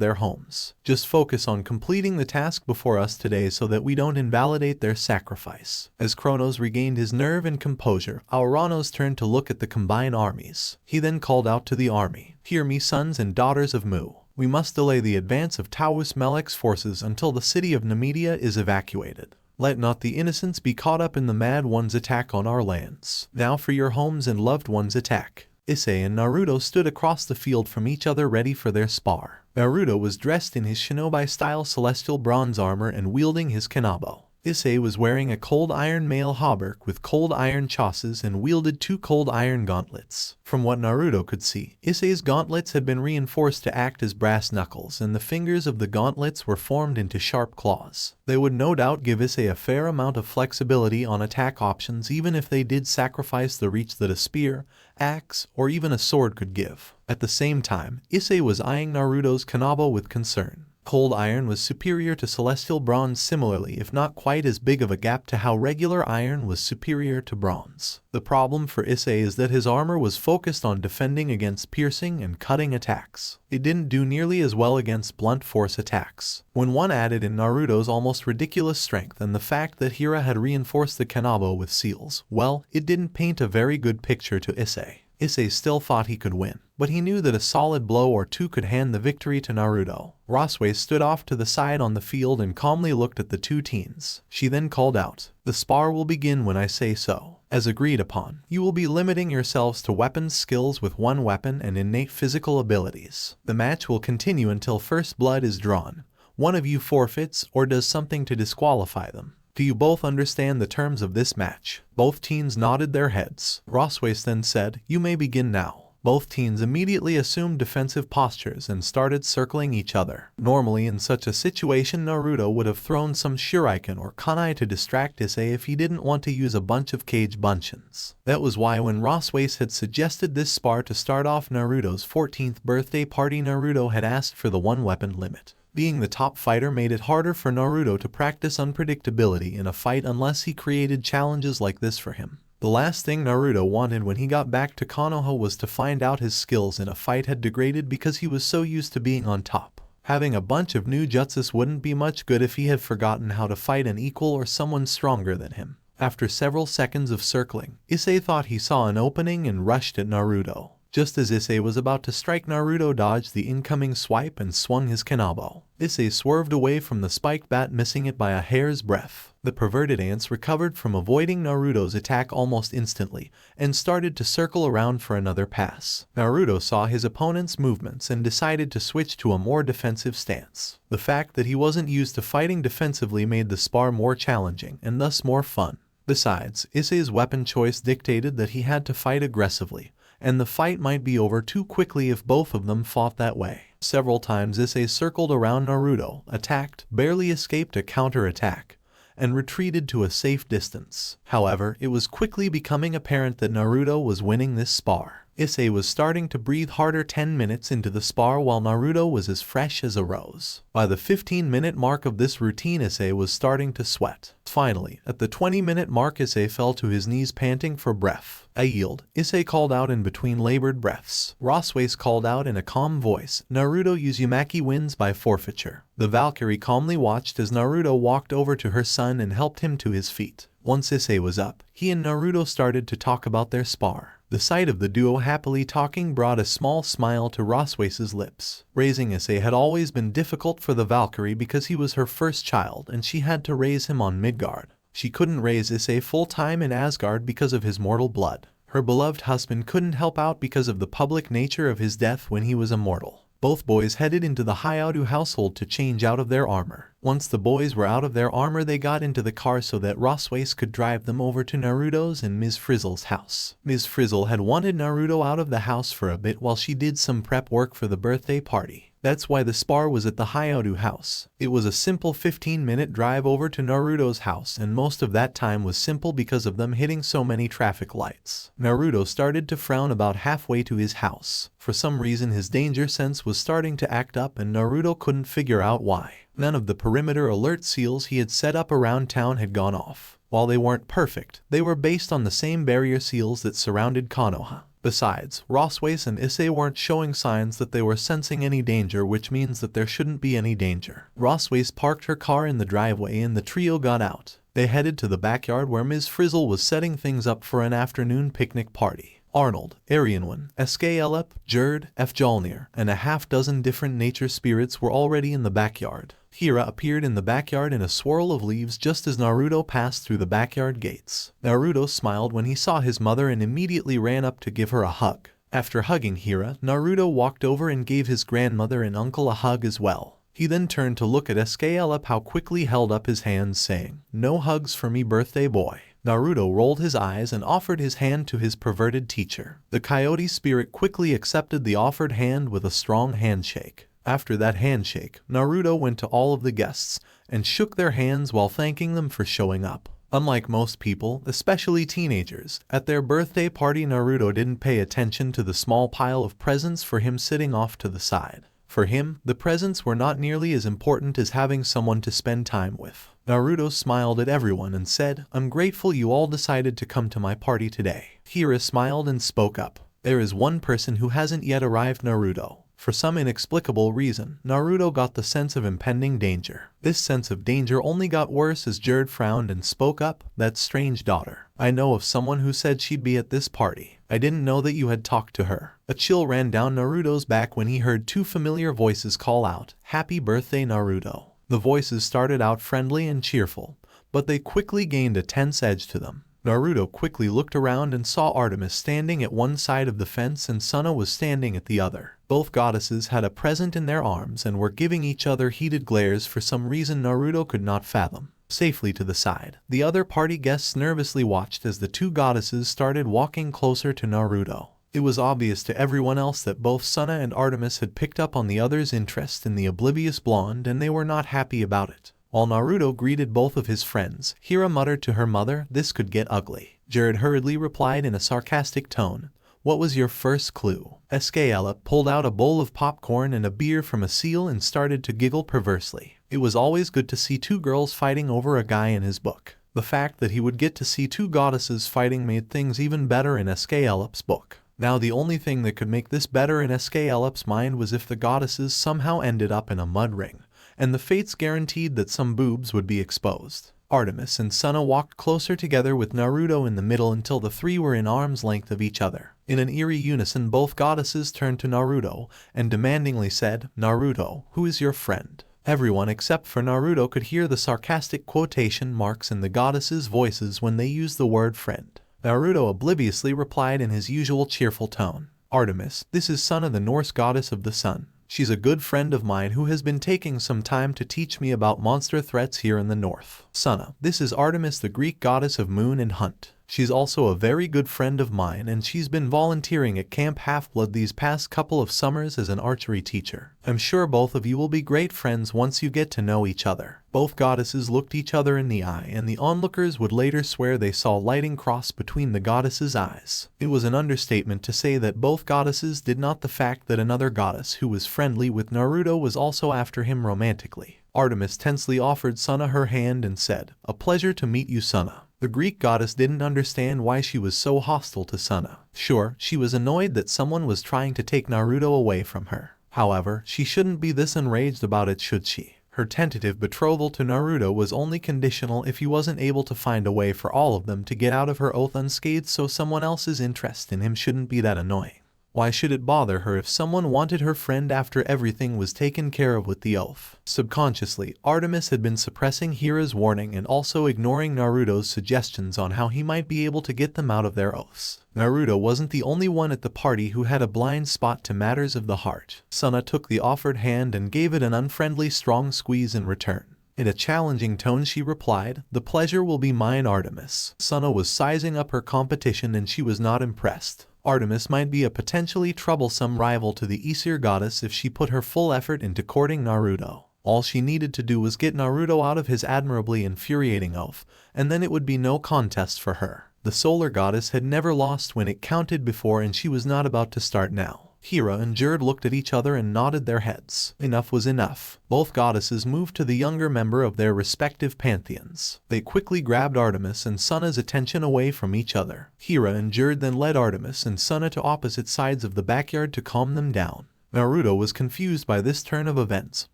their homes. Just focus on completing the task before us today so that we don't invalidate their sacrifice." As Kronos regained his nerve and composure, Alranos turned to look at the combined armies. He then called out to the army, "Hear me, sons and daughters of Mu. We must delay the advance of Taurus Melek's forces until the city of Nemedia is evacuated. Let not the innocents be caught up in the Mad One's attack on our lands. Now for your homes and loved ones attack." Isay and Naruto stood across the field from each other ready for their spar. Naruto was dressed in his shinobi-style celestial bronze armor and wielding his kanabo. Isay was wearing a cold iron mail hauberk with cold iron chassis and wielded 2 cold iron gauntlets. From what Naruto could see, Isay's gauntlets had been reinforced to act as brass knuckles, and the fingers of the gauntlets were formed into sharp claws. They would no doubt give Isay a fair amount of flexibility on attack options, even if they did sacrifice the reach that a spear, axe, or even a sword could give. At the same time, Isay was eyeing Naruto's kanabo with concern. Cold iron was superior to celestial bronze similarly, if not quite as big of a gap to how regular iron was superior to bronze. The problem for Isay is that his armor was focused on defending against piercing and cutting attacks. It didn't do nearly as well against blunt force attacks. When one added in Naruto's almost ridiculous strength and the fact that Hira had reinforced the kanabo with seals, well, it didn't paint a very good picture to Isay. Issei still thought he could win, but he knew that a solid blow or two could hand the victory to Naruto. Rosway stood off to the side on the field and calmly looked at the two teens. She then called out, "The spar will begin when I say so. As agreed upon, you will be limiting yourselves to weapons skills with one weapon and innate physical abilities. The match will continue until first blood is drawn. One of you forfeits or does something to disqualify them. Do you both understand the terms of this match?" Both teens nodded their heads. Rosway then said, "You may begin now." Both teens immediately assumed defensive postures and started circling each other. Normally in such a situation Naruto would have thrown some shuriken or kunai to distract Issei if he didn't want to use a bunch of cage bunchins. That was why when Rosway had suggested this spar to start off Naruto's 14th birthday party, Naruto had asked for the one weapon limit. Being the top fighter made it harder for Naruto to practice unpredictability in a fight unless he created challenges like this for him. The last thing Naruto wanted when he got back to Konoha was to find out his skills in a fight had degraded because he was so used to being on top. Having a bunch of new jutsus wouldn't be much good if he had forgotten how to fight an equal or someone stronger than him. After several seconds of circling, Issei thought he saw an opening and rushed at Naruto. Just as Issei was about to strike, Naruto dodged the incoming swipe and swung his kanabo. Issei swerved away from the spiked bat, missing it by a hair's breadth. The perverted ants recovered from avoiding Naruto's attack almost instantly and started to circle around for another pass. Naruto saw his opponent's movements and decided to switch to a more defensive stance. The fact that he wasn't used to fighting defensively made the spar more challenging and thus more fun. Besides, Issei's weapon choice dictated that he had to fight aggressively, and the fight might be over too quickly if both of them fought that way. Several times Issei circled around Naruto, attacked, barely escaped a counter-attack, and retreated to a safe distance. However, it was quickly becoming apparent that Naruto was winning this spar. Issei was starting to breathe harder 10 minutes into the spar while Naruto was as fresh as a rose. By the 15-minute mark of this routine, Issei was starting to sweat. Finally, at the 20-minute mark, Issei fell to his knees panting for breath. "I yield," Issei called out in between labored breaths. Rosway called out in a calm voice, "Naruto Uzumaki wins by forfeiture." The Valkyrie calmly watched as Naruto walked over to her son and helped him to his feet. Once Issei was up, he and Naruto started to talk about their spar. The sight of the duo happily talking brought a small smile to Rosway's lips. Raising Issei had always been difficult for the Valkyrie because he was her first child and she had to raise him on Midgard. She couldn't raise Issei full-time in Asgard because of his mortal blood. Her beloved husband couldn't help out because of the public nature of his death when he was immortal. Both boys headed into the Hayato household to change out of their armor. Once the boys were out of their armor, they got into the car so that Rosway could drive them over to Naruto's and Ms. Frizzle's house. Ms. Frizzle had wanted Naruto out of the house for a bit while she did some prep work for the birthday party. That's why the spar was at the Hayato house. It was a simple 15-minute drive over to Naruto's house, and most of that time was simple because of them hitting so many traffic lights. Naruto started to frown about halfway to his house. For some reason his danger sense was starting to act up and Naruto couldn't figure out why. None of the perimeter alert seals he had set up around town had gone off. While they weren't perfect, they were based on the same barrier seals that surrounded Konoha. Besides, Rosway and Issei weren't showing signs that they were sensing any danger, which means that there shouldn't be any danger. Rosway parked her car in the driveway and the trio got out. They headed to the backyard where Ms. Frizzle was setting things up for an afternoon picnic party. Arnold, Arianwen, Elep, Jerd, Fjolnir, and a half-dozen different nature spirits were already in the backyard. Hira appeared in the backyard in a swirl of leaves just as Naruto passed through the backyard gates. Naruto smiled when he saw his mother and immediately ran up to give her a hug. After hugging Hira, Naruto walked over and gave his grandmother and uncle a hug as well. He then turned to look at Elep, how quickly held up his hands saying, "No hugs for me, birthday boy." Naruto rolled his eyes and offered his hand to his perverted teacher. The coyote spirit quickly accepted the offered hand with a strong handshake. After that handshake, Naruto went to all of the guests and shook their hands while thanking them for showing up. Unlike most people, especially teenagers, at their birthday party Naruto didn't pay attention to the small pile of presents for him sitting off to the side. For him, the presents were not nearly as important as having someone to spend time with. Naruto smiled at everyone and said, "I'm grateful you all decided to come to my party today." Hira smiled and spoke up. "There is one person who hasn't yet arrived, Naruto. For some inexplicable reason, Naruto got the sense of impending danger. This sense of danger only got worse as Jiraiya frowned and spoke up. "That strange daughter. I know of someone who said she'd be at this party. I didn't know that you had talked to her." A chill ran down Naruto's back when he heard two familiar voices call out, "Happy birthday, Naruto." The voices started out friendly and cheerful, but they quickly gained a tense edge to them. Naruto quickly looked around and saw Artemis standing at one side of the fence and Sona was standing at the other. Both goddesses had a present in their arms and were giving each other heated glares for some reason Naruto could not fathom. Safely to the side, the other party guests nervously watched as the two goddesses started walking closer to Naruto. It was obvious to everyone else that both Sona and Artemis had picked up on the other's interest in the oblivious blonde and they were not happy about it. While Naruto greeted both of his friends, Hira muttered to her mother, "This could get ugly." Jiraiya hurriedly replied in a sarcastic tone, "What was your first clue?" Escala pulled out a bowl of popcorn and a beer from a seal and started to giggle perversely. It was always good to see two girls fighting over a guy in his book. The fact that he would get to see two goddesses fighting made things even better in Escala's book. Now the only thing that could make this better in Escala's mind was if the goddesses somehow ended up in a mud ring, and the fates guaranteed that some boobs would be exposed. Artemis and Sona walked closer together with Naruto in the middle until the three were in arm's length of each other. In an eerie unison, both goddesses turned to Naruto and demandingly said, "Naruto, who is your friend?" Everyone except for Naruto could hear the sarcastic quotation marks in the goddesses' voices when they used the word friend. Naruto obliviously replied in his usual cheerful tone, "Artemis, this is Sona, the Norse goddess of the sun. She's a good friend of mine who has been taking some time to teach me about monster threats here in the north. Sona, this is Artemis, the Greek goddess of moon and hunt. She's also a very good friend of mine and she's been volunteering at Camp Half-Blood these past couple of summers as an archery teacher. I'm sure both of you will be great friends once you get to know each other." Both goddesses looked each other in the eye and the onlookers would later swear they saw lightning cross between the goddesses' eyes. It was an understatement to say that both goddesses did not the fact that another goddess who was friendly with Naruto was also after him romantically. Artemis tensely offered Sona her hand and said, "A pleasure to meet you, Sona." The Greek goddess didn't understand why she was so hostile to Sona. Sure, she was annoyed that someone was trying to take Naruto away from her. However, she shouldn't be this enraged about it, should she? Her tentative betrothal to Naruto was only conditional if he wasn't able to find a way for all of them to get out of her oath unscathed, so someone else's interest in him shouldn't be that annoying. Why should it bother her if someone wanted her friend after everything was taken care of with the oath? Subconsciously, Artemis had been suppressing Hira's warning and also ignoring Naruto's suggestions on how he might be able to get them out of their oaths. Naruto wasn't the only one at the party who had a blind spot to matters of the heart. Sona took the offered hand and gave it an unfriendly strong squeeze in return. In a challenging tone she replied, "The pleasure will be mine, Artemis." Sona was sizing up her competition and she was not impressed. Artemis might be a potentially troublesome rival to the Aesir goddess if she put her full effort into courting Naruto. All she needed to do was get Naruto out of his admirably infuriating oath, and then it would be no contest for her. The solar goddess had never lost when it counted before and she was not about to start now. Hira and Jiraiya looked at each other and nodded their heads. Enough was enough. Both goddesses moved to the younger member of their respective pantheons. They quickly grabbed Artemis and Sona's attention away from each other. Hira and Jiraiya then led Artemis and Sona to opposite sides of the backyard to calm them down. Naruto was confused by this turn of events.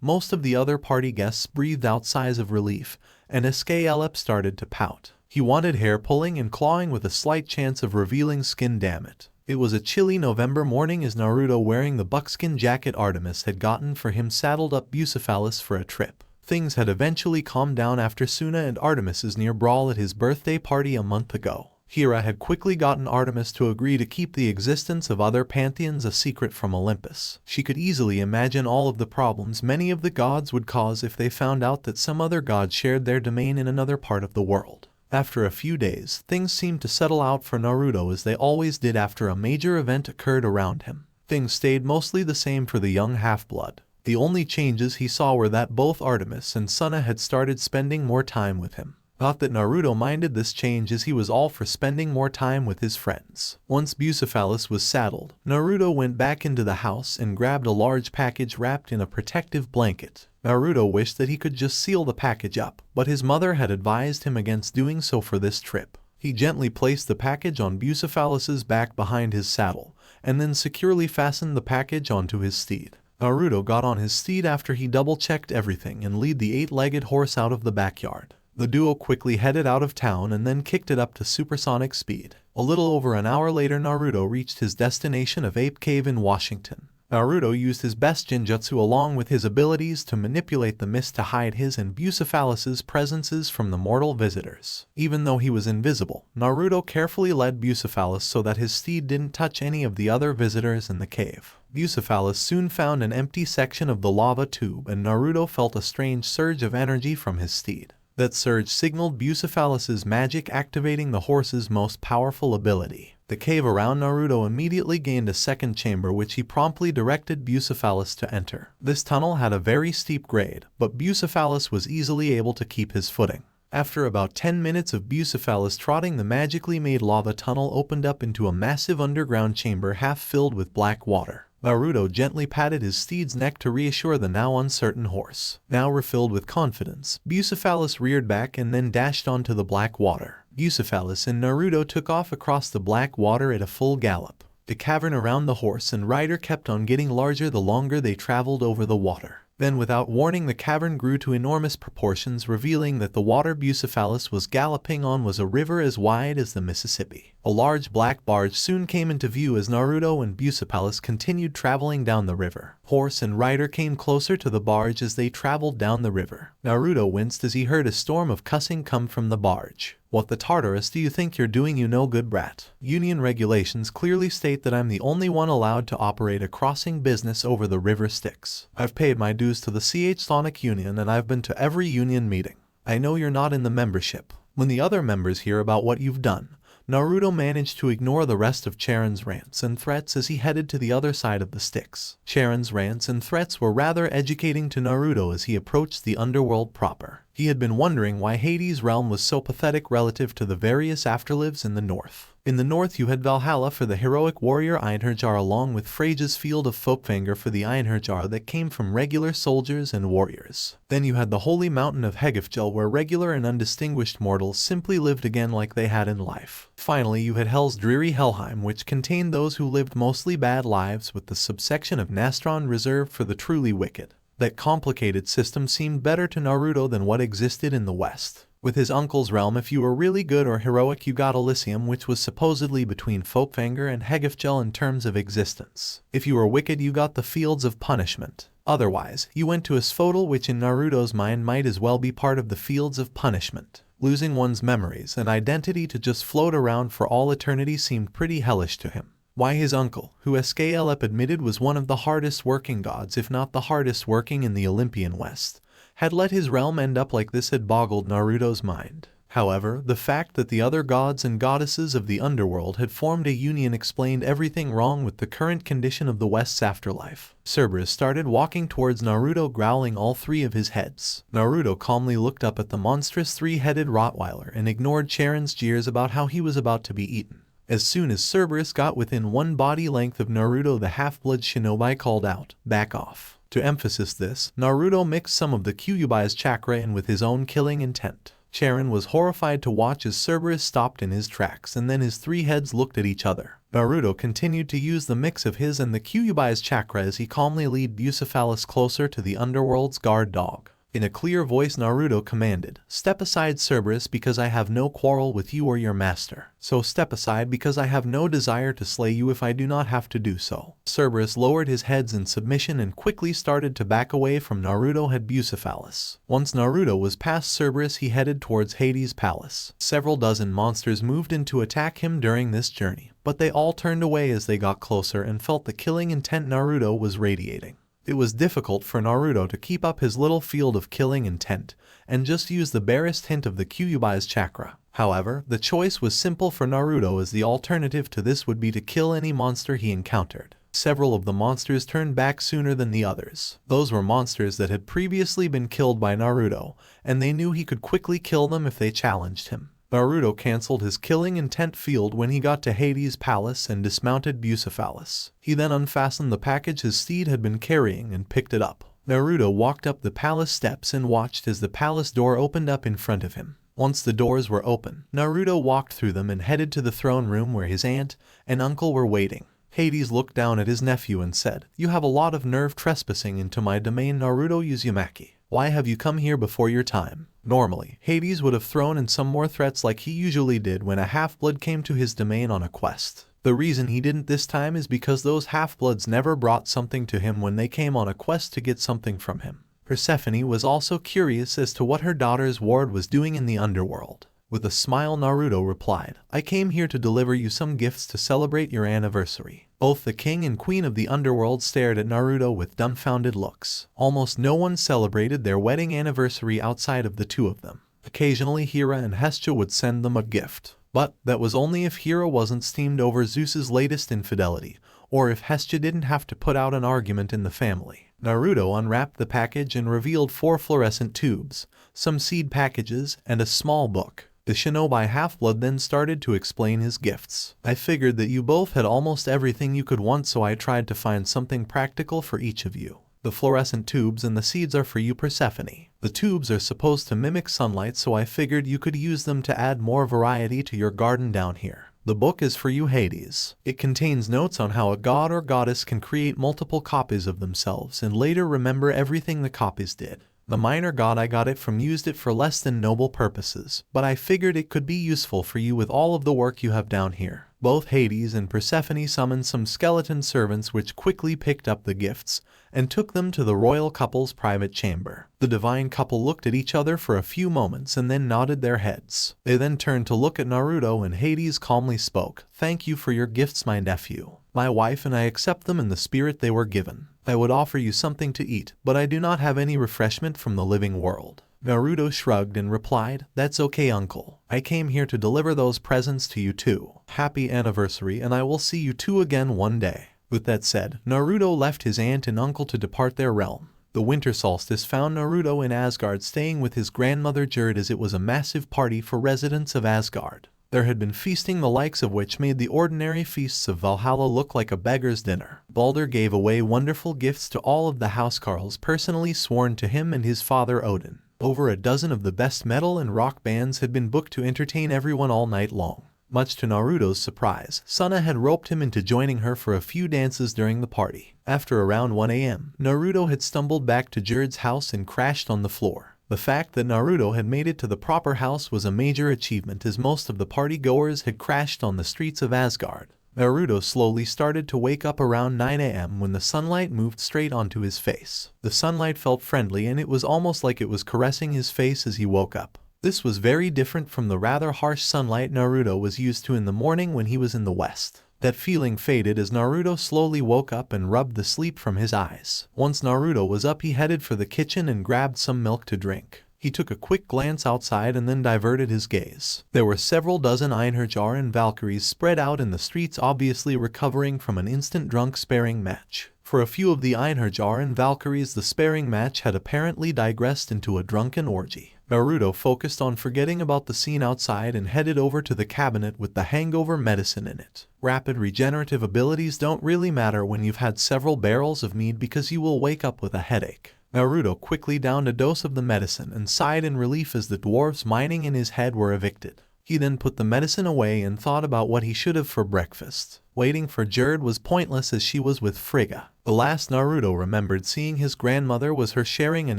Most of the other party guests breathed out sighs of relief, and Escalep started to pout. He wanted hair pulling and clawing with a slight chance of revealing skin, damn it. It was a chilly November morning as Naruto, wearing the buckskin jacket Artemis had gotten for him, saddled up Bucephalus for a trip. Things had eventually calmed down after Sona and Artemis's near brawl at his birthday party a month ago. Hira had quickly gotten Artemis to agree to keep the existence of other pantheons a secret from Olympus. She could easily imagine all of the problems many of the gods would cause if they found out that some other god shared their domain in another part of the world. After a few days, things seemed to settle out for Naruto as they always did after a major event occurred around him. Things stayed mostly the same for the young half-blood. The only changes he saw were that both Artemis and Sona had started spending more time with him. Not that Naruto minded this change, as he was all for spending more time with his friends. Once Bucephalus was saddled, Naruto went back into the house and grabbed a large package wrapped in a protective blanket. Naruto wished that he could just seal the package up, but his mother had advised him against doing so for this trip. He gently placed the package on Bucephalus's back behind his saddle, and then securely fastened the package onto his steed. Naruto got on his steed after he double-checked everything and led the 8-legged horse out of the backyard. The duo quickly headed out of town and then kicked it up to supersonic speed. A little over an hour later, Naruto reached his destination of Ape Cave in Washington. Naruto used his best genjutsu along with his abilities to manipulate the mist to hide his and Bucephalus's presences from the mortal visitors. Even though he was invisible, Naruto carefully led Bucephalus so that his steed didn't touch any of the other visitors in the cave. Bucephalus soon found an empty section of the lava tube, and Naruto felt a strange surge of energy from his steed. That surge signaled Bucephalus's magic, activating the horse's most powerful ability. The cave around Naruto immediately gained a second chamber which he promptly directed Bucephalus to enter. This tunnel had a very steep grade, but Bucephalus was easily able to keep his footing. After about 10 minutes of Bucephalus trotting, the magically made lava tunnel opened up into a massive underground chamber half filled with black water. Naruto gently patted his steed's neck to reassure the now uncertain horse. Now refilled with confidence, Bucephalus reared back and then dashed onto the black water. Bucephalus and Naruto took off across the black water at a full gallop. The cavern around the horse and rider kept on getting larger the longer they traveled over the water. Then, without warning, the cavern grew to enormous proportions, revealing that the water Bucephalus was galloping on was a river as wide as the Mississippi. A large black barge soon came into view as Naruto and Bucephalus continued traveling down the river. Horse and rider came closer to the barge as they traveled down the river. Naruto winced as he heard a storm of cussing come from the barge. "What the Tartarus do you think you're doing, you no good brat? Union regulations clearly state that I'm the only one allowed to operate a crossing business over the river Styx. I've paid my dues to the Sonic Union and I've been to every union meeting. I know you're not in the membership." When the other members hear about what you've done, Naruto managed to ignore the rest of Charon's rants and threats as he headed to the other side of the Styx. Charon's rants and threats were rather educating to Naruto as he approached the underworld proper. He had been wondering why Hades' realm was so pathetic relative to the various afterlives in the north. In the north you had Valhalla for the heroic warrior Einherjar, along with Freya's field of Fopfangr for the Einherjar that came from regular soldiers and warriors. Then you had the holy mountain of Hegifjel, where regular and undistinguished mortals simply lived again like they had in life. Finally you had Hell's dreary Helheim, which contained those who lived mostly bad lives, with the subsection of Nastron reserved for the truly wicked. That complicated system seemed better to Naruto than what existed in the West. With his uncle's realm, if you were really good or heroic, you got Elysium, which was supposedly between Fopfangr and Hegifjel in terms of existence. If you were wicked, you got the Fields of Punishment. Otherwise, you went to Asphodel, which in Naruto's mind might as well be part of the Fields of Punishment. Losing one's memories and identity to just float around for all eternity seemed pretty hellish to him. Why his uncle, who Eskelep admitted was one of the hardest working gods, if not the hardest working in the Olympian West, had let his realm end up like this had boggled Naruto's mind. However, the fact that the other gods and goddesses of the underworld had formed a union explained everything wrong with the current condition of the West's afterlife. Cerberus started walking towards Naruto, growling all three of his heads. Naruto calmly looked up at the monstrous three-headed Rottweiler and ignored Charon's jeers about how he was about to be eaten. As soon as Cerberus got within one body length of Naruto, the half-blood shinobi called out, "Back off." To emphasize this, Naruto mixed some of the Kyuubi's chakra in with his own killing intent. Charon was horrified to watch as Cerberus stopped in his tracks, and then his three heads looked at each other. Naruto continued to use the mix of his and the Kyuubi's chakra as he calmly led Bucephalus closer to the underworld's guard dog. In a clear voice, Naruto commanded, "Step aside, Cerberus, because I have no quarrel with you or your master. So step aside, because I have no desire to slay you if I do not have to do so." Cerberus lowered his heads in submission and quickly started to back away from Naruto and Bucephalus. Once Naruto was past Cerberus, he headed towards Hades' palace. Several dozen monsters moved in to attack him during this journey, but they all turned away as they got closer and felt the killing intent Naruto was radiating. It was difficult for Naruto to keep up his little field of killing intent and just use the barest hint of the Kyuubi's chakra. However, the choice was simple for Naruto, as the alternative to this would be to kill any monster he encountered. Several of the monsters turned back sooner than the others. Those were monsters that had previously been killed by Naruto, and they knew he could quickly kill them if they challenged him. Naruto cancelled his killing intent field when he got to Hades' palace and dismounted Bucephalus. He then unfastened the package his steed had been carrying and picked it up. Naruto walked up the palace steps and watched as the palace door opened up in front of him. Once the doors were open, Naruto walked through them and headed to the throne room where his aunt and uncle were waiting. Hades looked down at his nephew and said, "You have a lot of nerve trespassing into my domain, Naruto Uzumaki. Why have you come here before your time?" Normally, Hades would have thrown in some more threats like he usually did when a half-blood came to his domain on a quest. The reason he didn't this time is because those half-bloods never brought something to him when they came on a quest to get something from him. Persephone was also curious as to what her daughter's ward was doing in the underworld. With a smile, Naruto replied, "I came here to deliver you some gifts to celebrate your anniversary." Both the king and queen of the underworld stared at Naruto with dumbfounded looks. Almost no one celebrated their wedding anniversary outside of the two of them. Occasionally Hera and Hestia would send them a gift, but that was only if Hera wasn't steamed over Zeus's latest infidelity, or if Hestia didn't have to put out an argument in the family. Naruto unwrapped the package and revealed 4 fluorescent tubes, some seed packages, and a small book. The shinobi half-blood then started to explain his gifts. "I figured that you both had almost everything you could want, so I tried to find something practical for each of you. The fluorescent tubes and the seeds are for you, Persephone. The tubes are supposed to mimic sunlight, so I figured you could use them to add more variety to your garden down here. The book is for you, Hades. It contains notes on how a god or goddess can create multiple copies of themselves and later remember everything the copies did. The minor god I got it from used it for less than noble purposes, but I figured it could be useful for you with all of the work you have down here." Both Hades and Persephone summoned some skeleton servants which quickly picked up the gifts and took them to the royal couple's private chamber. The divine couple looked at each other for a few moments and then nodded their heads. They then turned to look at Naruto, and Hades calmly spoke, "Thank you for your gifts, my nephew. My wife and I accept them in the spirit they were given. I would offer you something to eat, but I do not have any refreshment from the living world." Naruto shrugged and replied, "That's okay, uncle. I came here to deliver those presents to you too. Happy anniversary, and I will see you two again one day." With that said, Naruto left his aunt and uncle to depart their realm. The winter solstice found Naruto in Asgard staying with his grandmother Jerd, as it was a massive party for residents of Asgard. There had been feasting the likes of which made the ordinary feasts of Valhalla look like a beggar's dinner. Balder gave away wonderful gifts to all of the housecarls personally sworn to him and his father Odin. Over a dozen of the best metal and rock bands had been booked to entertain everyone all night long. Much to Naruto's surprise, Sona had roped him into joining her for a few dances during the party. After around 1 a.m., Naruto had stumbled back to Jerd's house and crashed on the floor. The fact that Naruto had made it to the proper house was a major achievement, as most of the party-goers had crashed on the streets of Asgard. Naruto slowly started to wake up around 9 a.m. when the sunlight moved straight onto his face. The sunlight felt friendly, and it was almost like it was caressing his face as he woke up. This was very different from the rather harsh sunlight Naruto was used to in the morning when he was in the West. That feeling faded as Naruto slowly woke up and rubbed the sleep from his eyes. Once Naruto was up, he headed for the kitchen and grabbed some milk to drink. He took a quick glance outside and then diverted his gaze. There were several dozen Einherjar and Valkyries spread out in the streets, obviously recovering from an instant drunk sparring match. For a few of the Einherjar and Valkyries, the sparring match had apparently digressed into a drunken orgy. Naruto focused on forgetting about the scene outside and headed over to the cabinet with the hangover medicine in it. Rapid regenerative abilities don't really matter when you've had several barrels of mead, because you will wake up with a headache. Naruto quickly downed a dose of the medicine and sighed in relief as the dwarves mining in his head were evicted. He then put the medicine away and thought about what he should have for breakfast. Waiting for Jerd was pointless as she was with Frigga. The last Naruto remembered seeing his grandmother was her sharing an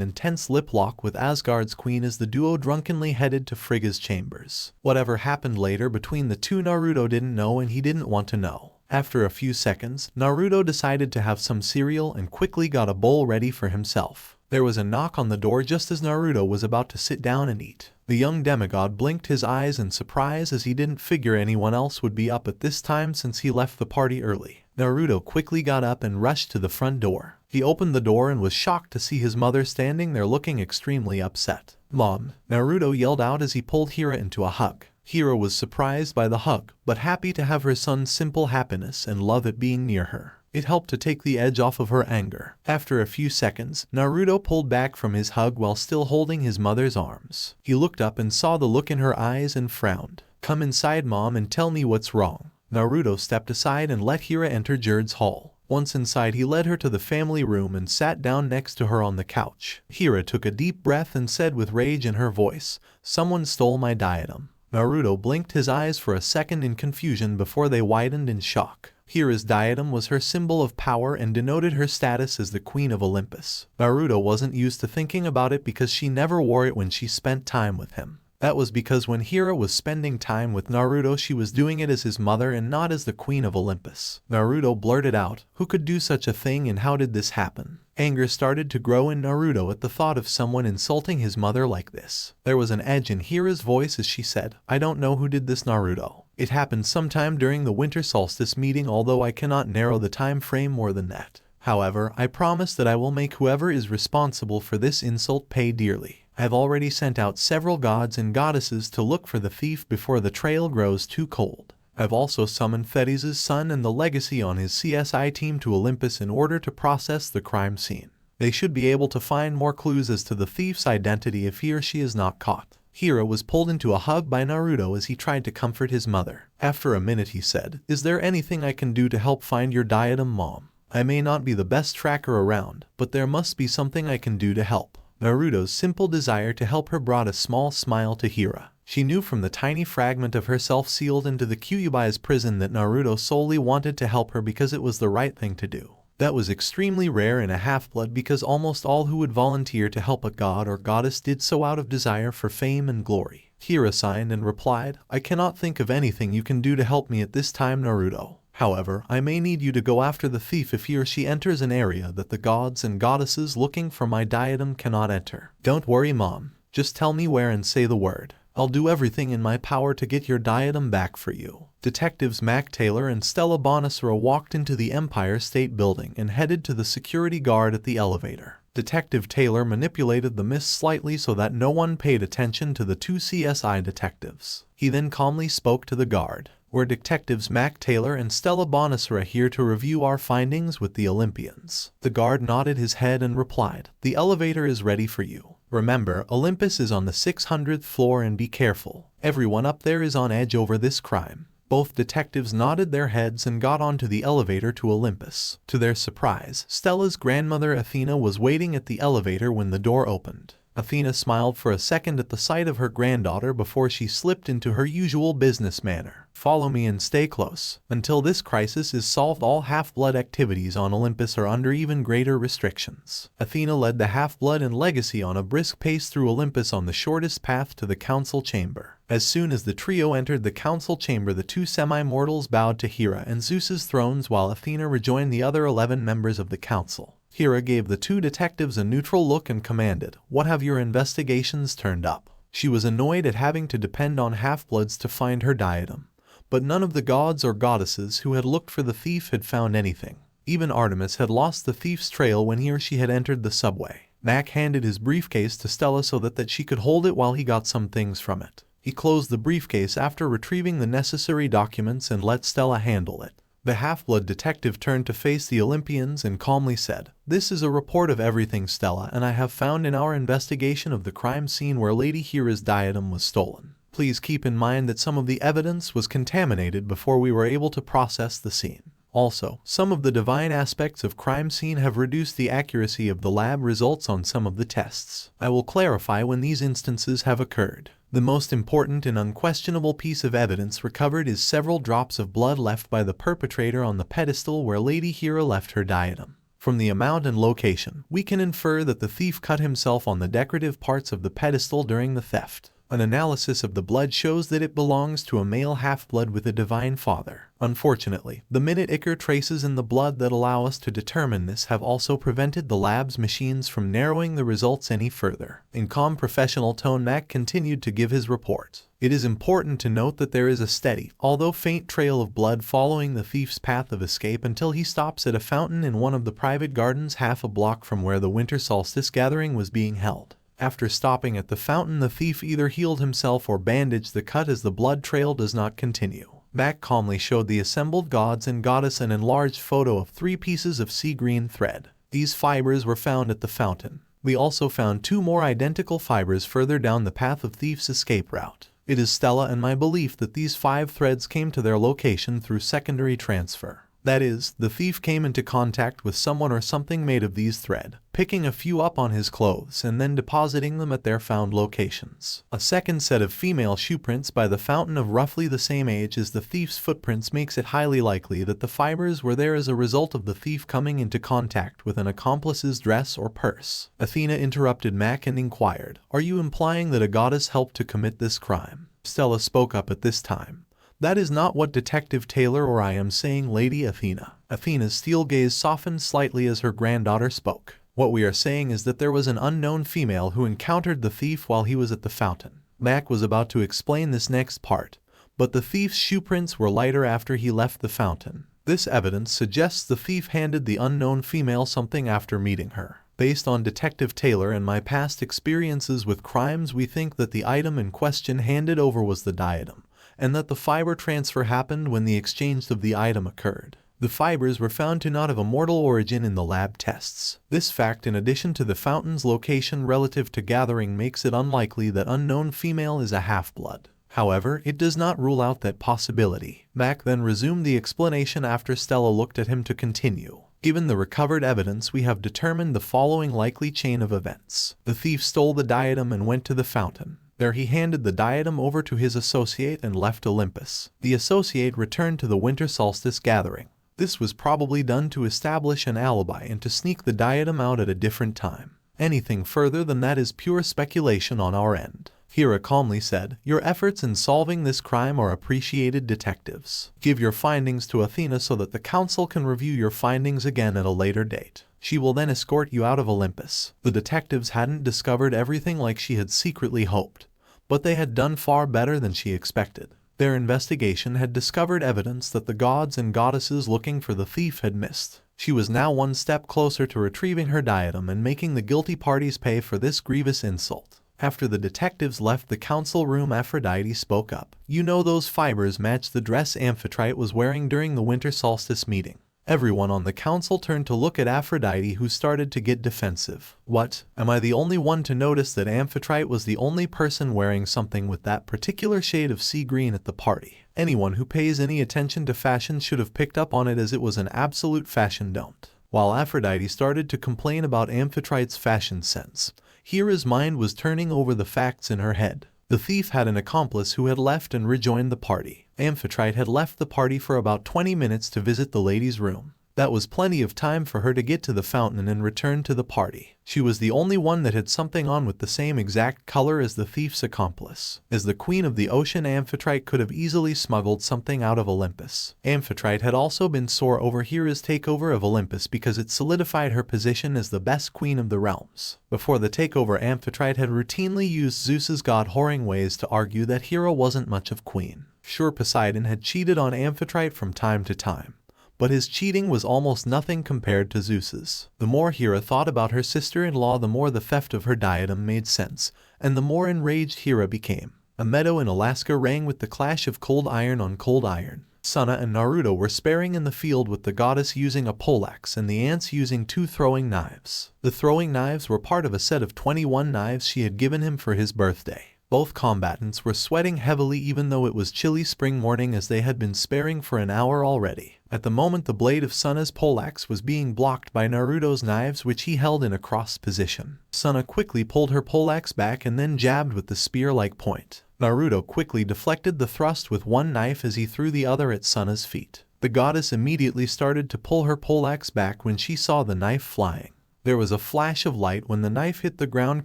intense lip lock with Asgard's queen as the duo drunkenly headed to Frigga's chambers. Whatever happened later between the two, Naruto didn't know, and he didn't want to know. After a few seconds, Naruto decided to have some cereal and quickly got a bowl ready for himself. There was a knock on the door just as Naruto was about to sit down and eat. The young demigod blinked his eyes in surprise as he didn't figure anyone else would be up at this time since he left the party early. Naruto quickly got up and rushed to the front door. He opened the door and was shocked to see his mother standing there looking extremely upset. "Mom!" Naruto yelled out as he pulled Hira into a hug. Hira was surprised by the hug, but happy to have her son's simple happiness and love at being near her. It helped to take the edge off of her anger. After a few seconds, Naruto pulled back from his hug while still holding his mother's arms. He looked up and saw the look in her eyes and frowned. "Come inside, Mom, and tell me what's wrong." Naruto stepped aside and let Hira enter Jerd's hall. Once inside, he led her to the family room and sat down next to her on the couch. Hira took a deep breath and said with rage in her voice, "Someone stole my diadem." Naruto blinked his eyes for a second in confusion before they widened in shock. Hira's diadem was her symbol of power and denoted her status as the Queen of Olympus. Naruto wasn't used to thinking about it because she never wore it when she spent time with him. That was because when Hira was spending time with Naruto, she was doing it as his mother and not as the Queen of Olympus. Naruto blurted out, "Who could do such a thing and how did this happen?" Anger started to grow in Naruto at the thought of someone insulting his mother like this. There was an edge in Hira's voice as she said, "I don't know who did this, Naruto. It happened sometime during the winter solstice meeting, although I cannot narrow the time frame more than that. However, I promise that I will make whoever is responsible for this insult pay dearly. I have already sent out several gods and goddesses to look for the thief before the trail grows too cold. I've also summoned Thetis' son and the legacy on his CSI team to Olympus in order to process the crime scene. They should be able to find more clues as to the thief's identity if he or she is not caught." Hira was pulled into a hug by Naruto as he tried to comfort his mother. After a minute he said, "Is there anything I can do to help find your diadem, Mom? I may not be the best tracker around, but there must be something I can do to help." Naruto's simple desire to help her brought a small smile to Hira. She knew from the tiny fragment of herself sealed into the Kyuubi's prison that Naruto solely wanted to help her because it was the right thing to do. That was extremely rare in a half-blood because almost all who would volunteer to help a god or goddess did so out of desire for fame and glory. Hira signed and replied, "I cannot think of anything you can do to help me at this time, Naruto. However, I may need you to go after the thief if he or she enters an area that the gods and goddesses looking for my diadem cannot enter. Don't worry, Mom. Just tell me where and say the word. I'll do everything in my power to get your diadem back for you." Detectives Mac Taylor and Stella Bonasera walked into the Empire State Building and headed to the security guard at the elevator. Detective Taylor manipulated the mist slightly so that no one paid attention to the two CSI detectives. He then calmly spoke to the guard. "We're Detectives Mac Taylor and Stella Bonasera here to review our findings with the Olympians." The guard nodded his head and replied, "The elevator is ready for you. Remember, Olympus is on the 600th floor and be careful. Everyone up there is on edge over this crime." Both detectives nodded their heads and got onto the elevator to Olympus. To their surprise, Stella's grandmother Athena was waiting at the elevator when the door opened. Athena smiled for a second at the sight of her granddaughter before she slipped into her usual business manner. "Follow me and stay close. Until this crisis is solved, all half-blood activities on Olympus are under even greater restrictions." Athena led the half-blood and legacy on a brisk pace through Olympus on the shortest path to the council chamber. As soon as the trio entered the council chamber, the two semi-mortals bowed to Hira and Zeus's thrones while Athena rejoined the other 11 members of the council. Hira gave the two detectives a neutral look and commanded, "What have your investigations turned up?" She was annoyed at having to depend on half-bloods to find her diadem. But none of the gods or goddesses who had looked for the thief had found anything. Even Artemis had lost the thief's trail when he or she had entered the subway. Mac handed his briefcase to Stella so that she could hold it while he got some things from it. He closed the briefcase after retrieving the necessary documents and let Stella handle it. The half-blood detective turned to face the Olympians and calmly said, "This is a report of everything, Stella, and I have found in our investigation of the crime scene where Lady Hira's diadem was stolen. Please keep in mind that some of the evidence was contaminated before we were able to process the scene. Also, some of the divine aspects of crime scene have reduced the accuracy of the lab results on some of the tests. I will clarify when these instances have occurred. The most important and unquestionable piece of evidence recovered is several drops of blood left by the perpetrator on the pedestal where Lady Hira left her diadem. From the amount and location, we can infer that the thief cut himself on the decorative parts of the pedestal during the theft. An analysis of the blood shows that it belongs to a male half-blood with a divine father. Unfortunately, the minute-ichor traces in the blood that allow us to determine this have also prevented the lab's machines from narrowing the results any further." In calm professional tone, Mac continued to give his report. "It is important to note that there is a steady, although faint trail of blood following the thief's path of escape until he stops at a fountain in one of the private gardens half a block from where the winter solstice gathering was being held. After stopping at the fountain, the thief either healed himself or bandaged the cut as the blood trail does not continue." Mac calmly showed the assembled gods and goddess an enlarged photo of 3 pieces of sea green thread. These fibers were found at the fountain. We also found 2 more identical fibers further down the path of thief's escape route. It is Stella and my belief that these 5 threads came to their location through secondary transfer. That is, the thief came into contact with someone or something made of these thread, picking a few up on his clothes and then depositing them at their found locations. A second set of female shoe prints by the fountain of roughly the same age as the thief's footprints makes it highly likely that the fibers were there as a result of the thief coming into contact with an accomplice's dress or purse. Athena interrupted Mac and inquired, "Are you implying that a goddess helped to commit this crime?" Stella spoke up at this time. "That is not what Detective Taylor or I am saying, Lady Athena." Athena's steel gaze softened slightly as her granddaughter spoke. "What we are saying is that there was an unknown female who encountered the thief while he was at the fountain." Mac was about to explain this next part, but the thief's shoe prints were lighter after he left the fountain. This evidence suggests the thief handed the unknown female something after meeting her. Based on Detective Taylor and my past experiences with crimes, we think that the item in question handed over was the diadem, and that the fiber transfer happened when the exchange of the item occurred. The fibers were found to not have a mortal origin in the lab tests. This fact, in addition to the fountain's location relative to gathering, makes it unlikely that unknown female is a half-blood. However, it does not rule out that possibility. Mac then resumed the explanation after Stella looked at him to continue. Given the recovered evidence, we have determined the following likely chain of events. The thief stole the diadem and went to the fountain. There he handed the diadem over to his associate and left Olympus. The associate returned to the winter solstice gathering. This was probably done to establish an alibi and to sneak the diadem out at a different time. Anything further than that is pure speculation on our end. Hira calmly said, "Your efforts in solving this crime are appreciated, detectives. Give your findings to Athena so that the council can review your findings again at a later date. She will then escort you out of Olympus." The detectives hadn't discovered everything like she had secretly hoped, but they had done far better than she expected. Their investigation had discovered evidence that the gods and goddesses looking for the thief had missed. She was now one step closer to retrieving her diadem and making the guilty parties pay for this grievous insult. After the detectives left the council room, Aphrodite spoke up. "You know, those fibers match the dress Amphitrite was wearing during the winter solstice meeting." Everyone on the council turned to look at Aphrodite, who started to get defensive. "What? Am I the only one to notice that Amphitrite was the only person wearing something with that particular shade of sea green at the party? Anyone who pays any attention to fashion should have picked up on it, as it was an absolute fashion don't." While Aphrodite started to complain about Amphitrite's fashion sense, Hera's mind was turning over the facts in her head. The thief had an accomplice who had left and rejoined the party. Amphitrite had left the party for about 20 minutes to visit the ladies' room. That was plenty of time for her to get to the fountain and return to the party. She was the only one that had something on with the same exact color as the thief's accomplice. As the queen of the ocean, Amphitrite could have easily smuggled something out of Olympus. Amphitrite had also been sore over Hera's takeover of Olympus because it solidified her position as the best queen of the realms. Before the takeover, Amphitrite had routinely used Zeus's god-whoring ways to argue that Hera wasn't much of queen. Sure, Poseidon had cheated on Amphitrite from time to time, but his cheating was almost nothing compared to Zeus's. The more Hera thought about her sister-in-law, the more the theft of her diadem made sense, and the more enraged Hera became. A meadow in Alaska rang with the clash of cold iron on cold iron. Sona and Naruto were sparring in the field, with the goddess using a poleaxe and the ants using 2 throwing knives. The throwing knives were part of a set of 21 knives she had given him for his birthday. Both combatants were sweating heavily even though it was chilly spring morning, as they had been sparring for an hour already. At the moment, the blade of Sona's poleaxe was being blocked by Naruto's knives, which he held in a crossed position. Sona quickly pulled her poleaxe back and then jabbed with the spear-like point. Naruto quickly deflected the thrust with one knife as he threw the other at Sona's feet. The goddess immediately started to pull her poleaxe back when she saw the knife flying. There was a flash of light when the knife hit the ground,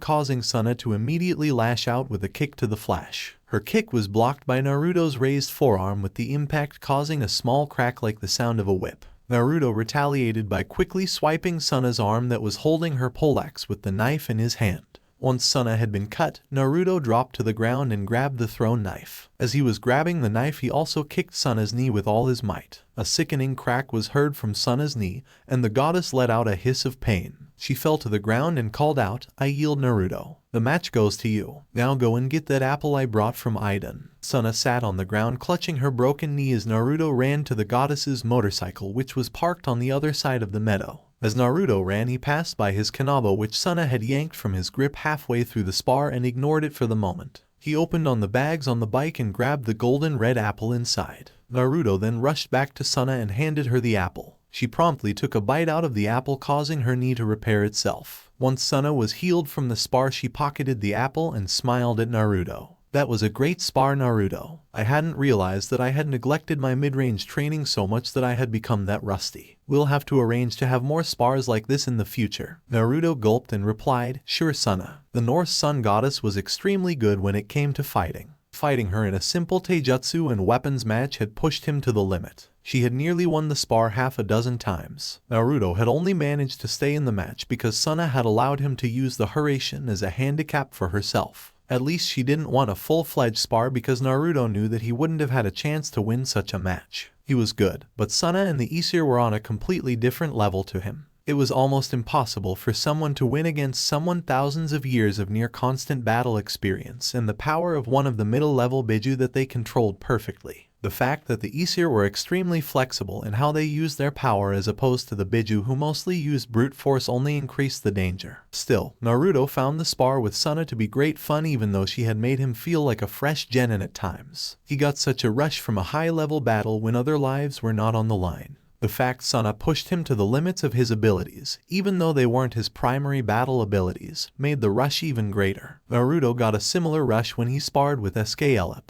causing Sona to immediately lash out with a kick to the flash. Her kick was blocked by Naruto's raised forearm, with the impact causing a small crack like the sound of a whip. Naruto retaliated by quickly swiping Sona's arm that was holding her poleaxe with the knife in his hand. Once Sona had been cut, Naruto dropped to the ground and grabbed the thrown knife. As he was grabbing the knife, he also kicked Sona's knee with all his might. A sickening crack was heard from Sona's knee, and the goddess let out a hiss of pain. She fell to the ground and called out, "I yield, Naruto. The match goes to you. Now go and get that apple I brought from Iden." Sona sat on the ground clutching her broken knee as Naruto ran to the goddess's motorcycle, which was parked on the other side of the meadow. As Naruto ran, he passed by his kanabo, which Sona had yanked from his grip halfway through the spar and ignored it for the moment. He opened on the bags on the bike and grabbed the golden red apple inside. Naruto then rushed back to Sona and handed her the apple. She promptly took a bite out of the apple, causing her knee to repair itself. Once Sona was healed from the spar, she pocketed the apple and smiled at Naruto. "That was a great spar, Naruto. I hadn't realized that I had neglected my mid-range training so much that I had become that rusty. We'll have to arrange to have more spars like this in the future." Naruto gulped and replied, "Sure, Sona." The Norse sun goddess was extremely good when it came to fighting. Fighting her in a simple taijutsu and weapons match had pushed him to the limit. She had nearly won the spar half a dozen times. Naruto had only managed to stay in the match because Sona had allowed him to use the Hiraishin as a handicap for herself. At least she didn't want a full-fledged spar because Naruto knew that he wouldn't have had a chance to win such a match. He was good, but Sona and the Aesir were on a completely different level to him. It was almost impossible for someone to win against someone thousands of years of near-constant battle experience and the power of one of the middle-level Biju that they controlled perfectly. The fact that the Aesir were extremely flexible in how they used their power as opposed to the Biju who mostly used brute force only increased the danger. Still, Naruto found the spar with Sona to be great fun, even though she had made him feel like a fresh genin at times. He got such a rush from a high-level battle when other lives were not on the line. The fact Sona pushed him to the limits of his abilities, even though they weren't his primary battle abilities, made the rush even greater. Naruto got a similar rush when he sparred with FANFICTION,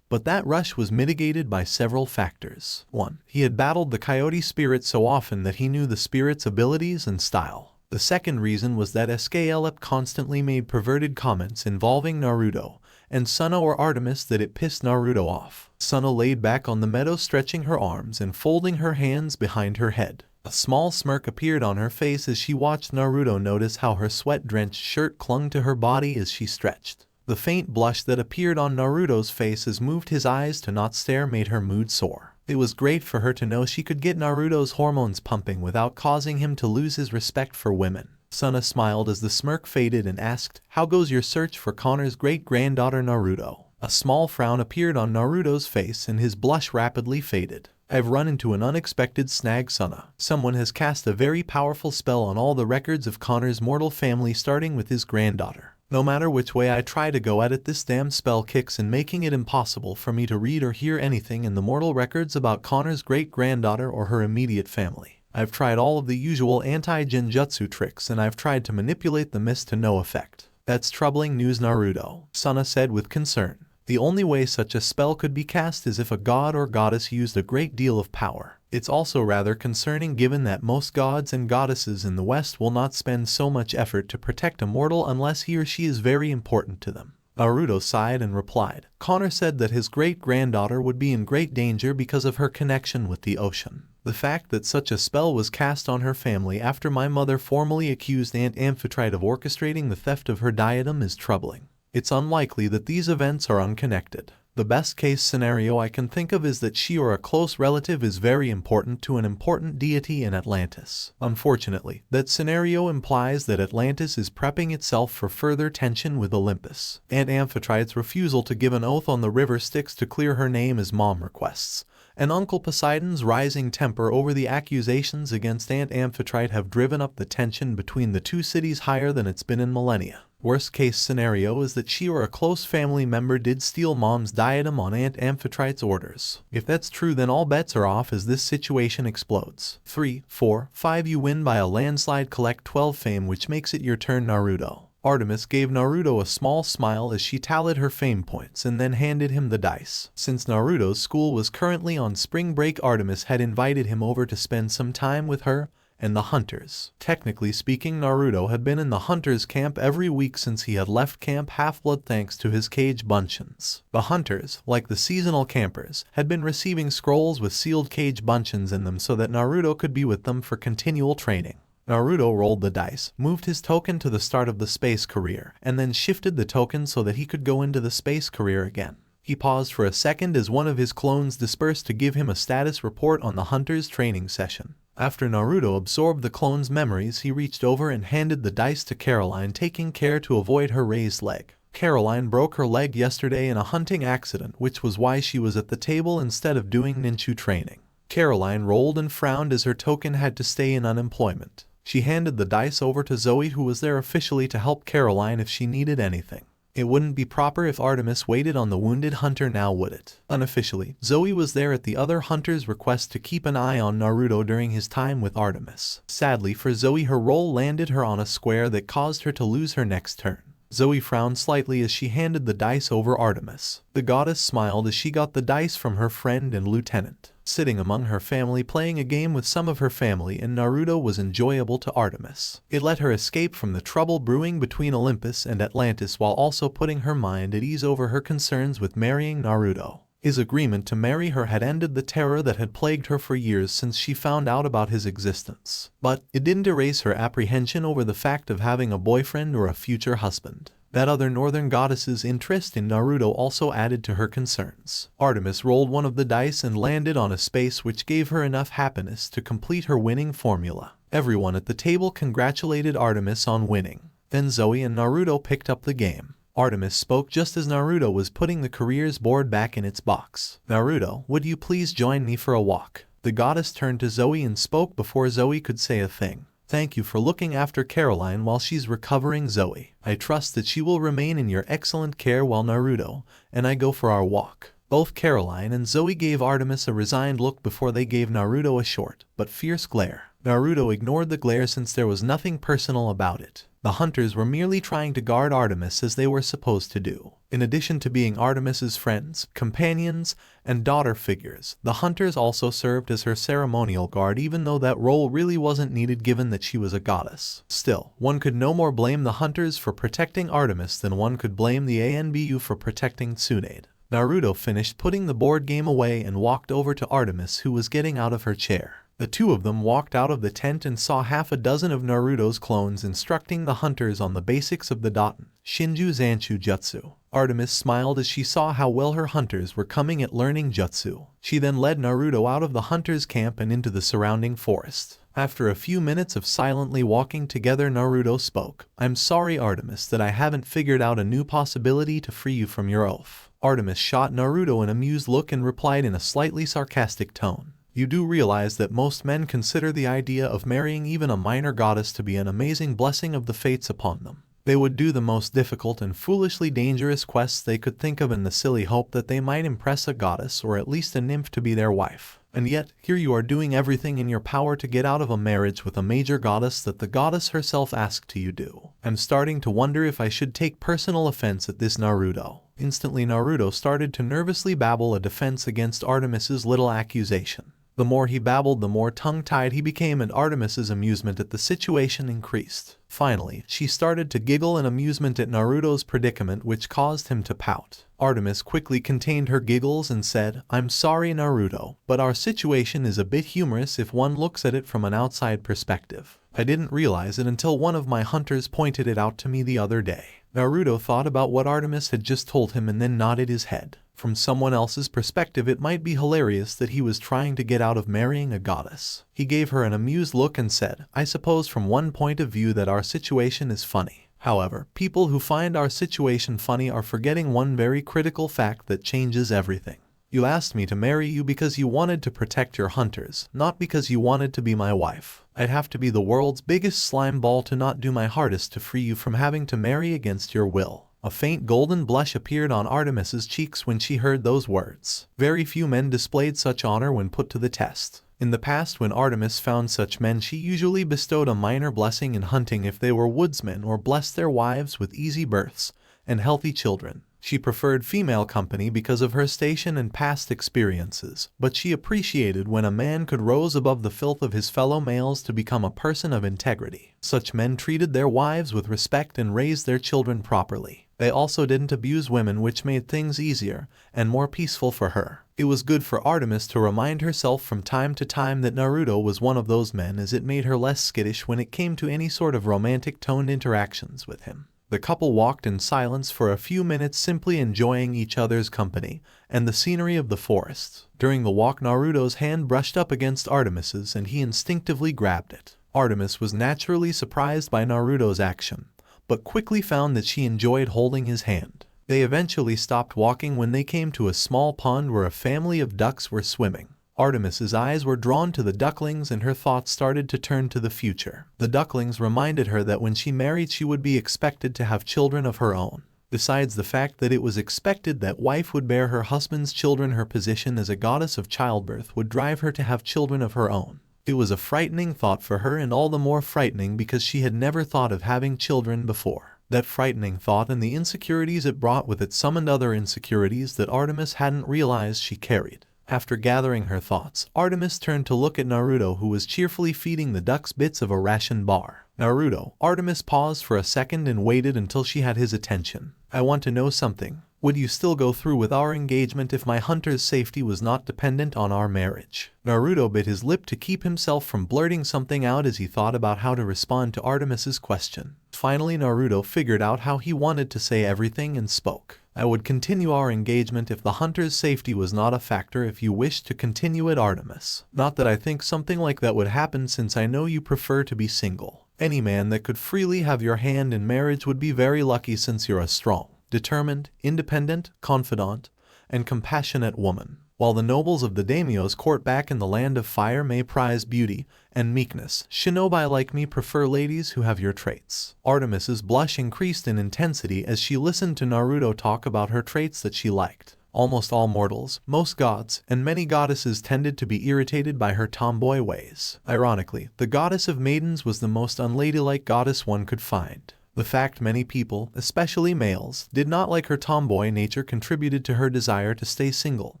but that rush was mitigated by several factors. 1. He had battled the coyote spirit so often that he knew the spirit's abilities and style. The second reason was that FANFICTION constantly made perverted comments involving Naruto and Sona or Artemis that it pissed Naruto off. Sona laid back on the meadow, stretching her arms and folding her hands behind her head. A small smirk appeared on her face as she watched Naruto notice how her sweat-drenched shirt clung to her body as she stretched. The faint blush that appeared on Naruto's face as moved his eyes to not stare made her mood soar. It was great for her to know she could get Naruto's hormones pumping without causing him to lose his respect for women. Sona smiled as the smirk faded and asked, "How goes your search for Connor's great-granddaughter Naruto?" A small frown appeared on Naruto's face and his blush rapidly faded. "I've run into an unexpected snag, Sona. Someone has cast a very powerful spell on all the records of Connor's mortal family, starting with his granddaughter. No matter which way I try to go at it, this damn spell kicks in, making it impossible for me to read or hear anything in the mortal records about Connor's great-granddaughter or her immediate family. I've tried all of the usual anti-genjutsu tricks and I've tried to manipulate the mist to no effect." "That's troubling news, Naruto," Sona said with concern. "The only way such a spell could be cast is if a god or goddess used a great deal of power. It's also rather concerning given that most gods and goddesses in the West will not spend so much effort to protect a mortal unless he or she is very important to them." Naruto sighed and replied, "Connor said that his great-granddaughter would be in great danger because of her connection with the ocean. The fact that such a spell was cast on her family after my mother formally accused Aunt Amphitrite of orchestrating the theft of her diadem is troubling. It's unlikely that these events are unconnected. The best-case scenario I can think of is that she or a close relative is very important to an important deity in Atlantis. Unfortunately, that scenario implies that Atlantis is prepping itself for further tension with Olympus. Aunt Amphitrite's refusal to give an oath on the river Styx to clear her name as mom requests, and Uncle Poseidon's rising temper over the accusations against Aunt Amphitrite have driven up the tension between the two cities higher than it's been in millennia. Worst case scenario is that she or a close family member did steal mom's diadem on Aunt Amphitrite's orders. If that's true, then all bets are off as this situation explodes. 3, 4, 5 You win by a landslide, collect 12 fame, which makes it your turn, Naruto. Artemis gave Naruto a small smile as she tallied her fame points and then handed him the dice. Since Naruto's school was currently on spring break, Artemis had invited him over to spend some time with her and the hunters. Technically speaking, Naruto had been in the hunters camp every week since he had left Camp Half-Blood thanks to his cage buncheons. The hunters, like the seasonal campers, had been receiving scrolls with sealed cage buncheons in them so that Naruto could be with them for continual training. Naruto rolled the dice, moved his token to the start of the space career, and then shifted the token so that he could go into the space career again. He paused for a second as one of his clones dispersed to give him a status report on the hunter's training session. After Naruto absorbed the clone's memories, he reached over and handed the dice to Caroline, taking care to avoid her raised leg. Caroline broke her leg yesterday in a hunting accident, which was why she was at the table instead of doing ninju training. Caroline rolled and frowned as her token had to stay in unemployment. She handed the dice over to Zoe, who was there officially to help Caroline if she needed anything. It wouldn't be proper if Artemis waited on the wounded hunter now, would it? Unofficially, Zoe was there at the other hunter's request to keep an eye on Naruto during his time with Artemis. Sadly for Zoe, her roll landed her on a square that caused her to lose her next turn. Zoe frowned slightly as she handed the dice over Artemis. The goddess smiled as she got the dice from her friend and lieutenant. Sitting among her family playing a game with some of her family and Naruto was enjoyable to Artemis. It let her escape from the trouble brewing between Olympus and Atlantis while also putting her mind at ease over her concerns with marrying Naruto. His agreement to marry her had ended the terror that had plagued her for years since she found out about his existence. But it didn't erase her apprehension over the fact of having a boyfriend or a future husband. That other northern goddess's interest in Naruto also added to her concerns. Artemis rolled one of the dice and landed on a space which gave her enough happiness to complete her winning formula. Everyone at the table congratulated Artemis on winning. Then Zoe and Naruto picked up the game. Artemis spoke just as Naruto was putting the careers board back in its box. "Naruto, would you please join me for a walk?" The goddess turned to Zoe and spoke before Zoe could say a thing. "Thank you for looking after Caroline while she's recovering, Zoe. I trust that she will remain in your excellent care while Naruto and I go for our walk." Both Caroline and Zoe gave Artemis a resigned look before they gave Naruto a short but fierce glare. Naruto ignored the glare since there was nothing personal about it. The hunters were merely trying to guard Artemis as they were supposed to do. In addition to being Artemis's friends, companions, and daughter figures, the hunters also served as her ceremonial guard, even though that role really wasn't needed given that she was a goddess. Still, one could no more blame the hunters for protecting Artemis than one could blame the ANBU for protecting Tsunade. Naruto finished putting the board game away and walked over to Artemis, who was getting out of her chair. The two of them walked out of the tent and saw half a dozen of Naruto's clones instructing the hunters on the basics of the Daten, Shinju Zanchu Jutsu. Artemis smiled as she saw how well her hunters were coming at learning jutsu. She then led Naruto out of the hunters' camp and into the surrounding forest. After a few minutes of silently walking together, Naruto spoke. "I'm sorry, Artemis, that I haven't figured out a new possibility to free you from your oath." Artemis shot Naruto an amused look and replied in a slightly sarcastic tone. "You do realize that most men consider the idea of marrying even a minor goddess to be an amazing blessing of the fates upon them. They would do the most difficult and foolishly dangerous quests they could think of in the silly hope that they might impress a goddess or at least a nymph to be their wife. And yet, here you are doing everything in your power to get out of a marriage with a major goddess that the goddess herself asked you to do. I'm starting to wonder if I should take personal offense at this, Naruto." Instantly Naruto started to nervously babble a defense against Artemis's little accusation. The more he babbled, the more tongue-tied he became, and Artemis's amusement at the situation increased. Finally, she started to giggle in amusement at Naruto's predicament, which caused him to pout. Artemis quickly contained her giggles and said, "I'm sorry, Naruto, but our situation is a bit humorous if one looks at it from an outside perspective. I didn't realize it until one of my hunters pointed it out to me the other day." Naruto thought about what Artemis had just told him and then nodded his head. From someone else's perspective, it might be hilarious that he was trying to get out of marrying a goddess. He gave her an amused look and said, "I suppose from one point of view that our situation is funny. However, people who find our situation funny are forgetting one very critical fact that changes everything. You asked me to marry you because you wanted to protect your hunters, not because you wanted to be my wife. I'd have to be the world's biggest slime ball to not do my hardest to free you from having to marry against your will." A faint golden blush appeared on Artemis's cheeks when she heard those words. Very few men displayed such honor when put to the test. In the past, when Artemis found such men, she usually bestowed a minor blessing in hunting if they were woodsmen, or blessed their wives with easy births and healthy children. She preferred female company because of her station and past experiences, but she appreciated when a man could rise above the filth of his fellow males to become a person of integrity. Such men treated their wives with respect and raised their children properly. They also didn't abuse women, which made things easier and more peaceful for her. It was good for Artemis to remind herself from time to time that Naruto was one of those men, as it made her less skittish when it came to any sort of romantic toned interactions with him. The couple walked in silence for a few minutes, simply enjoying each other's company and the scenery of the forest. During the walk, Naruto's hand brushed up against Artemis's and he instinctively grabbed it. Artemis was naturally surprised by Naruto's action, but quickly found that she enjoyed holding his hand. They eventually stopped walking when they came to a small pond where a family of ducks were swimming. Artemis's eyes were drawn to the ducklings and her thoughts started to turn to the future. The ducklings reminded her that when she married she would be expected to have children of her own. Besides the fact that it was expected that wife would bear her husband's children, her position as a goddess of childbirth would drive her to have children of her own. It was a frightening thought for her, and all the more frightening because she had never thought of having children before. That frightening thought and the insecurities it brought with it summoned other insecurities that Artemis hadn't realized she carried. After gathering her thoughts, Artemis turned to look at Naruto, who was cheerfully feeding the ducks bits of a ration bar. Naruto, Artemis paused for a second and waited until she had his attention. I want to know something. Would you still go through with our engagement if my hunter's safety was not dependent on our marriage? Naruto bit his lip to keep himself from blurting something out as he thought about how to respond to Artemis's question. Finally, Naruto figured out how he wanted to say everything and spoke. I would continue our engagement if the hunter's safety was not a factor. If you wish to continue it, Artemis. Not that I think something like that would happen, since I know you prefer to be single. Any man that could freely have your hand in marriage would be very lucky, since you're a strong, determined, independent, confident, and compassionate woman. While the nobles of the daimyo's court back in the land of fire may prize beauty and meekness, shinobi like me prefer ladies who have your traits. Artemis's blush increased in intensity as she listened to Naruto talk about her traits that she liked. Almost all mortals, most gods, and many goddesses tended to be irritated by her tomboy ways. Ironically, the goddess of maidens was the most unladylike goddess one could find. The fact many people, especially males, did not like her tomboy nature contributed to her desire to stay single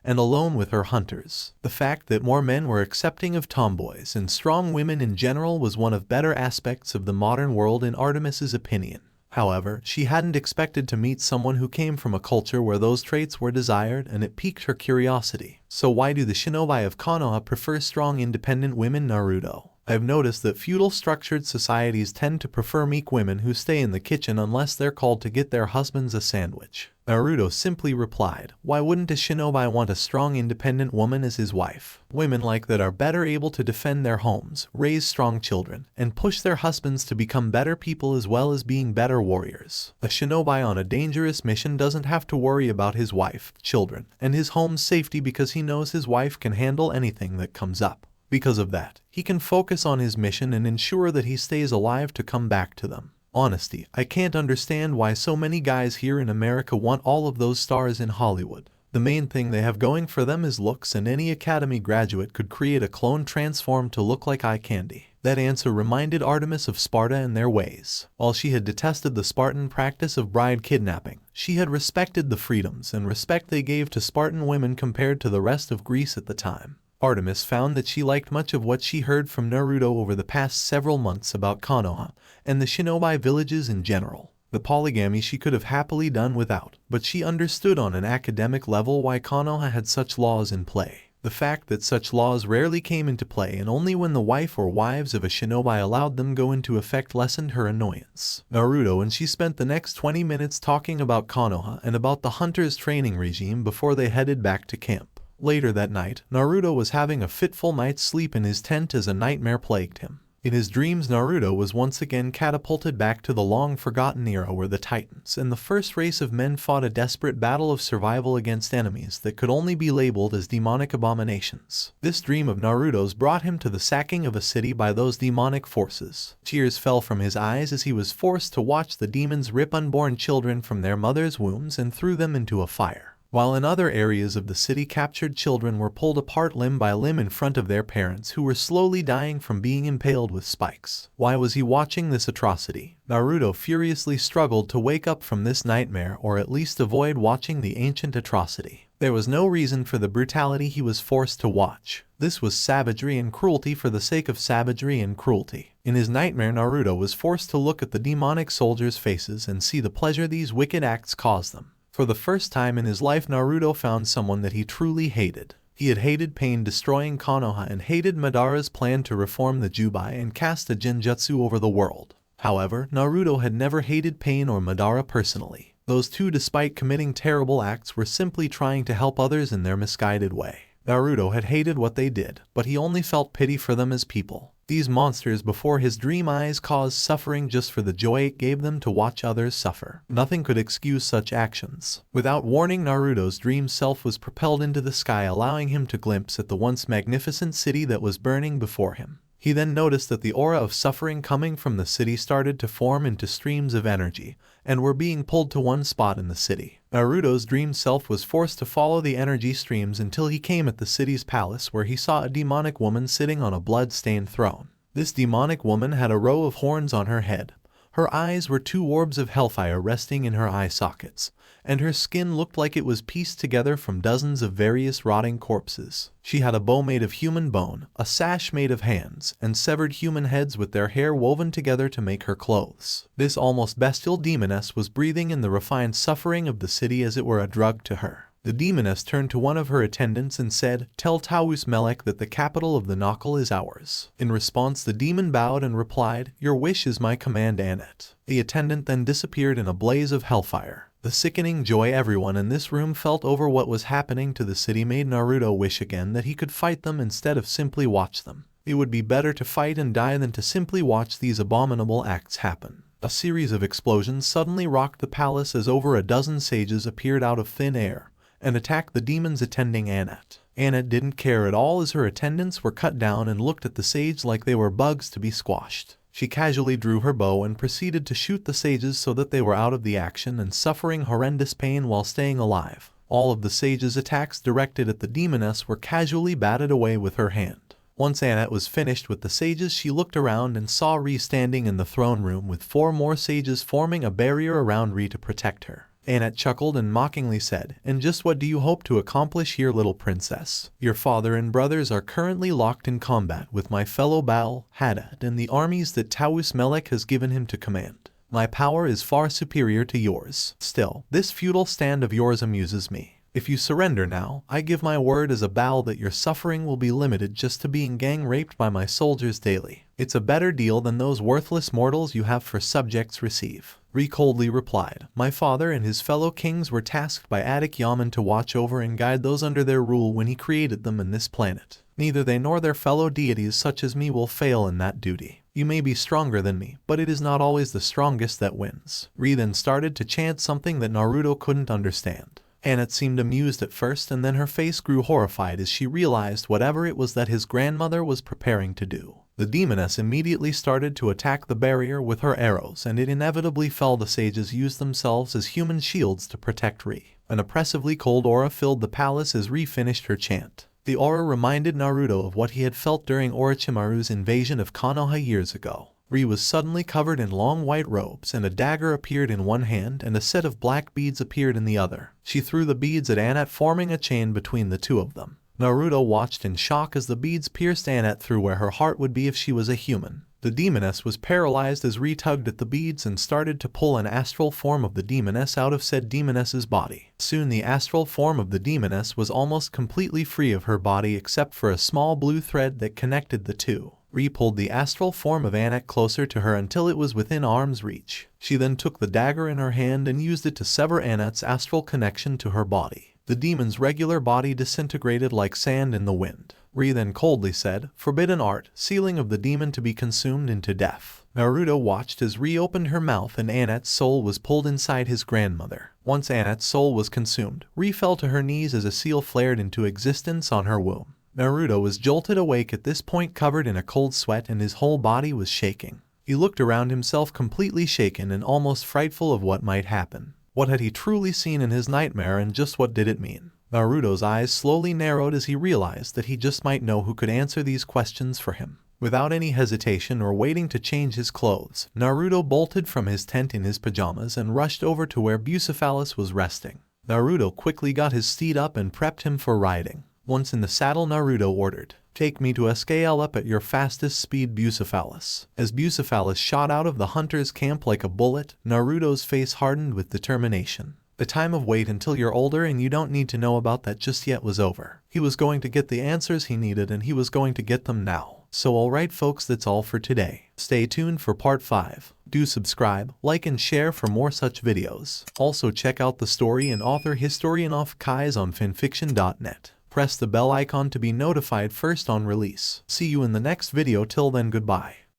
and alone with her hunters. The fact that more men were accepting of tomboys and strong women in general was one of better aspects of the modern world in Artemis's opinion. However, she hadn't expected to meet someone who came from a culture where those traits were desired, and it piqued her curiosity. So why do the shinobi of Konoha prefer strong, independent women, Naruto? I've noticed that feudal structured societies tend to prefer meek women who stay in the kitchen unless they're called to get their husbands a sandwich. Naruto simply replied, why wouldn't a shinobi want a strong, independent woman as his wife? Women like that are better able to defend their homes, raise strong children, and push their husbands to become better people as well as being better warriors. A shinobi on a dangerous mission doesn't have to worry about his wife, children, and his home's safety because he knows his wife can handle anything that comes up. Because of that, he can focus on his mission and ensure that he stays alive to come back to them. Honesty, I can't understand why so many guys here in America want all of those stars in Hollywood. The main thing they have going for them is looks, and any academy graduate could create a clone transformed to look like eye candy. That answer reminded Artemis of Sparta and their ways. While she had detested the Spartan practice of bride kidnapping, she had respected the freedoms and respect they gave to Spartan women compared to the rest of Greece at the time. Artemis found that she liked much of what she heard from Naruto over the past several months about Konoha and the shinobi villages in general. The polygamy she could have happily done without, but she understood on an academic level why Konoha had such laws in play. The fact that such laws rarely came into play and only when the wife or wives of a shinobi allowed them go into effect lessened her annoyance. Naruto and she spent the next 20 minutes talking about Konoha and about the hunter's training regime before they headed back to camp. Later that night, Naruto was having a fitful night's sleep in his tent as a nightmare plagued him. In his dreams, Naruto was once again catapulted back to the long-forgotten era where the Titans and the first race of men fought a desperate battle of survival against enemies that could only be labeled as demonic abominations. This dream of Naruto's brought him to the sacking of a city by those demonic forces. Tears fell from his eyes as he was forced to watch the demons rip unborn children from their mothers' wombs and threw them into a fire. While in other areas of the city, captured children were pulled apart limb by limb in front of their parents who were slowly dying from being impaled with spikes. Why was he watching this atrocity? Naruto furiously struggled to wake up from this nightmare, or at least avoid watching the ancient atrocity. There was no reason for the brutality he was forced to watch. This was savagery and cruelty for the sake of savagery and cruelty. In his nightmare, Naruto was forced to look at the demonic soldiers' faces and see the pleasure these wicked acts caused them. For the first time in his life, Naruto found someone that he truly hated. He had hated Pain destroying Konoha and hated Madara's plan to reform the Jubai and cast a genjutsu over the world. However, Naruto had never hated Pain or Madara personally. Those two, despite committing terrible acts, were simply trying to help others in their misguided way. Naruto had hated what they did, but he only felt pity for them as people. These monsters before his dream eyes caused suffering just for the joy it gave them to watch others suffer. Nothing could excuse such actions. Without warning, Naruto's dream self was propelled into the sky, allowing him to glimpse at the once magnificent city that was burning before him. He then noticed that the aura of suffering coming from the city started to form into streams of energy, and were being pulled to one spot in the city. Naruto's dream self was forced to follow the energy streams until he came at the city's palace, where he saw a demonic woman sitting on a blood-stained throne. This demonic woman had a row of horns on her head. Her eyes were two orbs of hellfire resting in her eye sockets, and her skin looked like it was pieced together from dozens of various rotting corpses. She had a bow made of human bone, a sash made of hands, and severed human heads with their hair woven together to make her clothes. This almost bestial demoness was breathing in the refined suffering of the city as it were a drug to her. The demoness turned to one of her attendants and said, "Tell Taus Melek that the capital of the Knuckle is ours." In response, the demon bowed and replied, "Your wish is my command, Annette." The attendant then disappeared in a blaze of hellfire. The sickening joy everyone in this room felt over what was happening to the city made Naruto wish again that he could fight them instead of simply watch them. It would be better to fight and die than to simply watch these abominable acts happen. A series of explosions suddenly rocked the palace as over a dozen sages appeared out of thin air and attacked the demons attending Annette. Annette didn't care at all as her attendants were cut down and looked at the sage like they were bugs to be squashed. She casually drew her bow and proceeded to shoot the sages so that they were out of the action and suffering horrendous pain while staying alive. All of the sages' attacks directed at the demoness were casually batted away with her hand. Once Annette was finished with the sages, she looked around and saw Ri standing in the throne room with 4 more sages forming a barrier around Ri to protect her. Annette chuckled and mockingly said, "And just what do you hope to accomplish here, little princess? Your father and brothers are currently locked in combat with my fellow Baal, Hadad, and the armies that Taus Melek has given him to command. My power is far superior to yours. Still, this futile stand of yours amuses me. If you surrender now, I give my word as a Baal that your suffering will be limited just to being gang raped by my soldiers daily. It's a better deal than those worthless mortals you have for subjects receive." Ri coldly replied, "My father and his fellow kings were tasked by Attic Yaman to watch over and guide those under their rule when he created them in this planet. Neither they nor their fellow deities such as me will fail in that duty. You may be stronger than me, but it is not always the strongest that wins." Ri then started to chant something that Naruto couldn't understand. Annette seemed amused at first, and then her face grew horrified as she realized whatever it was that his grandmother was preparing to do. The demoness immediately started to attack the barrier with her arrows, and it inevitably fell. The sages used themselves as human shields to protect Ri. An oppressively cold aura filled the palace as Ri finished her chant. The aura reminded Naruto of what he had felt during Orochimaru's invasion of Konoha years ago. Ri was suddenly covered in long white robes, and a dagger appeared in one hand and a set of black beads appeared in the other. She threw the beads at Annette, forming a chain between the two of them. Naruto watched in shock as the beads pierced Annette through where her heart would be if she was a human. The demoness was paralyzed as Ri tugged at the beads and started to pull an astral form of the demoness out of said demoness's body. Soon the astral form of the demoness was almost completely free of her body except for a small blue thread that connected the two. Ri pulled the astral form of Annette closer to her until it was within arm's reach. She then took the dagger in her hand and used it to sever Annette's astral connection to her body. The demon's regular body disintegrated like sand in the wind. Ri then coldly said, "Forbidden art, sealing of the demon to be consumed into death." Naruto watched as Ri opened her mouth and Annette's soul was pulled inside his grandmother. Once Annette's soul was consumed, Ri fell to her knees as a seal flared into existence on her womb. Naruto was jolted awake at this point, covered in a cold sweat, and his whole body was shaking. He looked around himself completely shaken and almost frightful of what might happen. What had he truly seen in his nightmare, and just what did it mean? Naruto's eyes slowly narrowed as he realized that he just might know who could answer these questions for him. Without any hesitation or waiting to change his clothes, Naruto bolted from his tent in his pajamas and rushed over to where Bucephalus was resting. Naruto quickly got his steed up and prepped him for riding. Once in the saddle, Naruto ordered, "Take me to a scale up at your fastest speed, Bucephalus." As Bucephalus shot out of the hunter's camp like a bullet, Naruto's face hardened with determination. The time of wait until you're older and you don't need to know about that just yet was over. He was going to get the answers he needed, and he was going to get them now. So alright folks, that's all for today. Stay tuned for part 5. Do subscribe, like and share for more such videos. Also check out the story and author HistorianoftheKais on FANFICTIONnet. Press the bell icon to be notified first on release. See you in the next video. Till then, goodbye.